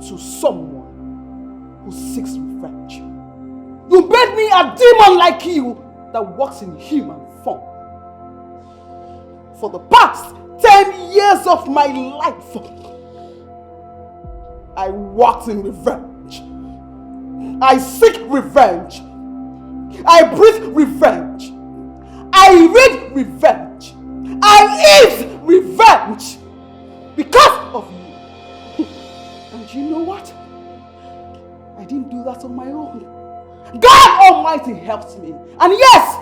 to someone who seeks revenge. You made me a demon like you that walks in human form. For the past 10 years of my life, I walked in revenge. I seek revenge. I breathe revenge. I read revenge. I eat revenge because of you. And you know what? I didn't do that on my own. God Almighty helped me. And yes,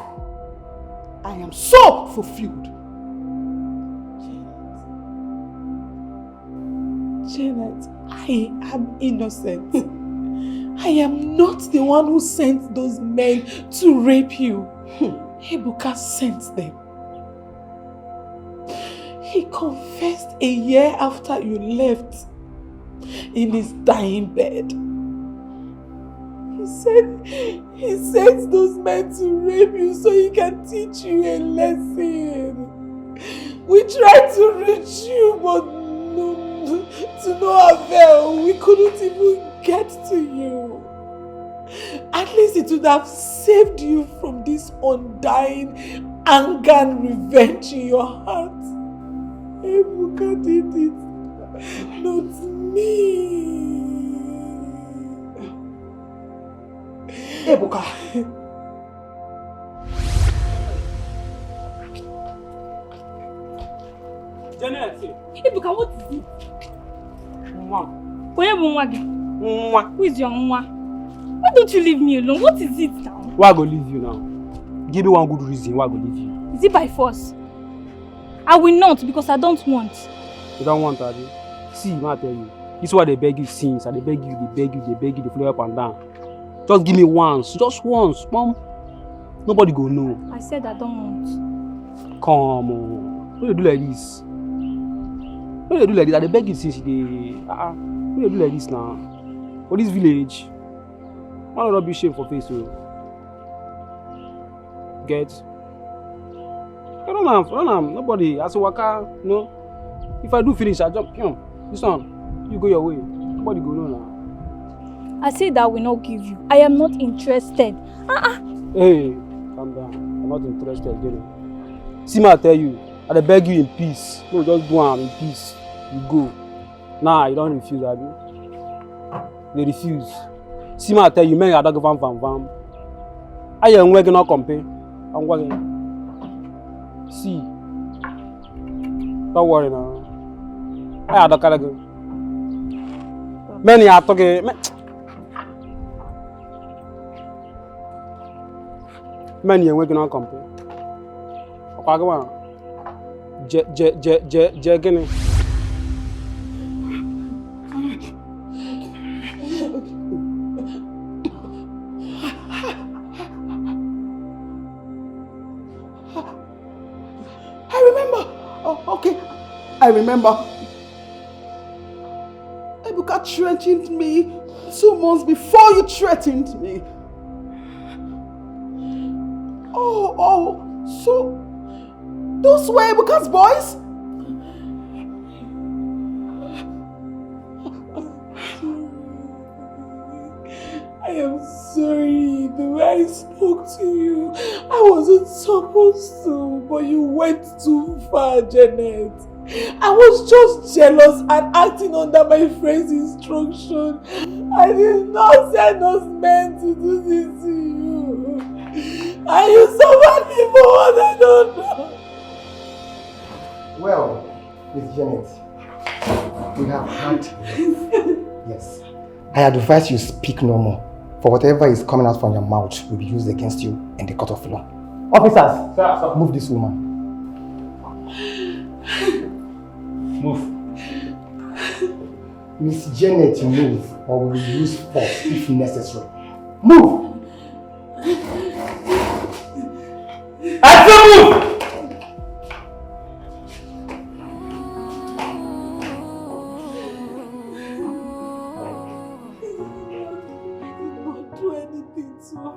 I am so fulfilled. Janet, I am innocent. I am not the one who sent those men to rape you. Ebuka sent them. He confessed a year after you left in his dying bed. He said he sent those men to rape you so he can teach you a lesson. We tried to reach you, but to no avail. We couldn't even get to you. At least it would have saved you from this undying anger and revenge in your heart. Ebuka did it, not me. Ebuka. Janet. Ebuka, what is it? Who is your Nwa? Why don't you leave me alone? What is it now? Why I go leave you now? Give me one good reason why I go leave you. Is it by force? I will not, because I don't want. You don't want, Adi? See, I tell you. This is why they beg you since. They beg you, they flow up and down. Just give me once. Just once. Mom. Nobody go know. I said I don't want. Come on. Why you do like this? Why you do like this? They beg you since they... Why you do like this now? For this village, why not be shame for face to get? I don't know. Nobody. As a worker, no. If I do finish, I jump. This one, you go your way. Nobody go know now. I said I will not give you. I am not interested. Hey, calm down. I'm not interested again. See, I tell you, I beg you in peace. No, just do it in peace. You go. Nah, you don't refuse, Abi. They refuse. See, I tell you, man, I don't go vam. I am working on company. I'm working. See. Don't worry now. I don't gotta go. Many are talking. Many are working on company. Okay, go on. Gini. I remember. Ebuka threatened me 2 months before you threatened me. Oh, so those were Ebuka's boys? I am sorry the way I spoke to you. I wasn't supposed to, but you went too far, Janet. I was just jealous and acting under my friend's instruction. I did not send those men to do this to you. And you suffered me for what I don't know. Well, Miss Janet, we have had... Yes. I advise you speak no more. For whatever is coming out from your mouth will be used against you in the court of law. Officers, sir. Move this woman. Move. Miss Janet, move, or we will use force if necessary. Move! I said move!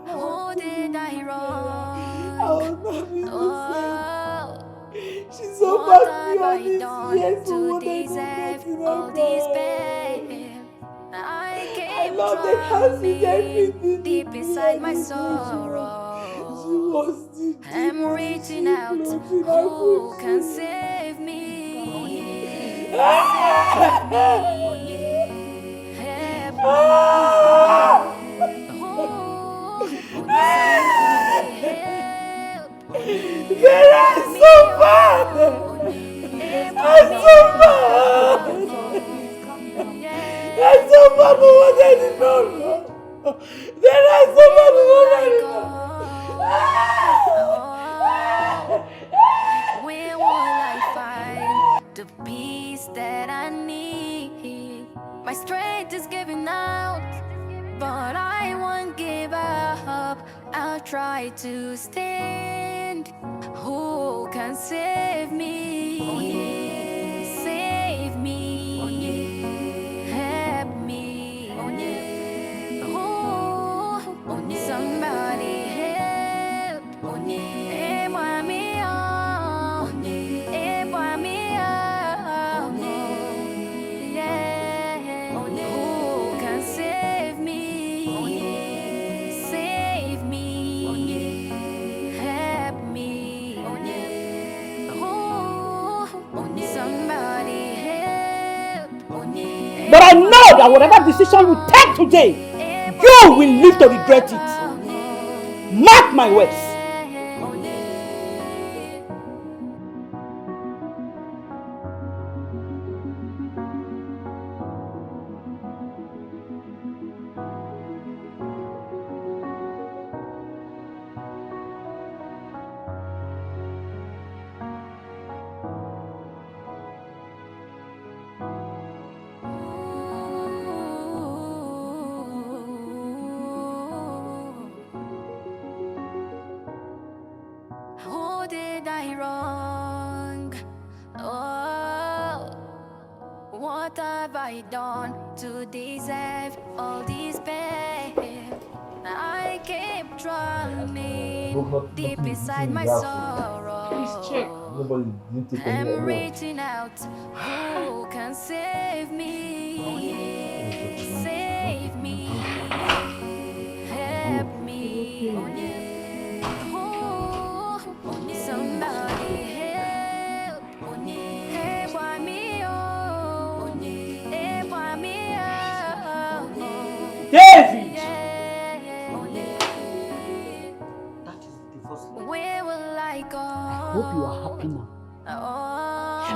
Who did I wrong? I was not being She's so what bad have I done to deserve all this pain? I keep drowning deep inside my sorrow. I'm reaching out, who can save me? Save me. Help me. There are so bad! I'm so bad! I'm so bad for what I did not know! There are so bad for what I did not know! Where will I find the peace that I need? My strength is giving out, but I won't give up. I'll try to stand. Who can save me? Save me. Help me. Oh, somebody help. Who can save me? Save me. Help me. Oh, somebody help. But I know that whatever decision you take today, you will live to regret it. Mark my words. Who did I wrong? Oh, what have I done to deserve all this pain? I keep drowning deep inside my sorrow. Please check. Nobody didn't take any I'm award. reaching out. Who can save me? Save me. Help me. Oh, somebody help. Help me. Oh, help me. Oh. David! Where will I go? I hope you are happy now. Oh,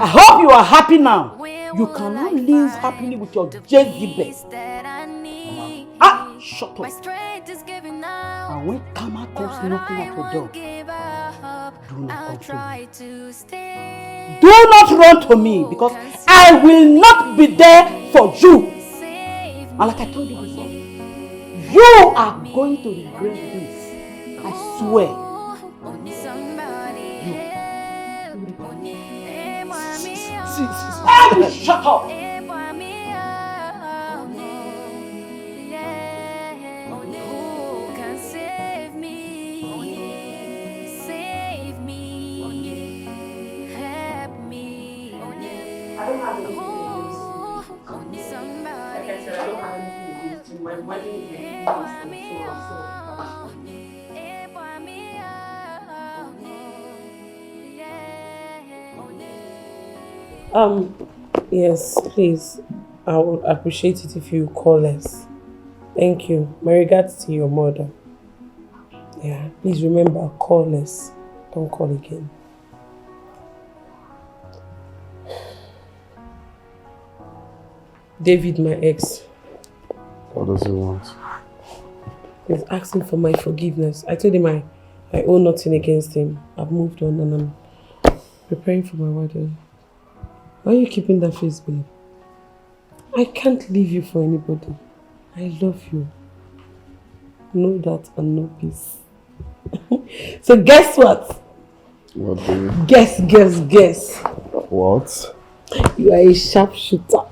I hope you are happy now. You cannot live happily with your Jezebel. Ah, shut my up. strength is giving out. And when Karma comes knocking at your door, do not I'll come to try me. to stay. Do not run to me because I will not be there for you. And like I told you before, you are going to regret this. I swear. Shut up! Who can save me? Save me. Help me. I don't have anything Oh, somebody. Like I said, I don't have anything against you. My wedding is in Yes, please. I would appreciate it if you call us. Thank you. My regards to your mother. Yeah, please remember, call us. Don't call again. David, my ex. What does he want? He's asking for my forgiveness. I told him I owe nothing against him. I've moved on and I'm preparing for my wedding. Why are you keeping that face, babe? I can't leave you for anybody. I love you. Know that and know peace. So guess what? What do you? Guess. What? You are a sharpshooter.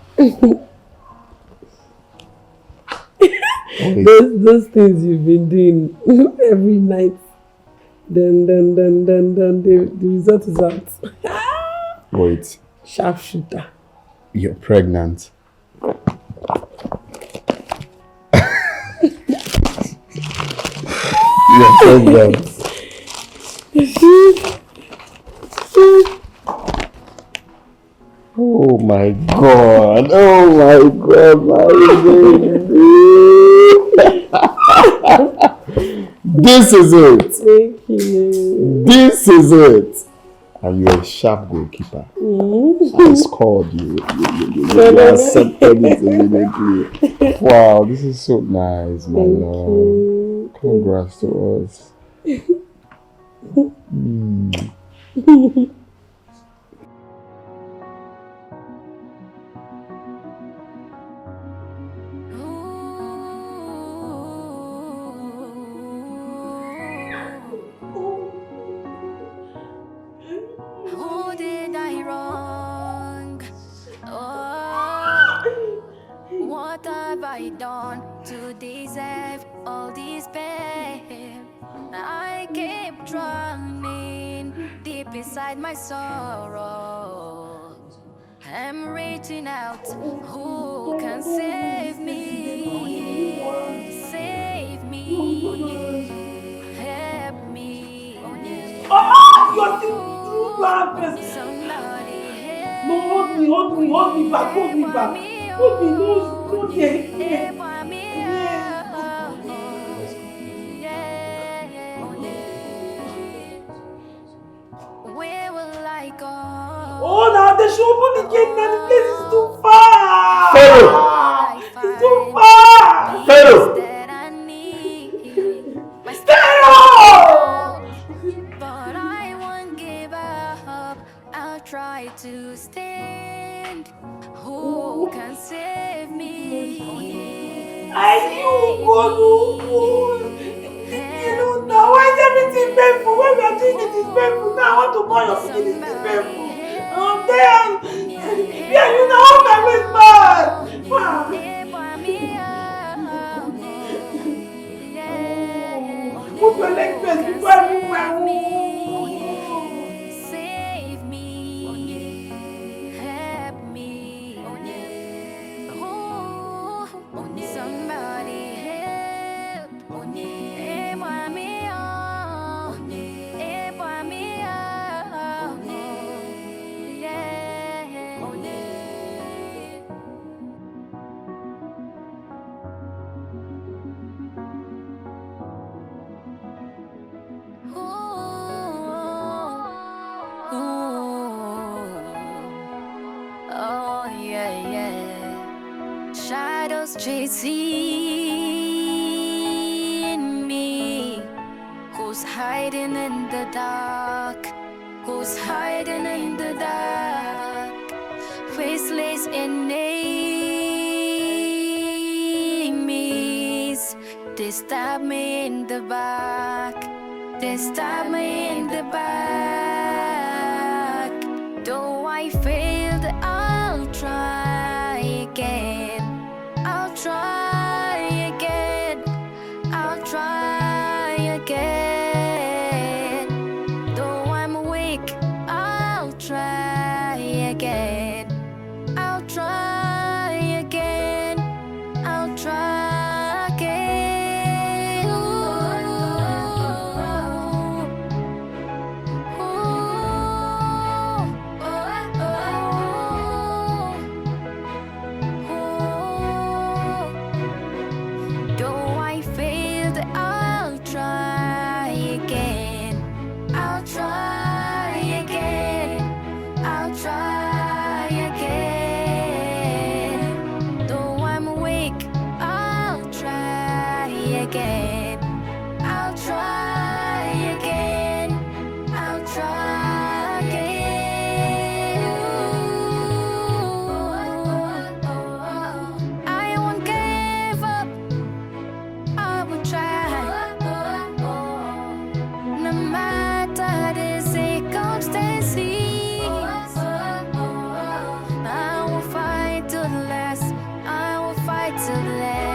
those things you've been doing every night. Then the result is out. Wait. Sharpshooter. You're pregnant. You're pregnant. Oh my god. Oh my god, my baby. This is it. Thank you. This is it. And you're a sharp goalkeeper. I scored you. You accepted it immediately. Wow, this is so nice, my love. Congrats to us. Who did I wrong? What have I done to deserve all this pain? I keep drowning deep inside my sorrow. I'm reaching out, who can save me? Save me, help me. You're too bad person. Somebody No, hold me back. Hold me, no, where will I go? Oh, now they should open the gate. Now the place is too far. Pharaoh! It's too far. Pharaoh! But I won't give up. I'll try to stand. Who can save me? I knew God. You know now why is everything painful? When we are doing it is painful. Now I want to buy your skin. It is painful. Damn. Yeah, you know how my way is bad. Put your leg first before I move my own. Save me, help me. Oh, somebody help. Oh yeah. Shadows chasing me. Who's hiding in the dark? Who's hiding in the dark? Faceless enemies. They stab me in the back. They stab me in the back. Though I failed, I'll try again. I'll try.